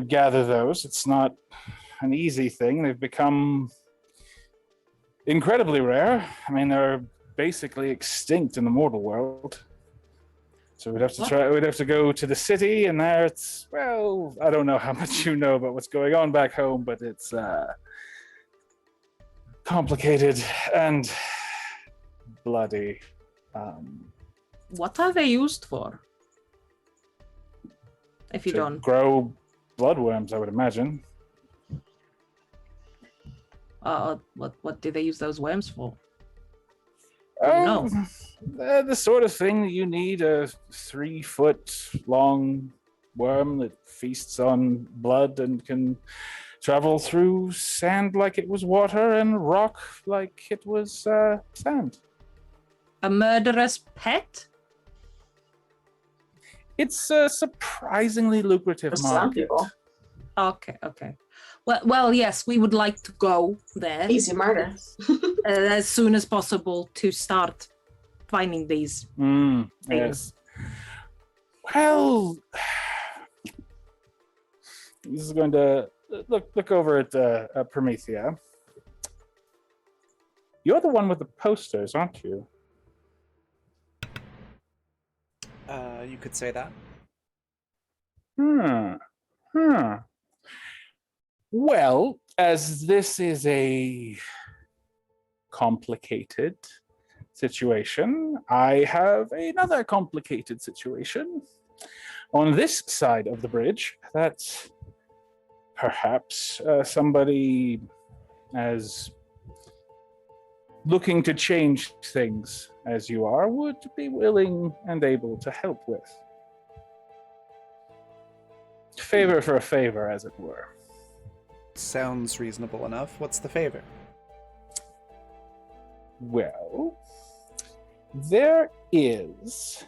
gather those. It's not an easy thing. They've become incredibly rare. I mean, they're basically extinct in the mortal world. So we'd have to go to the city, and there it's, well, I don't know how much you know about what's going on back home, but it's complicated and bloody. What are they used for? If you To don't. grow bloodworms, I would imagine. What do they use those worms for? Oh, they're the sort of thing that you need a 3-foot long worm that feasts on blood and can travel through sand like it was water and rock like it was sand. A murderous pet? It's a surprisingly lucrative For some market. people. Okay. Well, yes, we would like to go there Easy murder. as soon as possible to start finding these. Yes. Well, this is going to look over at Promethea. You're the one with the posters, aren't you? You could say that. Well, as this is a complicated situation, I have another complicated situation on this side of the bridge that perhaps somebody as looking to change things as you are would be willing and able to help with. Favor for a favor, as it were. Sounds reasonable enough. What's the favor? Well, there is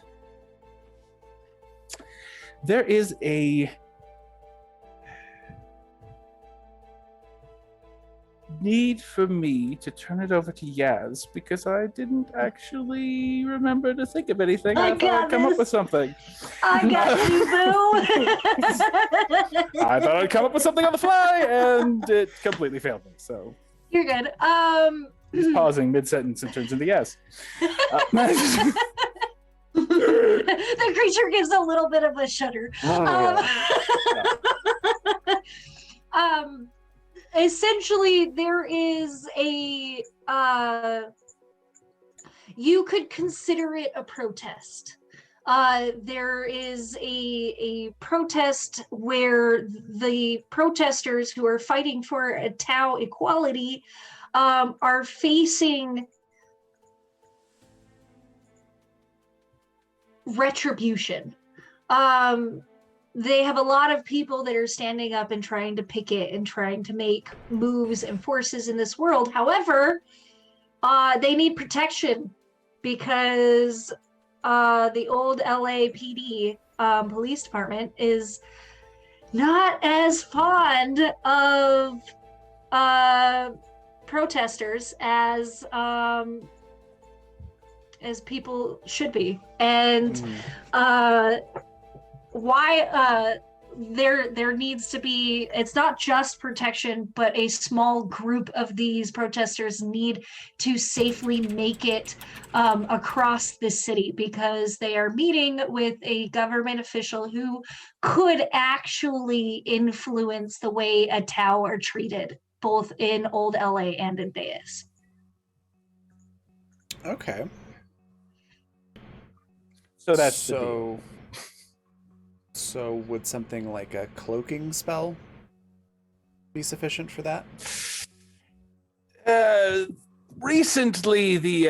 a need for me to turn it over to Yaz because I didn't actually remember to think of anything. I thought got I'd come up this. with something. I got you, boo. I thought I'd come up with something on the fly, and it completely failed me. So You're good. he's pausing mid-sentence and turns into yes. The creature gives a little bit of a shudder. Essentially, there is a you could consider it a protest. There is a protest where the protesters who are fighting for a Tau equality are facing retribution. They have a lot of people that are standing up and trying to picket and trying to make moves and forces in this world. However, they need protection because the old LAPD police department is not as fond of protesters as people should be. And why there needs to be, it's not just protection, but a small group of these protesters need to safely make it across the city because they are meeting with a government official who could actually influence the way a Tau are treated, both in Old LA and in Deus. Okay. So that's the deal. So would something like a cloaking spell be sufficient for that? Recently, the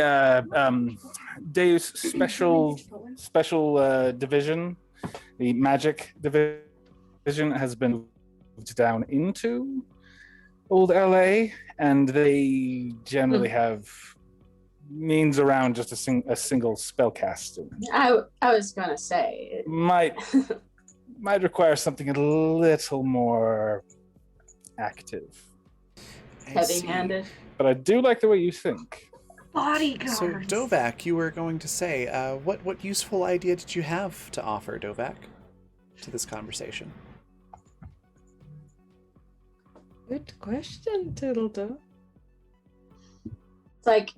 Deus special division, the magic division, has been moved down into Old LA, and they generally have means around just a single spell casting. I was gonna say might require something a little more active. heavy-handed. But I do like the way you think. Bodyguards. So Dovak, you were going to say, what useful idea did you have to offer, Dovak, to this conversation? Good question, Tilda. It's like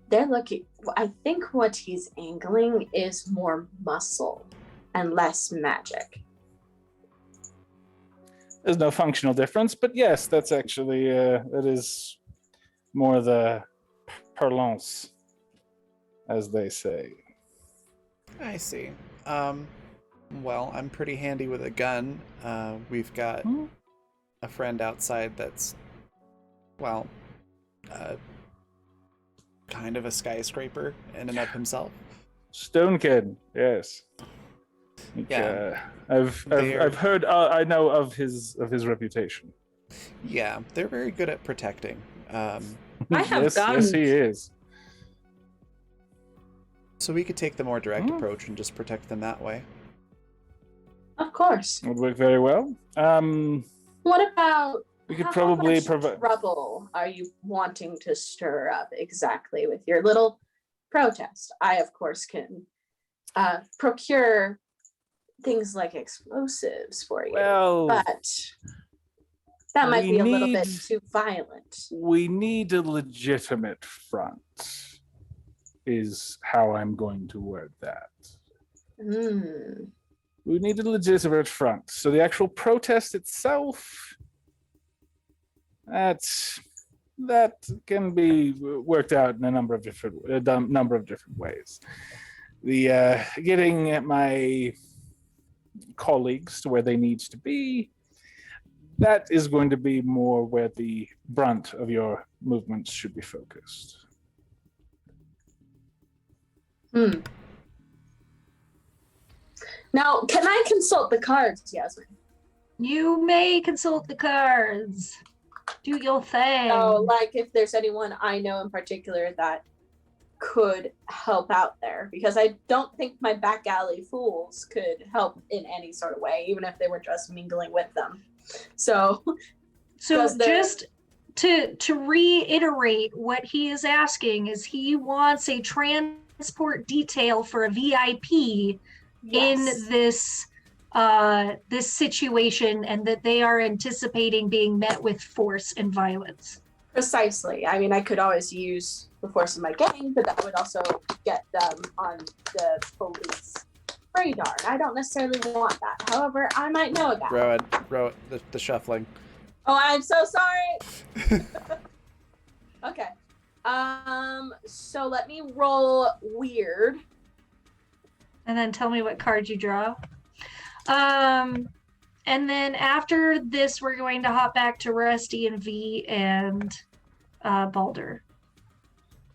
they're looking. I think what he's angling is more muscle and less magic. There's no functional difference, but yes, that's actually that is more the parlance, as they say. I see. Well, I'm pretty handy with a gun. We've got a friend outside that's, well, kind of a skyscraper in and of himself. Stone Kid, yes. Yeah. I've heard. I know of his reputation. Yeah, they're very good at protecting. I have yes, guns. yes, he is. So we could take the more direct approach and just protect them that way. Of course. Would work very well. What about We could how probably much provide. trouble are you wanting to stir up exactly with your little protest? I, of course, can procure things like explosives for you, Well, but that might we be a little bit need- too violent. We need a legitimate front, is how I'm going to word that. Hmm. We need a legitimate front. So the actual protest itself, that can be worked out in a number of different ways. The getting at my colleagues to where they need to be, that is going to be more where the brunt of your movements should be focused. Now, can I consult the cards, Yasmin? You may consult the cards. Do your thing. So, like, if there's anyone I know in particular that could help out there, because I don't think my back alley fools could help in any sort of way, even if they were just mingling with them. So just to reiterate, what he is asking is he wants a transport detail for a VIP in this this situation, and that they are anticipating being met with force and violence. Precisely. I mean, I could always use the force of my gang, but that would also get them on the police radar. And I don't necessarily want that. However, I might know a guy. Row it, the shuffling. Oh, I'm so sorry. Okay. So let me roll weird. And then tell me what card you draw. And then after this, we're going to hop back to Rusty and V and Balder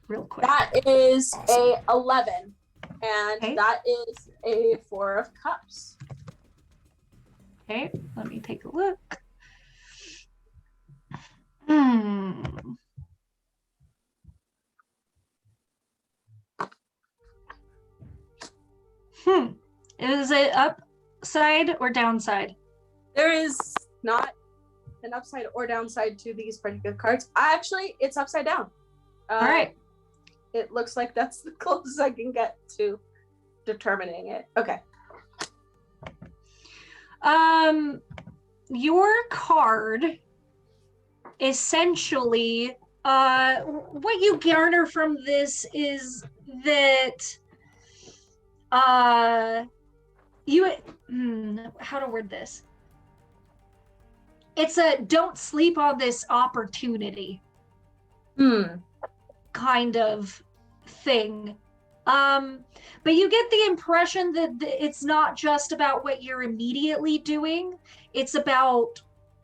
real quick. That is Awesome. a 11. And Okay. that is a 4 of cups. Okay, let me take a look. Hmm. Is it upside or downside? There is not an upside or downside to these particular cards. Actually, it's upside down. All right. It looks like that's the closest I can get to determining it. Okay. Your card essentially, what you garner from this is that how to word this? It's a don't sleep on this opportunity kind of thing. But you get the impression that it's not just about what you're immediately doing, it's about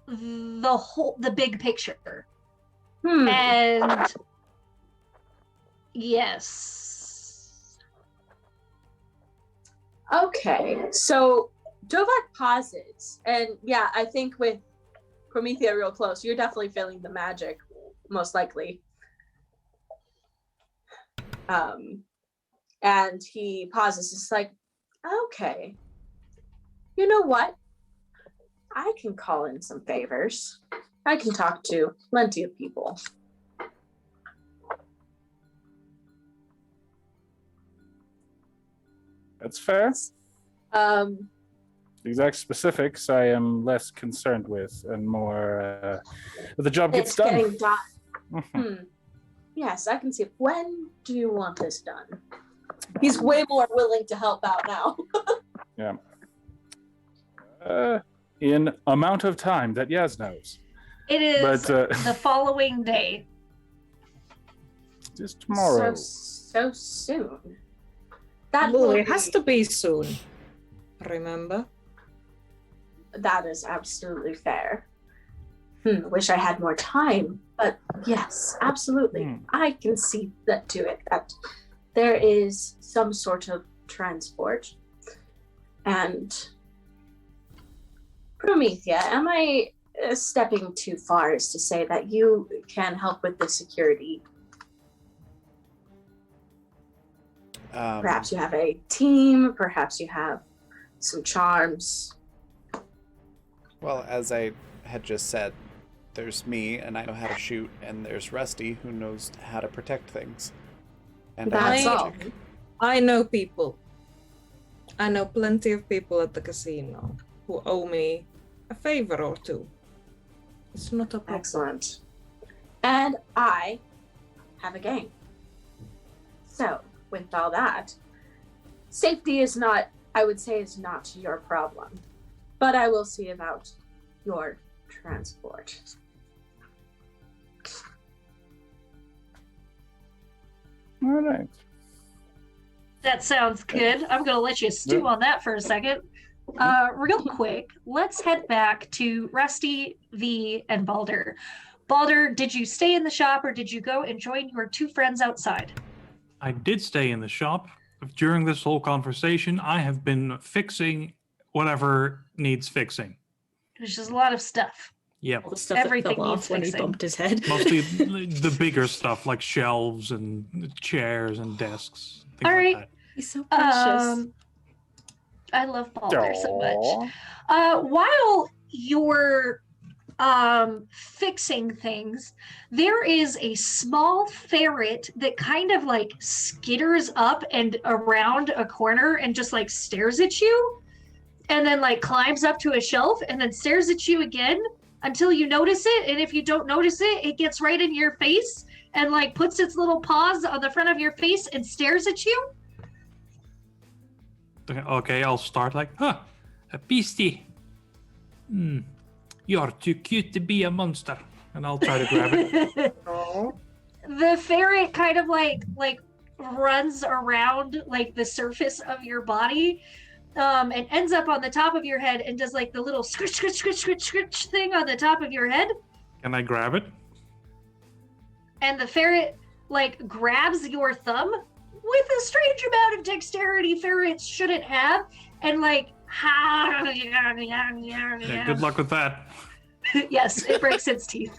the big picture. And yes. Okay, so Dovak pauses, and yeah, I think with Promethea real close, you're definitely feeling the magic, most likely. And he pauses, just like, okay, you know what? I can call in some favors. I can talk to plenty of people. That's fair. Um, The exact specifics I am less concerned with and more the job gets it's done. getting done. Yes, I can see. When do you want this done? He's way more willing to help out now. Yeah. In amount of time that Yaz knows. It is But the following day. just tomorrow. So soon. That Well, will it has be- to be soon. Remember? That is absolutely fair. Wish I had more time, but yes, absolutely. I can see that to it that there is some sort of transport. And Promethea, am I stepping too far is to say that you can help with the security. Perhaps you have a team, perhaps you have some charms. Well, as I had just said, there's me, and I know how to shoot, and there's Rusty, who knows how to protect things. And That's all. magic. I know people. I know plenty of people at the casino who owe me a favor or two. It's not a problem. Excellent. And I have a game. So, with all that, safety is not, I would say, is not your problem. But I will see about your transport. All right. That sounds good. I'm going to let you stew on that for a second. Real quick, let's head back to Rusty, V, and Balder. Balder, did you stay in the shop or did you go and join your two friends outside? I did stay in the shop. During this whole conversation, I have been fixing whatever needs fixing. There's just a lot of stuff. Yep. All the stuff Everything that fell off needs when he fixing. bumped his head. Mostly the bigger stuff like shelves and chairs and desks. Things All right. like that. He's so precious. I love Balder so much. Aw. While you're fixing things, there is a small ferret that kind of like skitters up and around a corner and just like stares at you, and then like climbs up to a shelf and then stares at you again until you notice it. And if you don't notice it, it gets right in your face and like puts its little paws on the front of your face and stares at you. Okay, I'll start like, a beastie. You're too cute to be a monster. And I'll try to grab it. The ferret kind of like runs around like the surface of your body, and ends up on the top of your head and does like the little scritch, scritch, scritch, scritch, scritch thing on the top of your head. Can I grab it? And the ferret like grabs your thumb with a strange amount of dexterity ferrets shouldn't have, and like Yeah, good luck with that. yes, it breaks its teeth.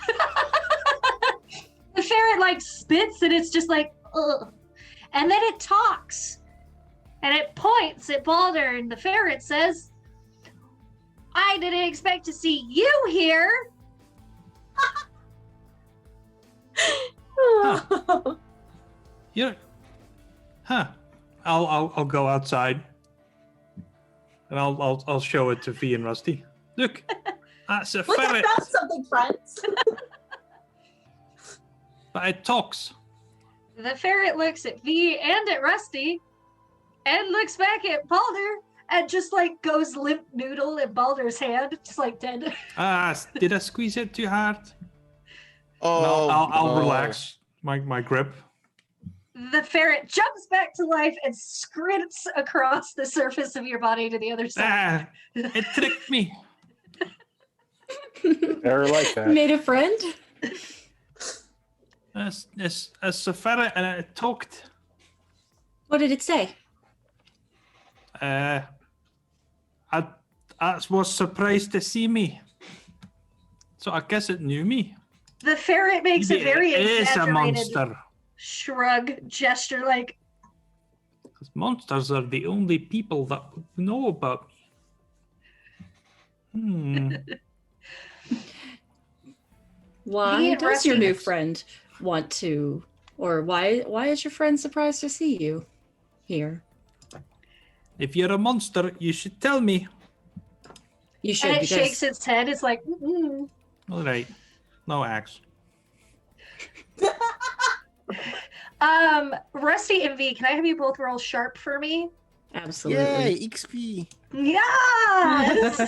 The ferret like spits and it's just like, ugh. And then it talks. And it points at Balder and the ferret says, I didn't expect to see you here. You're... Huh. I'll go outside. And I'll show it to V and Rusty. Look, that's a Look, I ferret. found something, friends. But it talks. The ferret looks at V and at Rusty and looks back at Balder and just like goes limp noodle in Balder's hand, just like dead. Did I squeeze it too hard? Oh, I'll no. relax my grip. The ferret jumps back to life and sprints across the surface of your body to the other side. It tricked me. Never like that. Made a friend? It's a ferret and it talked. What did it say? I was surprised to see me. So I guess it knew me. The ferret makes a very It is a exaggerated monster. shrug gesture, like, Because monsters are the only people that know about me. Why Me and does your Rusty- new friend want to, or why is your friend surprised to see you here? If you're a monster, you should tell me. You should, and it because shakes its head. It's like, mm-mm. All right. No axe. Rusty and V, can I have you both roll sharp for me? absolutely. Yay, XP. Yes!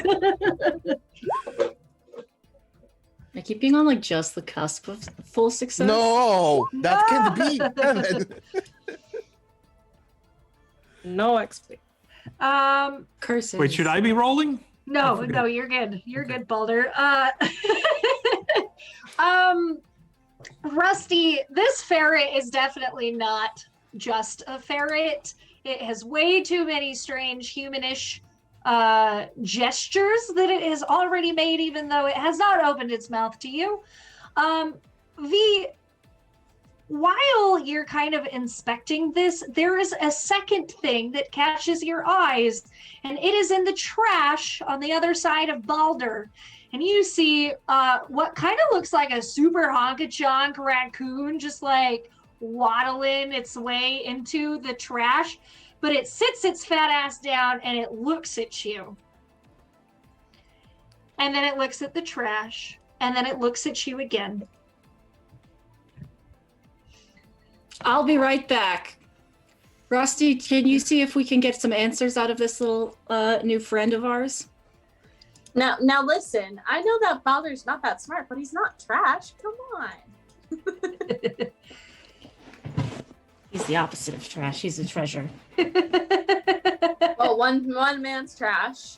I keep being on like just the cusp of full success. No, that can't be. Heaven. No XP. Curses. Wait, should I be rolling? No, you're good. You're Okay. good, Balder. Rusty, this ferret is definitely not just a ferret. It has way too many strange humanish gestures that it has already made, even though it has not opened its mouth to you. While you're kind of inspecting this, there is a second thing that catches your eyes, and it is in the trash on the other side of Balder. And you see what kind of looks like a super honka-chonk raccoon just like waddling its way into the trash, but it sits its fat ass down and it looks at you. And then it looks at the trash, and then it looks at you again. I'll be right back. Rusty, can you see if we can get some answers out of this little new friend of ours? Now listen. I know that Balder's not that smart, but he's not trash. Come on. He's the opposite of trash. He's a treasure. Well, one man's trash.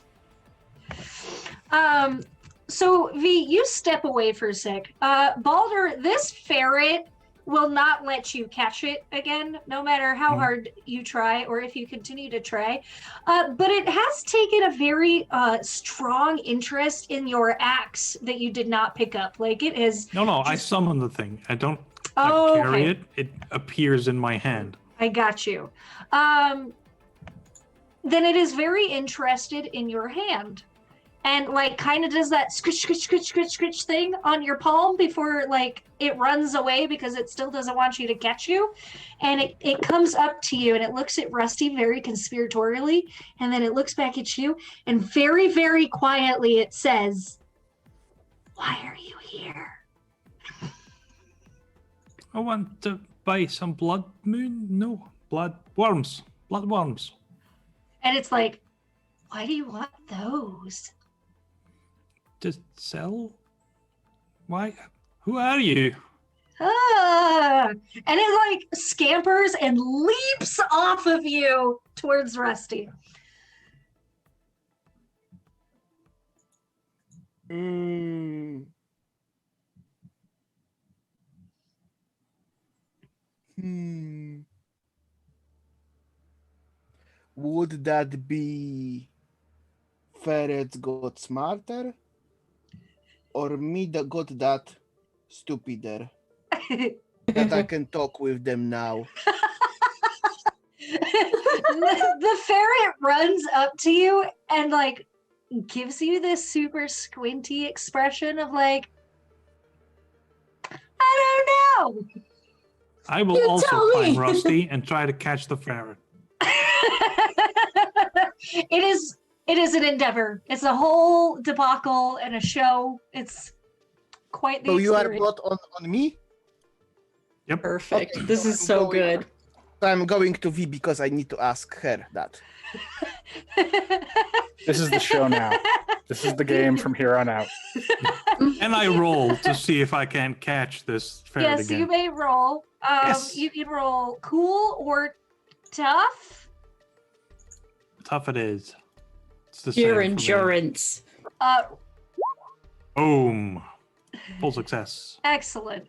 So V, you step away for a sec. Balder, this ferret will not let you catch it again, no matter how hard you try or if you continue to try. But it has taken a very strong interest in your axe that you did not pick up. Like it is. No, I summon the thing. I don't Oh, carry okay. it. It appears in my hand. I got you. Then it is very interested in your hand. And like kind of does that scritch, scritch, scritch, scritch, scritch thing on your palm before like it runs away because it still doesn't want you to catch you. And it comes up to you and it looks at Rusty very conspiratorially. And then it looks back at you and very, very quietly it says, "Why are you here?" I want to buy some blood moon. No, blood worms. Blood worms. And it's like, "Why do you want those?" To sell? Why? Who are you? And it like scampers and leaps off of you towards Rusty. Would that be ferrets got smarter? Or me that got that stupider? That I can talk with them now. The ferret runs up to you and like gives you this super squinty expression of like, "I don't know." I will You also tell climb me. Rusty and try to catch the ferret. It is an endeavor. It's a whole debacle and a show. It's quite the So you are experience. brought on me? Yep. Perfect. Okay, This so is I'm so going- good. I'm going to V because I need to ask her that. This is the show now. This is the game from here on out. And I roll to see if I can catch this ferret Yes, again. you may roll. Yes. You can roll cool or tough. Tough it is. It's the Pure same for me. endurance. Boom. Full success. Excellent.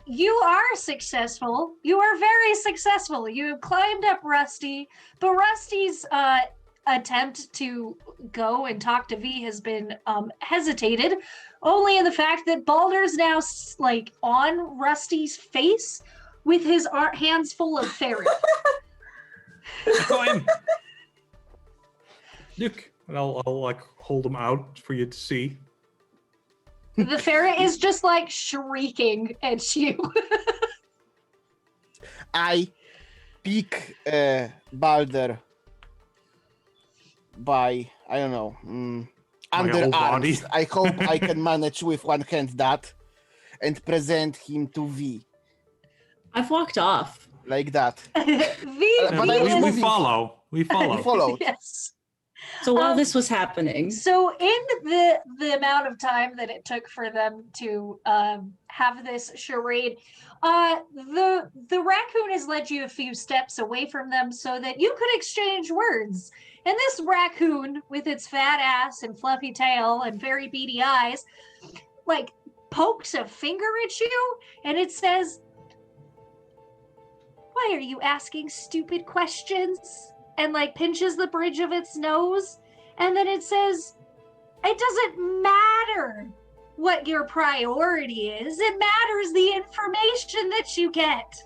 You are successful. You are very successful. You have climbed up Rusty, but Rusty's attempt to go and talk to V has been hesitated, only in the fact that Balder's now like on Rusty's face with his hands full of ferret. I got him. Look, and I'll like hold him out for you to see. The ferret is just like shrieking at you. I pick Balder by, I don't know, My whole body. underarms. I hope I can manage with one hand that and present him to V I've walked off. like that. V, But V I was is- moving. We follow. You follow. Yes. So while this was happening, So in the amount of time that it took for them to have this charade, the raccoon has led you a few steps away from them so that you could exchange words. And this raccoon, with its fat ass and fluffy tail and very beady eyes, like pokes a finger at you, and it says, "Why are you asking stupid questions? and like pinches the bridge of its nose, and then it says, "It doesn't matter what your priority is. It matters the information that you get."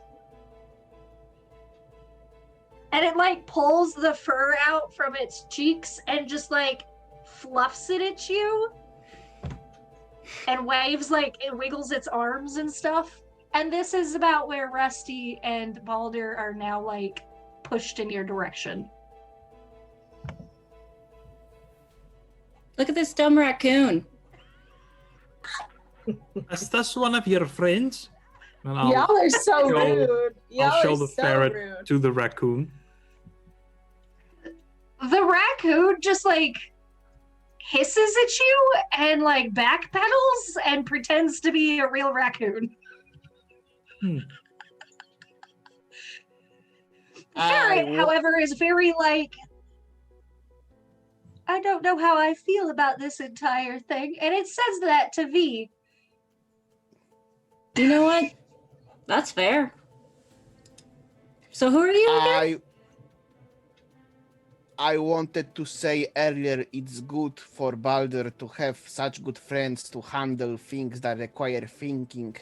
And it like pulls the fur out from its cheeks and just like fluffs it at you and waves, like it wiggles its arms and stuff. And this is about where Rusty and Balder are now like pushed in your direction. Look at this dumb raccoon. Is this one of your friends? And Y'all are so show- rude. Y'all I'll show are the so ferret rude. to the raccoon. The raccoon just like hisses at you and like backpedals and pretends to be a real raccoon. Ferret, however, is very like, "I don't know how I feel about this entire thing," and it says that to V. You know what? That's fair. So who are you again? I wanted to say earlier it's good for Balder to have such good friends to handle things that require thinking.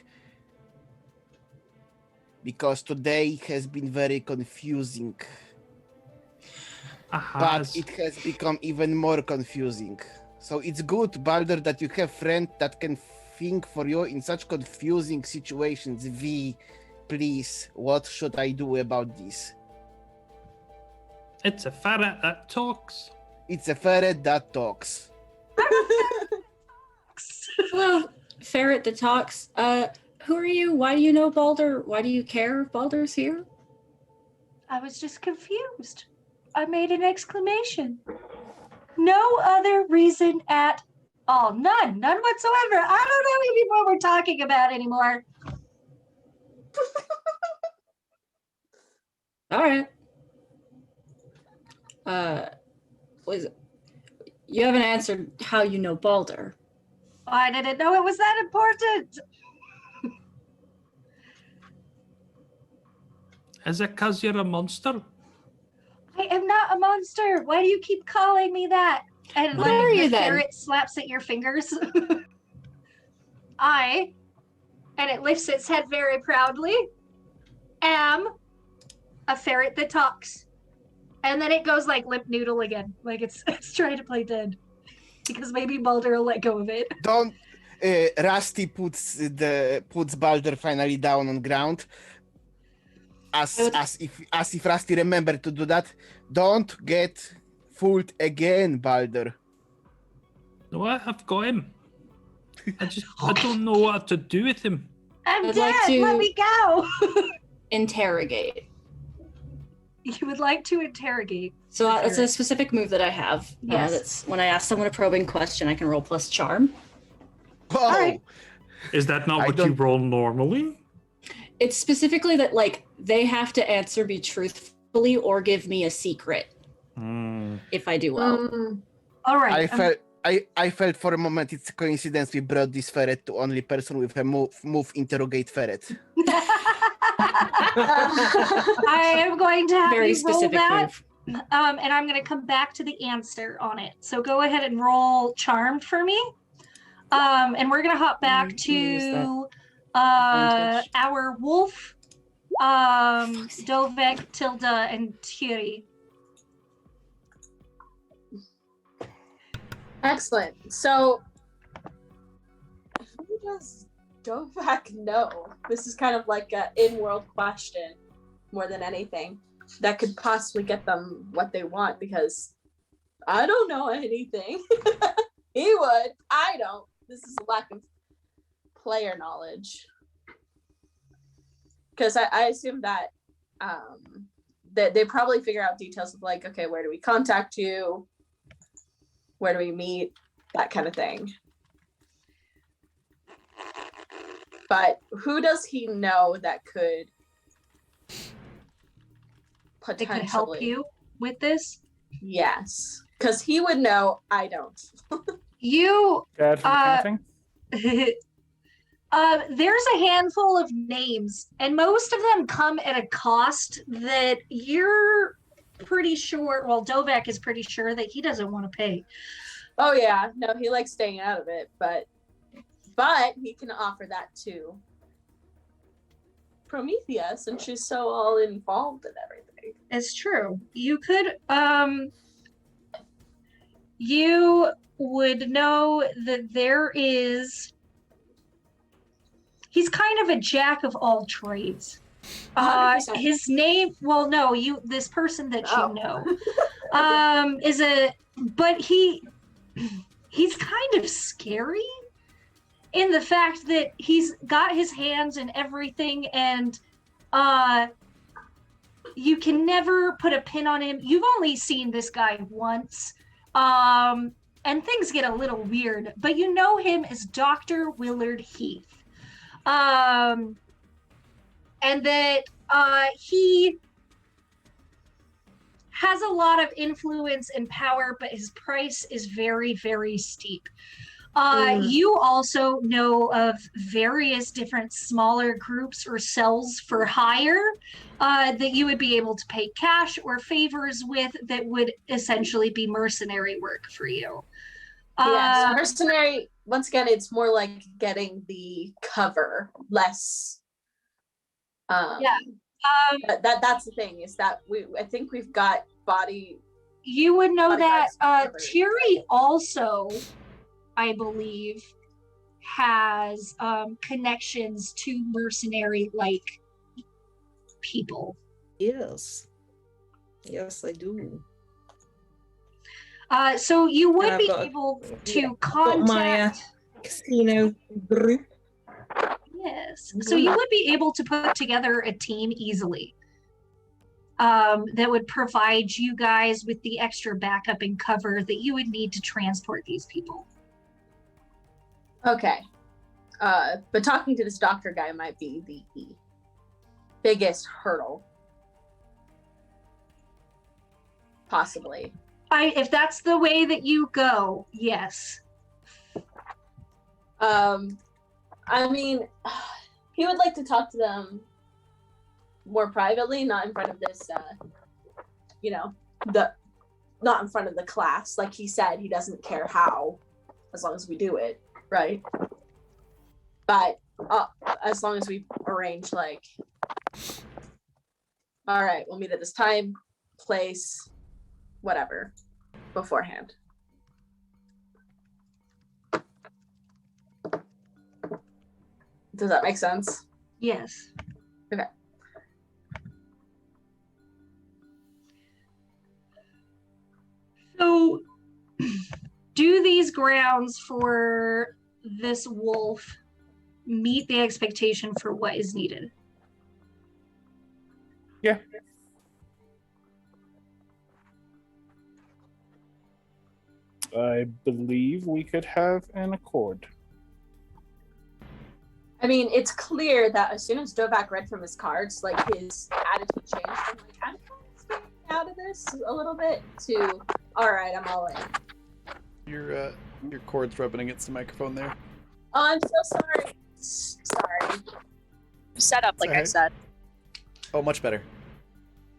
Because today has been very confusing. But it has become even more confusing. So it's good, Balder, that you have friends that can think for you in such confusing situations. V, please, what should I do about this? It's a ferret that talks. It's a ferret that talks. Well, ferret that talks. Who are you? Why do you know Balder? Why do you care if Balder's here? I was just confused. I made an exclamation. No other reason at all. None whatsoever. I don't know even what we're talking about anymore. All right. You haven't answered how you know Balder. I didn't know it was that important. Is it because you're a monster? I am not a monster. Why do you keep calling me that? And What are you the then? ferret slaps at your fingers. I, and it lifts its head very proudly, am a ferret that talks. And then it goes like limp noodle again. Like it's trying to play dead. Because maybe Balder will let go of it. Don't. Rusty puts Balder finally down on ground. As if Rusty remembered to do that. Don't get fooled again, Balder. No, I've got him. I don't know what to do with him. I'm I'd dead. like to- Let me go. Interrogate. You would like to interrogate. So it's a specific move that I have. Yes. That's when I ask someone a probing question, I can roll plus charm. Oh, right. Is that not I what you don't- roll normally? It's specifically that like they have to answer me truthfully or give me a secret if I do well. All right. I felt for a moment it's a coincidence we brought this ferret to only person with a move interrogate ferret. I am going to have Very you roll specific that. move. And I'm going to come back to the answer on it. So go ahead and roll charmed for me. And we're going to hop back use to advantage. our wolf, Dovek, Tilda, and Thierry. Excellent. So, who does Dovak know? This is kind of like an in-world question more than anything that could possibly get them what they want, because I don't know anything. He would. I don't. This is a lack of player knowledge. Because I assume that that they probably figure out details of like, okay, where do we contact you? Where do we meet? That kind of thing. But who does he know that could They potentially could help you with this. Yes, because he would know. I don't. You Dad from accounting? there's a handful of names, and most of them come at a cost that you're pretty sure, well, Dovak is pretty sure that he doesn't want to pay. Oh yeah, no, he likes staying out of it, but he can offer that to Promethea since she's so all involved in everything. It's true. You could, you would know that there is, he's kind of a jack of all trades. 100%. His name, well, no, this person that you know, but he's kind of scary in the fact that he's got his hands in everything, and you can never put a pin on him. You've only seen this guy once, and things get a little weird, but you know him as Dr. Willard Heath. And that he has a lot of influence and power, but his price is very, very steep. You also know of various different smaller groups or cells for hire that you would be able to pay cash or favors with that would essentially be mercenary work for you. Yes, mercenary, once again, it's more like getting the cover, less. That's the thing, is that I think we've got body. You would know that covered. Thierry also, I believe, has connections to mercenary-like people. Yes. Yes, I do. So you would I've be got- able Got to my contact. casino group. Yes. So you would be able to put together a team easily that would provide you guys with the extra backup and cover that you would need to transport these people. Okay. But talking to this doctor guy might be the biggest hurdle. Possibly. If that's the way that you go, yes. I mean, he would like to talk to them more privately, not in front of this, not in front of the class. Like he said, he doesn't care how, as long as we do it, right? But as long as we arrange, like, all right, we'll meet at this time, place, whatever, beforehand. Does that make sense? Yes. Okay. So, do these grounds for this wolf meet the expectation for what is needed? Yeah. I believe we could have an accord. I mean, it's clear that as soon as Dovak read from his cards, like his attitude changed from like, I'm staying out of this a little bit to, all right, I'm all in. Your cord's rubbing against the microphone there. Oh, I'm so sorry. Sorry. Set up, like I Alright. said. Oh, much better.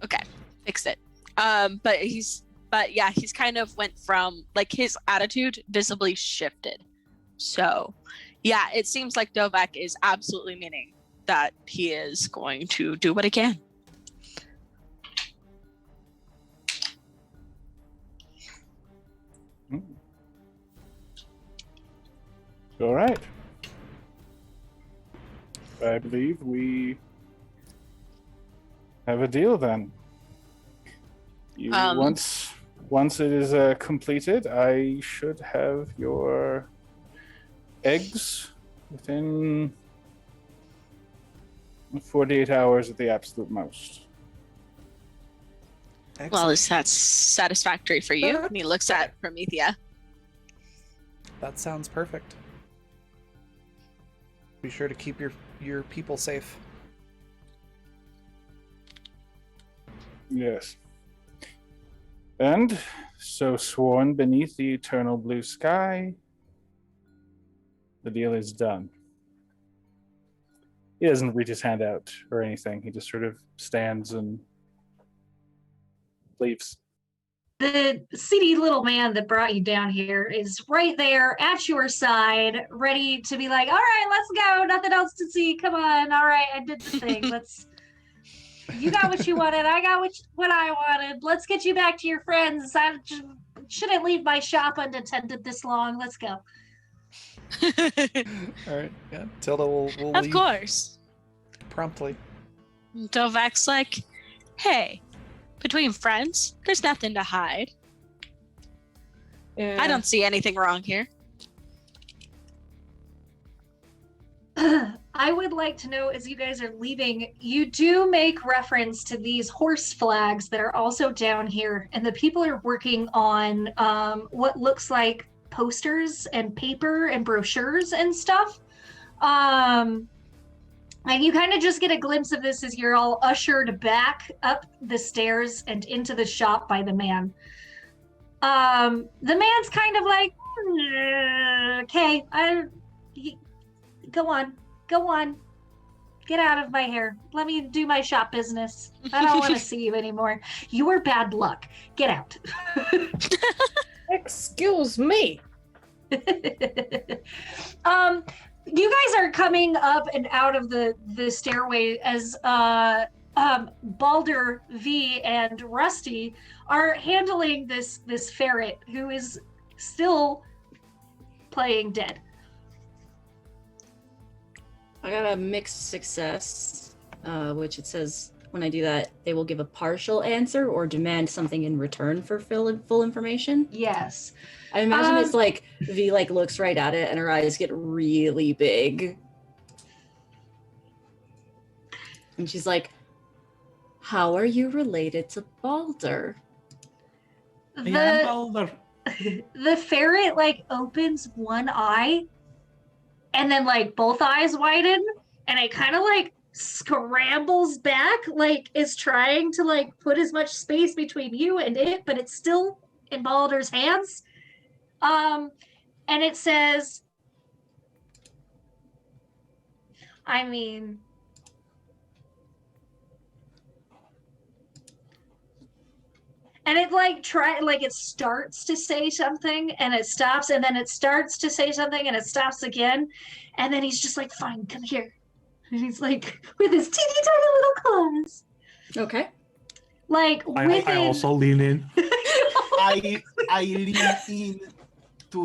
Okay, fixed it. But yeah, he's kind of went from, like, his attitude visibly shifted. So, yeah, it seems like Dovak is absolutely meaning that he is going to do what he can. All right. I believe we have a deal then. You, once it is completed, I should have your eggs within 48 hours at the absolute most. Excellent. Well, is that satisfactory for you? And he looks at Promethea. That sounds perfect. Be sure to keep your people safe. Yes. And so sworn beneath the eternal blue sky, the deal is done. He doesn't reach his hand out or anything. He just sort of stands and leaves. The seedy little man that brought you down here is right there at your side, ready to be like, all right, let's go. Nothing else to see. Come on. All right, I did the thing. You got what you wanted. I got what I wanted. Let's get you back to your friends. I shouldn't leave my shop unattended this long. Let's go. All right, yeah. Tilda will Of leave course. promptly. Dovak's like, hey, between friends, there's nothing to hide. Yeah. I don't see anything wrong here. I would like to know, as you guys are leaving, you do make reference to these horse flags that are also down here, and the people are working on what looks like posters and paper and brochures and stuff. And you kind of just get a glimpse of this as you're all ushered back up the stairs and into the shop by the man. The man's kind of like, okay, go on, get out of my hair. Let me do my shop business. I don't want to see you anymore. You are bad luck. Get out. Excuse me. You guys are coming up and out of the stairway as Balder, V, and Rusty are handling this ferret who is still playing dead. I got a mixed success, which it says when I do that, they will give a partial answer or demand something in return for full information. Yes. I imagine it's like V looks right at it and her eyes get really big. And she's like, how are you related to Balder? I am Balder. The ferret opens one eye and then both eyes widen and it kind of scrambles back, is trying to put as much space between you and it, but it's still in Balder's hands. And it says, I mean, and it it starts to say something and it stops, and then it starts to say something and it stops again, and then he's just like, fine, come here. And he's with his teeny tiny little claws. Okay. I also lean in. I lean in to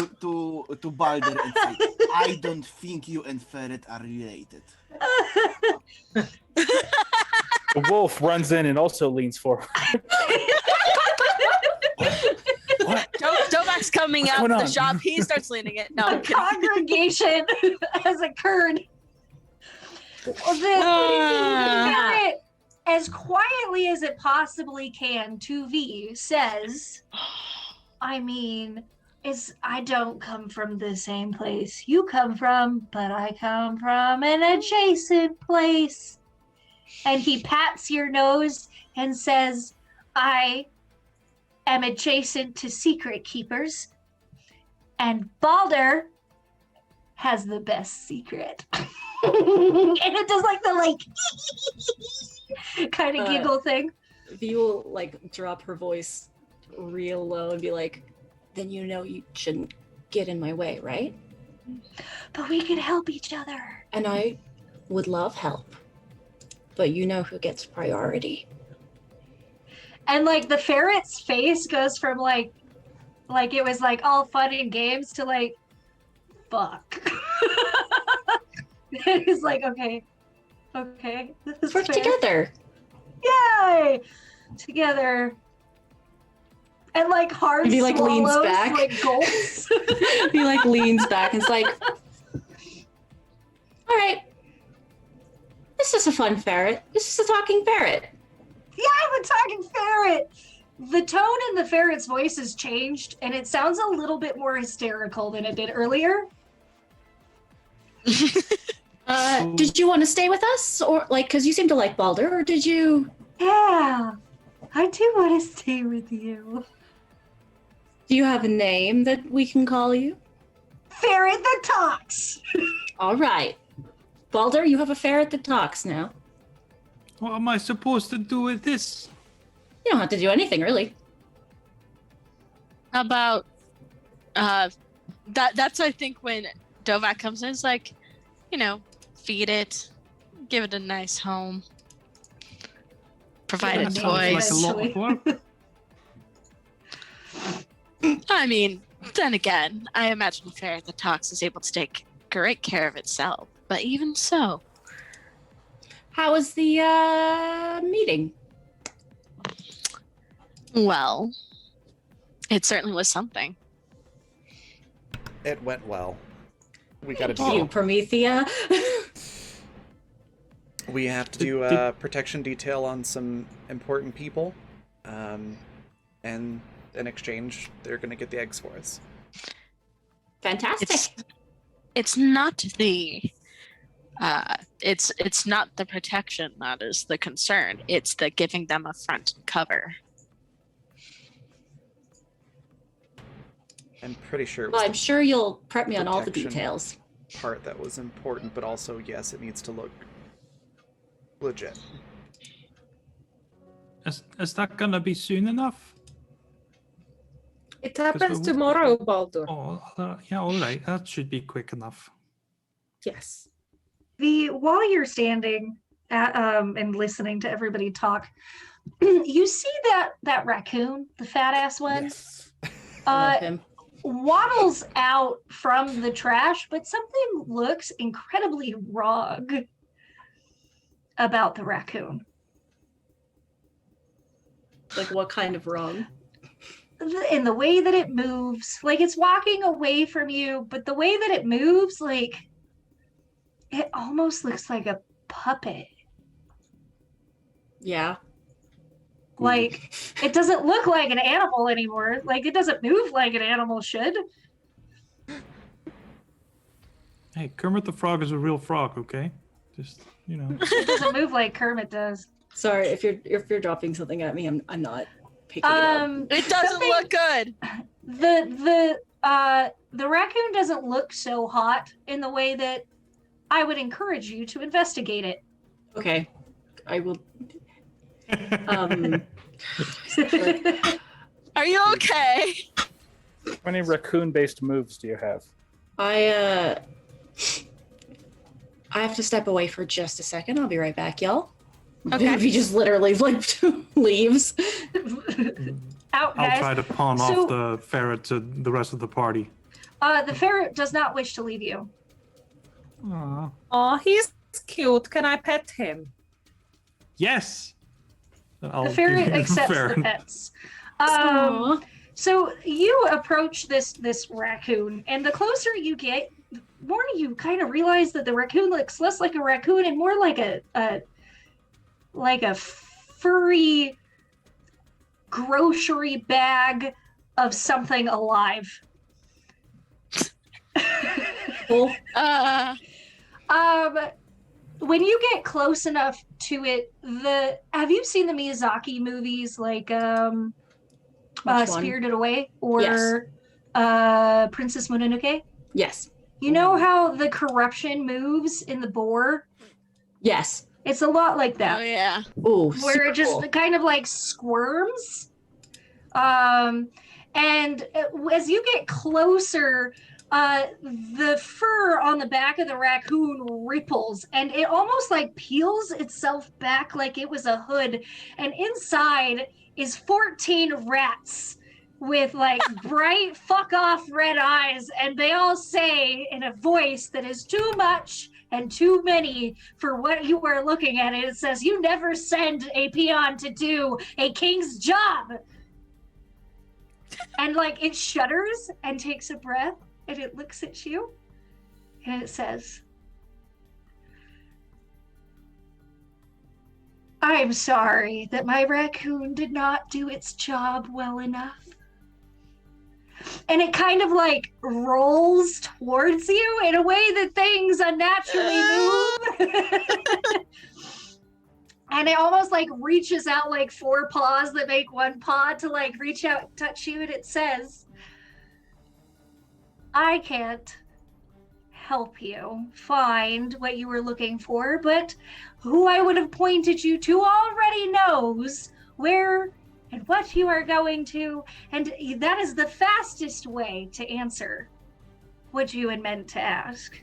Balder and say, I don't think you and Ferret are related. The wolf runs in and also leans forward. What? Dovak's coming What's out going of the on? shop. He starts leaning it. No, I'm A kidding. congregation has occurred. The ferret, as quietly as it possibly can, to V says, I mean, I don't come from the same place you come from, but I come from an adjacent place. And he pats your nose and says, I am adjacent to secret keepers, and Balder has the best secret. And it does the kind of giggle thing. V will drop her voice real low and be like, then you know you shouldn't get in my way, right? But we can help each other. And I would love help. But you know who gets priority. And the ferret's face goes from it was all fun and games to fuck. And he's okay. This is Work fair. together. Yay! Together. And hard He leans swallows, back. gulps. He leans back and is like, all right. This is a fun ferret. This is a talking ferret. Yeah, I'm a talking ferret. The tone in the ferret's voice has changed, and it sounds a little bit more hysterical than it did earlier. Did you want to stay with us? Or because you seem to like Balder, or did you? Yeah, I do want to stay with you. Do you have a name that we can call you? Ferret that talks. All right. Balder, you have a ferret that talks now. What am I supposed to do with this? You don't have to do anything, really. How about that's I think when Dovak comes in, it's like, feed it, give it a nice home, provide a Yeah, toy. Like a lot of work. I mean, then again, I imagine a ferret that talks is able to take great care of itself. But even so, How was the meeting? well, it certainly was something. It went well. We got to Thank you, do. Promethea. We have to do a protection detail on some important people, and in exchange, they're going to get the eggs for us. Fantastic. It's not the it's not the protection that is the concern. It's the giving them a front and cover. I'm pretty sure it was Well, I'm sure you'll prep me on all the protection details. part that was important, but also, yes, it needs to look legit. Is that gonna be soon enough? It happens we- tomorrow, Baldur. Oh, yeah, all right. That should be quick enough. Yes. While you're standing and listening to everybody talk, you see that raccoon, the fat ass one, Yes. I love him. waddles out from the trash, but something looks incredibly wrong about the raccoon. Like, what kind of wrong? In the way that it moves, like it's walking away from you, but the way that it moves, like it almost looks like a puppet. Yeah. Like it doesn't look like an animal anymore. Like it doesn't move like an animal should. Hey, Kermit the Frog is a real frog, okay? Just, It doesn't move like Kermit does. Sorry, if you're dropping something at me, I'm not picking it up. It doesn't look good. The raccoon doesn't look so hot in the way that I would encourage you to investigate it. Okay. I will Are you okay? How many raccoon-based moves do you have? I have to step away for just a second. I'll be right back, y'all. Okay. He just literally leaves. Out, I'll guys. try to pawn So- off the ferret to the rest of the party. The ferret does not wish to leave you. Aw. Oh, he's cute. Can I pet him? Yes! I'll The ferret give you accepts the ferret. pets. Aw. So you approach this raccoon, and the closer you get, the more you kind of realize that the raccoon looks less like a raccoon and more like a furry grocery bag of something alive. Cool. When you get close enough to it, have you seen the Miyazaki movies like Which one? Spirited Away or Princess Mononoke? Yes. You know how the corruption moves in the boar? Yes. It's a lot like Oh that, yeah. Ooh, where super it just cool. kind of like squirms. And as you get closer, the fur on the back of the raccoon ripples and it almost like peels itself back like it was a hood. And inside is 14 rats with like bright fuck off red eyes. And they all say in a voice that is too much and too many for what you are looking at. It says, "You never send a peon to do a king's job." And like it shudders and takes a breath and it looks at you and it says, "I'm sorry that my raccoon did not do its job well enough." And it kind of like rolls towards you in a way that things unnaturally move. And it almost like reaches out like 4 paws that make 1 paw to like reach out and touch you. And it says, "I can't help you find what you were looking for, but who I would have pointed you to already knows where and what you are going to, and that is the fastest way to answer what you had meant to ask.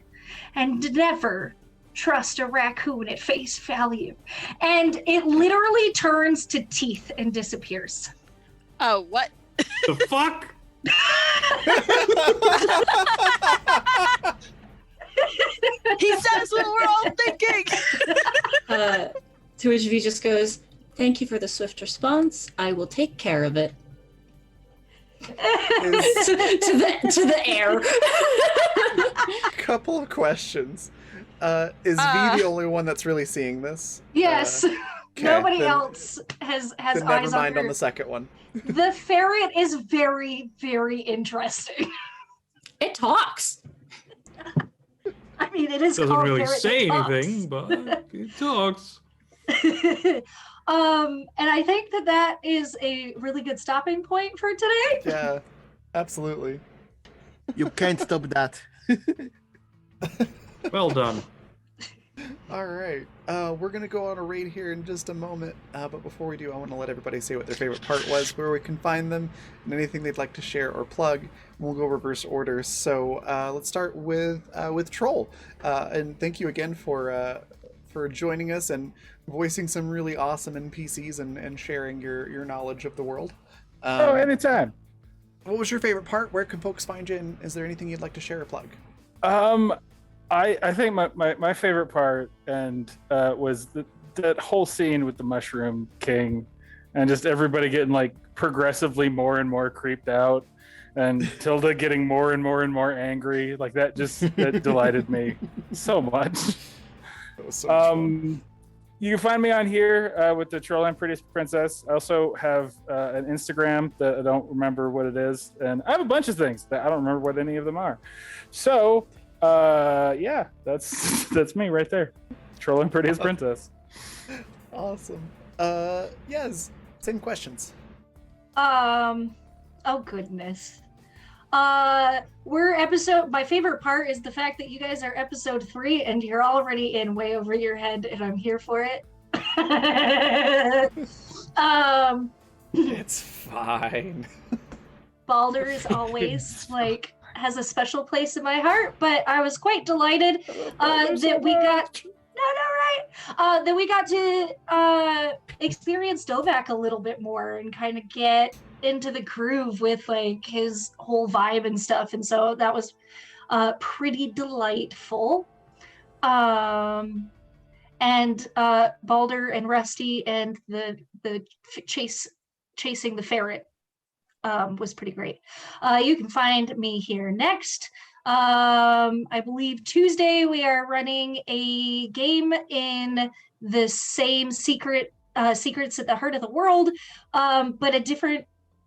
And never trust a raccoon at face value. And it literally turns to teeth and disappears. Oh, what? The fuck? He says what we're all thinking. To which V just goes, "Thank you for the swift response. I will take care of it." to the air. Couple of questions. Is V the only one that's really seeing this? Yes. Okay, Nobody then- else has Then eyes never mind on on her. the second one. The ferret is very, very interesting. It talks. I mean, it is Doesn't called really ferret say that talks. anything, but it talks. And I think that is a really good stopping point for today. Yeah, absolutely. You can't stop that. Well done. All right. We're going to go on a raid here in just a moment. But before we do, I want to let everybody say what their favorite part was, where we can find them, and anything they'd like to share or plug. We'll go reverse order. So let's start with Troll. And thank you again for joining us and voicing some really awesome NPCs and sharing your knowledge of the world. Oh, anytime. What was your favorite part? Where can folks find you? And is there anything you'd like to share or plug? I think my favorite part was that whole scene with the Mushroom King, and just everybody getting like progressively more and more creeped out, and Tilda getting more and more angry. Like that delighted me so much. That was so much fun. You can find me on here with the Troll and Prettiest Princess. I also have an Instagram that I don't remember what it is, and I have a bunch of things that I don't remember what any of them are. So yeah, that's me right there. Troll and Prettiest Princess. Awesome. Yes, same questions. Oh goodness. My favorite part is the fact that you guys are episode 3 and you're already in way over your head, and I'm here for it. It's fine. Balder is always has a special place in my heart, but I was quite delighted that we got that we got to experience Dovak a little bit more and kind of get into the groove with his whole vibe and stuff, and so that was pretty delightful. And Balder and Rusty and the chasing the ferret was pretty great. You can find me here next. I believe Tuesday we are running a game in the same secrets at the heart of the world, but a different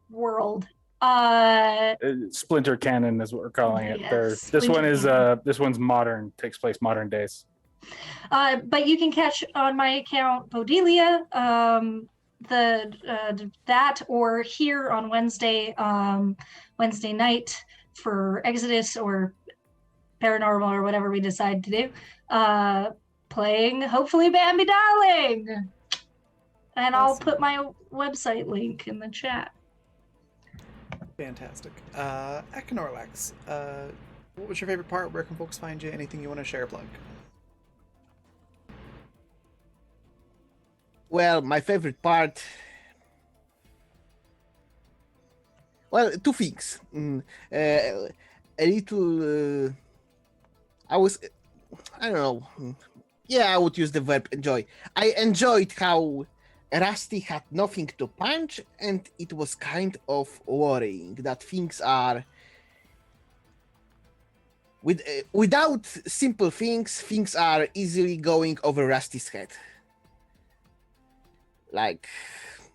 world. Splinter Cannon is what we're calling it. Yes, This Splinter one's modern, takes place modern days. But you can catch on my account Bodelia, that or here on Wednesday night for Exodus or Paranormal or whatever we decide to do, playing hopefully Bambi Darling. And I'll Awesome. put my website link in the chat. Fantastic. Econorlax, what was your favorite part? Where can folks find you? Anything you want to share or plug? Well, my favorite part. Well, two things. A little. I don't know. Yeah, I would use the verb enjoy. I enjoyed how Rusty had nothing to punch, and it was kind of worrying that things are. Without simple things are easily going over Rusty's head. Like,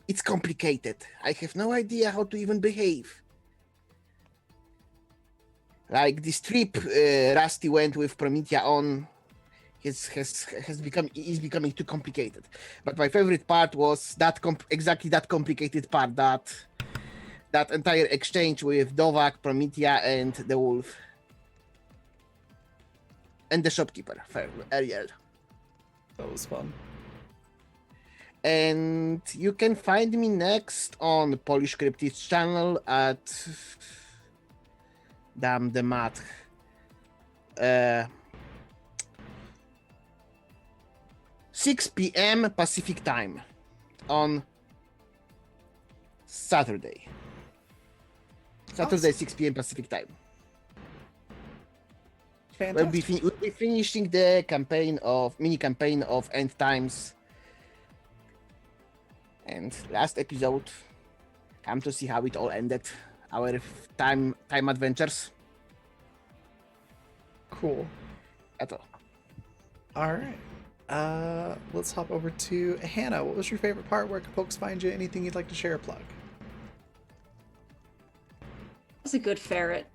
it's complicated. I have no idea how to even behave. Like this trip Rusty went with Promethea on is becoming too complicated. But my favorite part was exactly that complicated part, that entire exchange with Dovak, Promethea, and the wolf. And the shopkeeper, Ariel. That was fun. And you can find me next on Polish Cryptid's channel at damn the math. 6 p.m. Pacific time on Saturday. Saturday, 6 p.m. Pacific time. Fantastic. We'll be finishing the mini campaign of End Times. And last episode, come to see how it all ended. Our time adventures. Cool. That's all. All right. Let's hop over to Hannah. What was your favorite part? Where can folks find you? Anything you'd like to share or plug? It's a good ferret.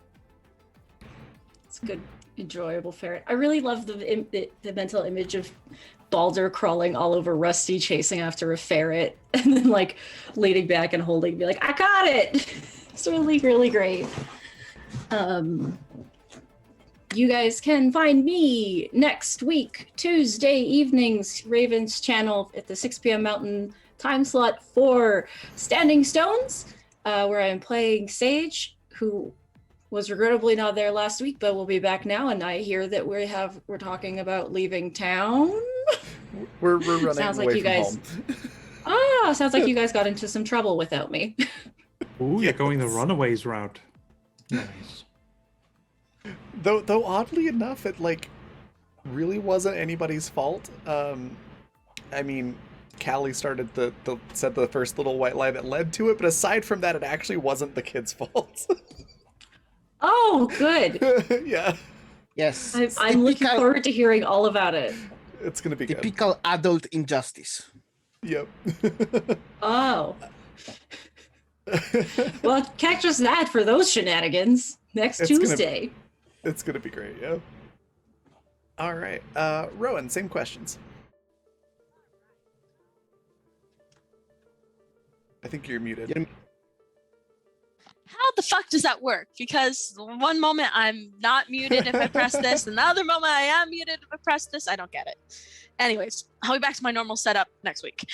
It's a good, enjoyable ferret. I really love the mental image of Balder crawling all over Rusty, chasing after a ferret, and then like leaning back and holding, be like, "I got it!" It's really, really great. You guys can find me next week, Tuesday evenings, Raven's channel at the 6 p.m. Mountain time slot for Standing Stones, where I'm playing Sage, who was regrettably not there last week, but will be back now. And I hear that we're talking about leaving town. We're running Sounds away like you from guys. home. Sounds like you guys got into some trouble without me. Ooh, you're going the Yes. Runaways route. Nice. Though oddly enough, it like really wasn't anybody's fault. I mean, Callie started said the first little white lie that led to it, but aside from that, it actually wasn't the kid's fault. Oh, good. Yeah, Yes. I'm looking forward to hearing all about it. it's gonna be good. Typical adult injustice. Yep. Oh. Well, catch us that for those shenanigans next It's gonna- Tuesday. It's gonna be great. Yeah. All right, Rowan. Same questions. I think you're muted. You're- How the fuck does that work? Because one moment I'm not muted if I press this, and the other moment I am muted if I press this. I don't get it. Anyways, I'll be back to my normal setup next week.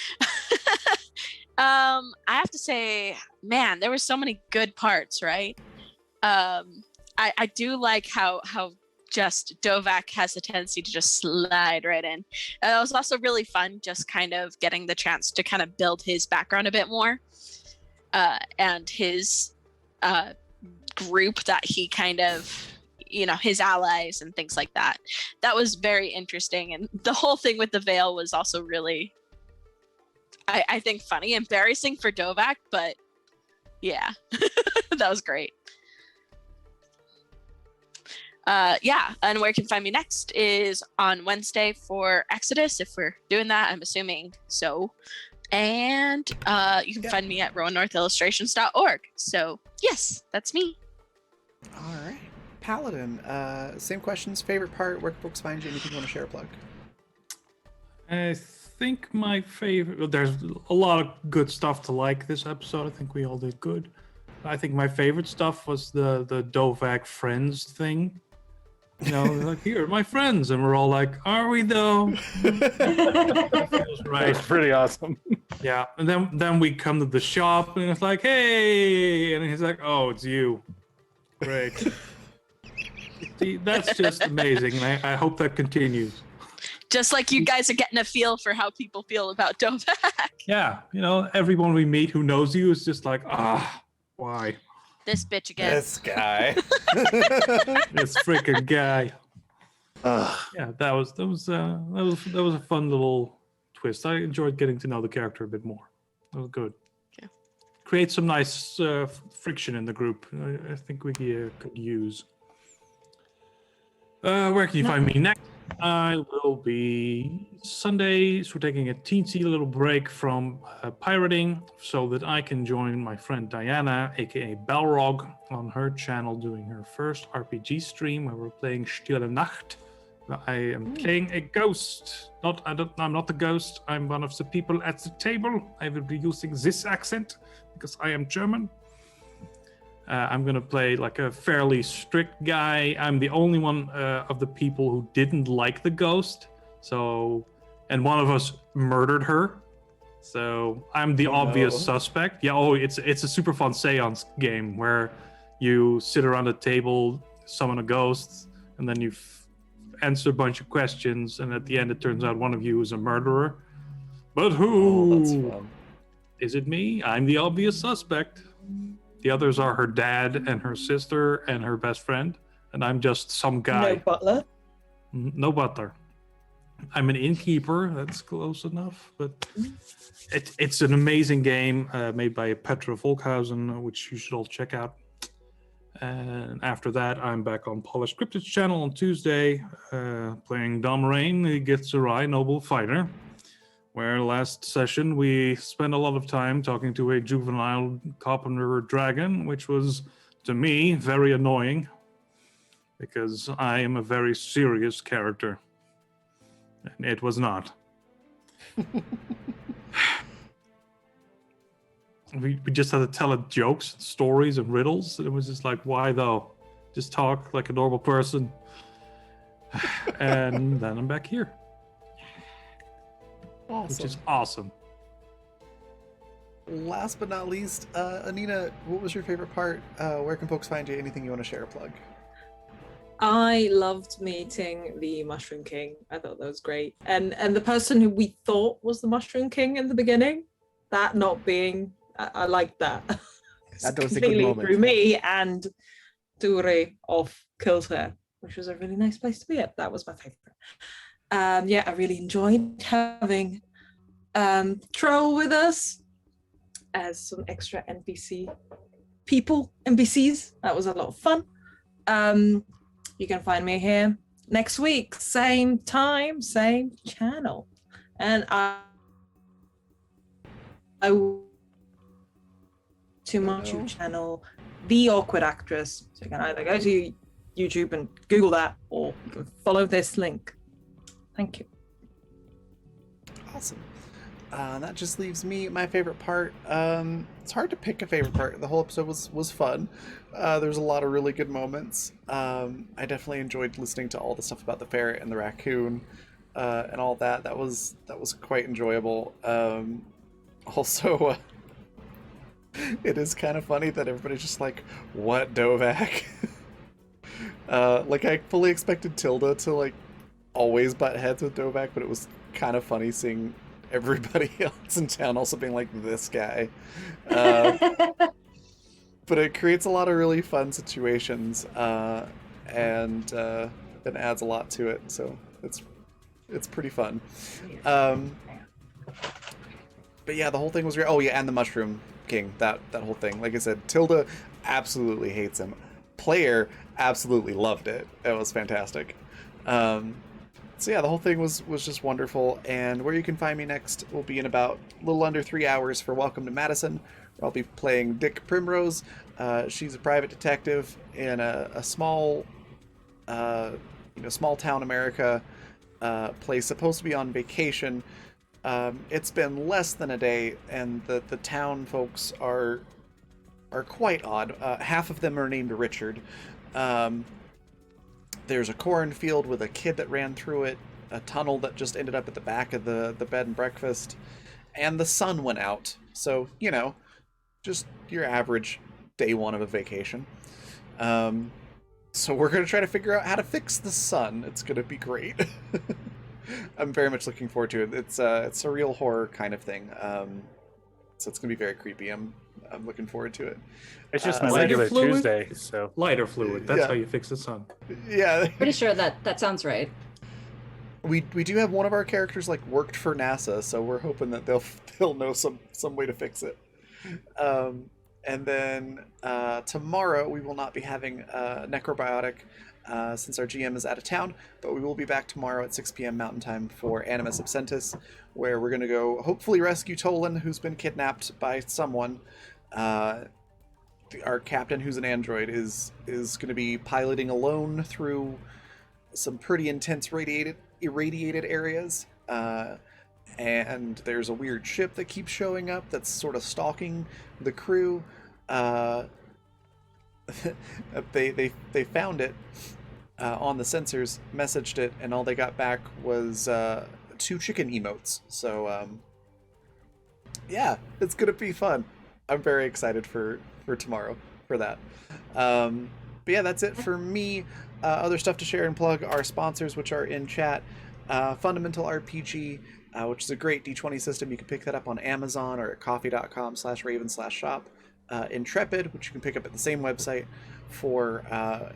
I have to say, man, there were so many good parts, right? I do like how just Dovak has a tendency to just slide right in. It was also really fun just kind of getting the chance to kind of build his background a bit more, and his group that he kind of, his allies and things like that. That was very interesting, and the whole thing with the veil was also really, I think, funny, embarrassing for Dovak, but yeah, that was great. And where you can find me next is on Wednesday for Exodus, if we're doing that, I'm assuming so. And you can find me at rowannorthillustrations.org. So yes, that's me. All right, Paladin. Same questions. Favorite part? Where can folks find you? Anything you want to share or plug? I think my favorite. There's a lot of good stuff to like this episode. I think we all did good. I think my favorite stuff was the Dovak friends thing. Like, here, my friends, and we're all like, are we though? That feels That right. was pretty awesome. Yeah, and then we come to the shop, and it's like, hey, and he's like, oh, it's you. Great. See, that's just amazing, and I hope that continues. Just like you guys are getting a feel for how people feel about Dovak. Yeah, everyone we meet who knows you is just like, why? This bitch again. This guy. This freaking guy. Yeah, that was a fun little twist. I enjoyed getting to know the character a bit more. That was good. Yeah. Create some nice friction in the group. I think we could use. Where can you find me next? I will be Sundays. We're taking a teensy little break from pirating so that I can join my friend Diana, aka Balrog, on her channel doing her first RPG stream where we're playing Stille Nacht. I am playing a ghost. I'm not the ghost. I'm one of the people at the table. I will be using this accent because I am German. I'm going to play like a fairly strict guy. I'm the only one of the people who didn't like the ghost. And one of us murdered her. So I'm the Oh, obvious no. suspect. Yeah, it's a super fun seance game where you sit around a table, summon a ghost, and then you answer a bunch of questions, and at the end it turns out one of you is a murderer. But who? Oh, that's fun. Is it me? I'm the obvious suspect. The others are her dad and her sister and her best friend, and I'm just some No guy. butler. No butler. I'm an innkeeper. That's close enough, but it's an amazing game made by Petra Volkhuizen, which you should all check out. And after that, I'm back on Polished Cryptid's channel on Tuesday, playing Dom Rain, the Gitsurai Noble Fighter, where last session we spent a lot of time talking to a juvenile carpenter dragon, which was, to me, very annoying, because I am a very serious character. And it was not. We just had to tell it jokes, stories, and riddles. It was just like, why though? Just talk like a normal person. And then I'm back here, Awesome. which is awesome. Last but not least, Anina, what was your favorite part? Where can folks find you? Anything you want to share or plug? I loved meeting the Mushroom King. I thought that was great. And the person who we thought was the Mushroom King in the beginning, that not being, I liked that. That was a good Completely moment. threw me and Ture off Kilter, which was a really nice place to be at. That was my favorite. Yeah, I really enjoyed having Troll with us as some extra NPCs. That was a lot of fun. You can find me here next week, same time, same channel. And I will to my YouTube channel, The Awkward Actress. So you can either go to YouTube and Google that, or you can follow this link. Thank you. Awesome. That just leaves me my favorite part. It's hard to pick a favorite part. The whole episode was fun. There's a lot of really good moments. I definitely enjoyed listening to all the stuff about the ferret and the raccoon and all that. That was quite enjoyable. Also, it is kind of funny that everybody's just like, "What, Dovak?" Like I fully expected Tilda to like always butt heads with Dovak, but it was kind of funny seeing everybody else in town also being like, this guy. But it creates a lot of really fun situations and adds a lot to it, so it's pretty fun. But yeah, the whole thing was great. Oh yeah, and the Mushroom King, that whole thing. Like I said, Tilda absolutely hates him. Player absolutely loved it. It was fantastic. So yeah, the whole thing was just wonderful, and where you can find me next will be in about a little under 3 hours for Welcome to Madison, where I'll be playing Dick Primrose. She's a private detective in a small, small town America place, supposed to be on vacation. It's been less than a day, and the town folks are quite odd. Half of them are named Richard. There's a cornfield with a kid that ran through it, a tunnel that just ended up at the back of the bed and breakfast, and the sun went out. So, just your average day one of a vacation. So we're going to try to figure out how to fix the sun. It's going to be great. I'm very much looking forward to it. It's a real horror kind of thing. So it's going to be very creepy. I'm looking forward to it. It's just my lighter regular fluid? Tuesday, so Lighter fluid. That's Yeah. how you fix the sun. Yeah. Pretty sure that sounds right. We do have one of our characters like worked for NASA, so we're hoping that they'll know some way to fix it. And then tomorrow we will not be having Necrobiotic since our GM is out of town, but we will be back tomorrow at 6 p.m. Mountain Time for Animus Absentus, where we're going to go hopefully rescue Tolan, who's been kidnapped by someone. Our captain, who's an android, is going to be piloting alone through some pretty intense irradiated areas. And there's a weird ship that keeps showing up that's sort of stalking the crew. They found it on the sensors, messaged it, and all they got back was 2 chicken emotes. So Yeah, it's gonna be fun. I'm very excited for tomorrow for that. But yeah, that's it for me. Other stuff to share and plug: our sponsors, which are in chat. Fundamental RPG, which is a great D20 system. You can pick that up on Amazon or at coffee.com/raven/shop. Intrepid, which you can pick up at the same website for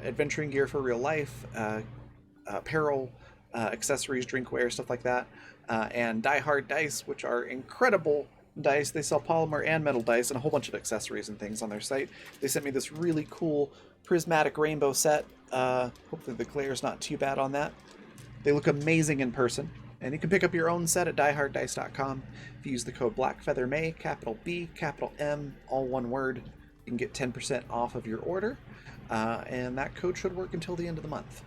adventuring gear for real life, apparel, accessories, drinkware, stuff like that. And Die Hard Dice, which are incredible dice. They sell polymer and metal dice and a whole bunch of accessories and things on their site. They sent me this really cool prismatic rainbow set. Hopefully the glare's not too bad on that. They look amazing in person. And you can pick up your own set at dieharddice.com. If you use the code BlackFeatherMay, capital B, capital M, all one word, you can get 10% off of your order. And that code should work until the end of the month.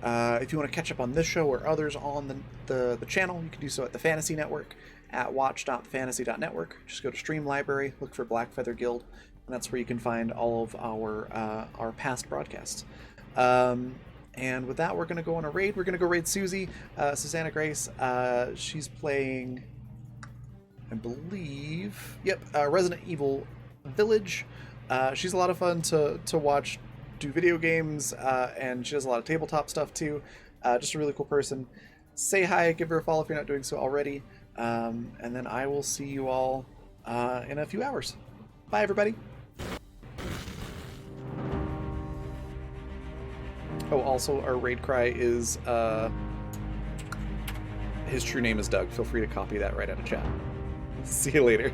If you want to catch up on this show or others on the channel, you can do so at the Fantasy Network at watch.fantasy.network. Just go to Stream Library, look for Black Feather Guild, and that's where you can find all of our past broadcasts. And with that, we're going to go on a raid. We're going to go raid Susie, Susanna Grace. She's playing, I believe, Resident Evil Village. She's a lot of fun to watch do video games, and she does a lot of tabletop stuff too. Just a really cool person. Say hi, give her a follow if you're not doing so already. And then I will see you all in a few hours. Bye, everybody. Oh, also, our raid cry is, his true name is Doug. Feel free to copy that right out of chat. See you later.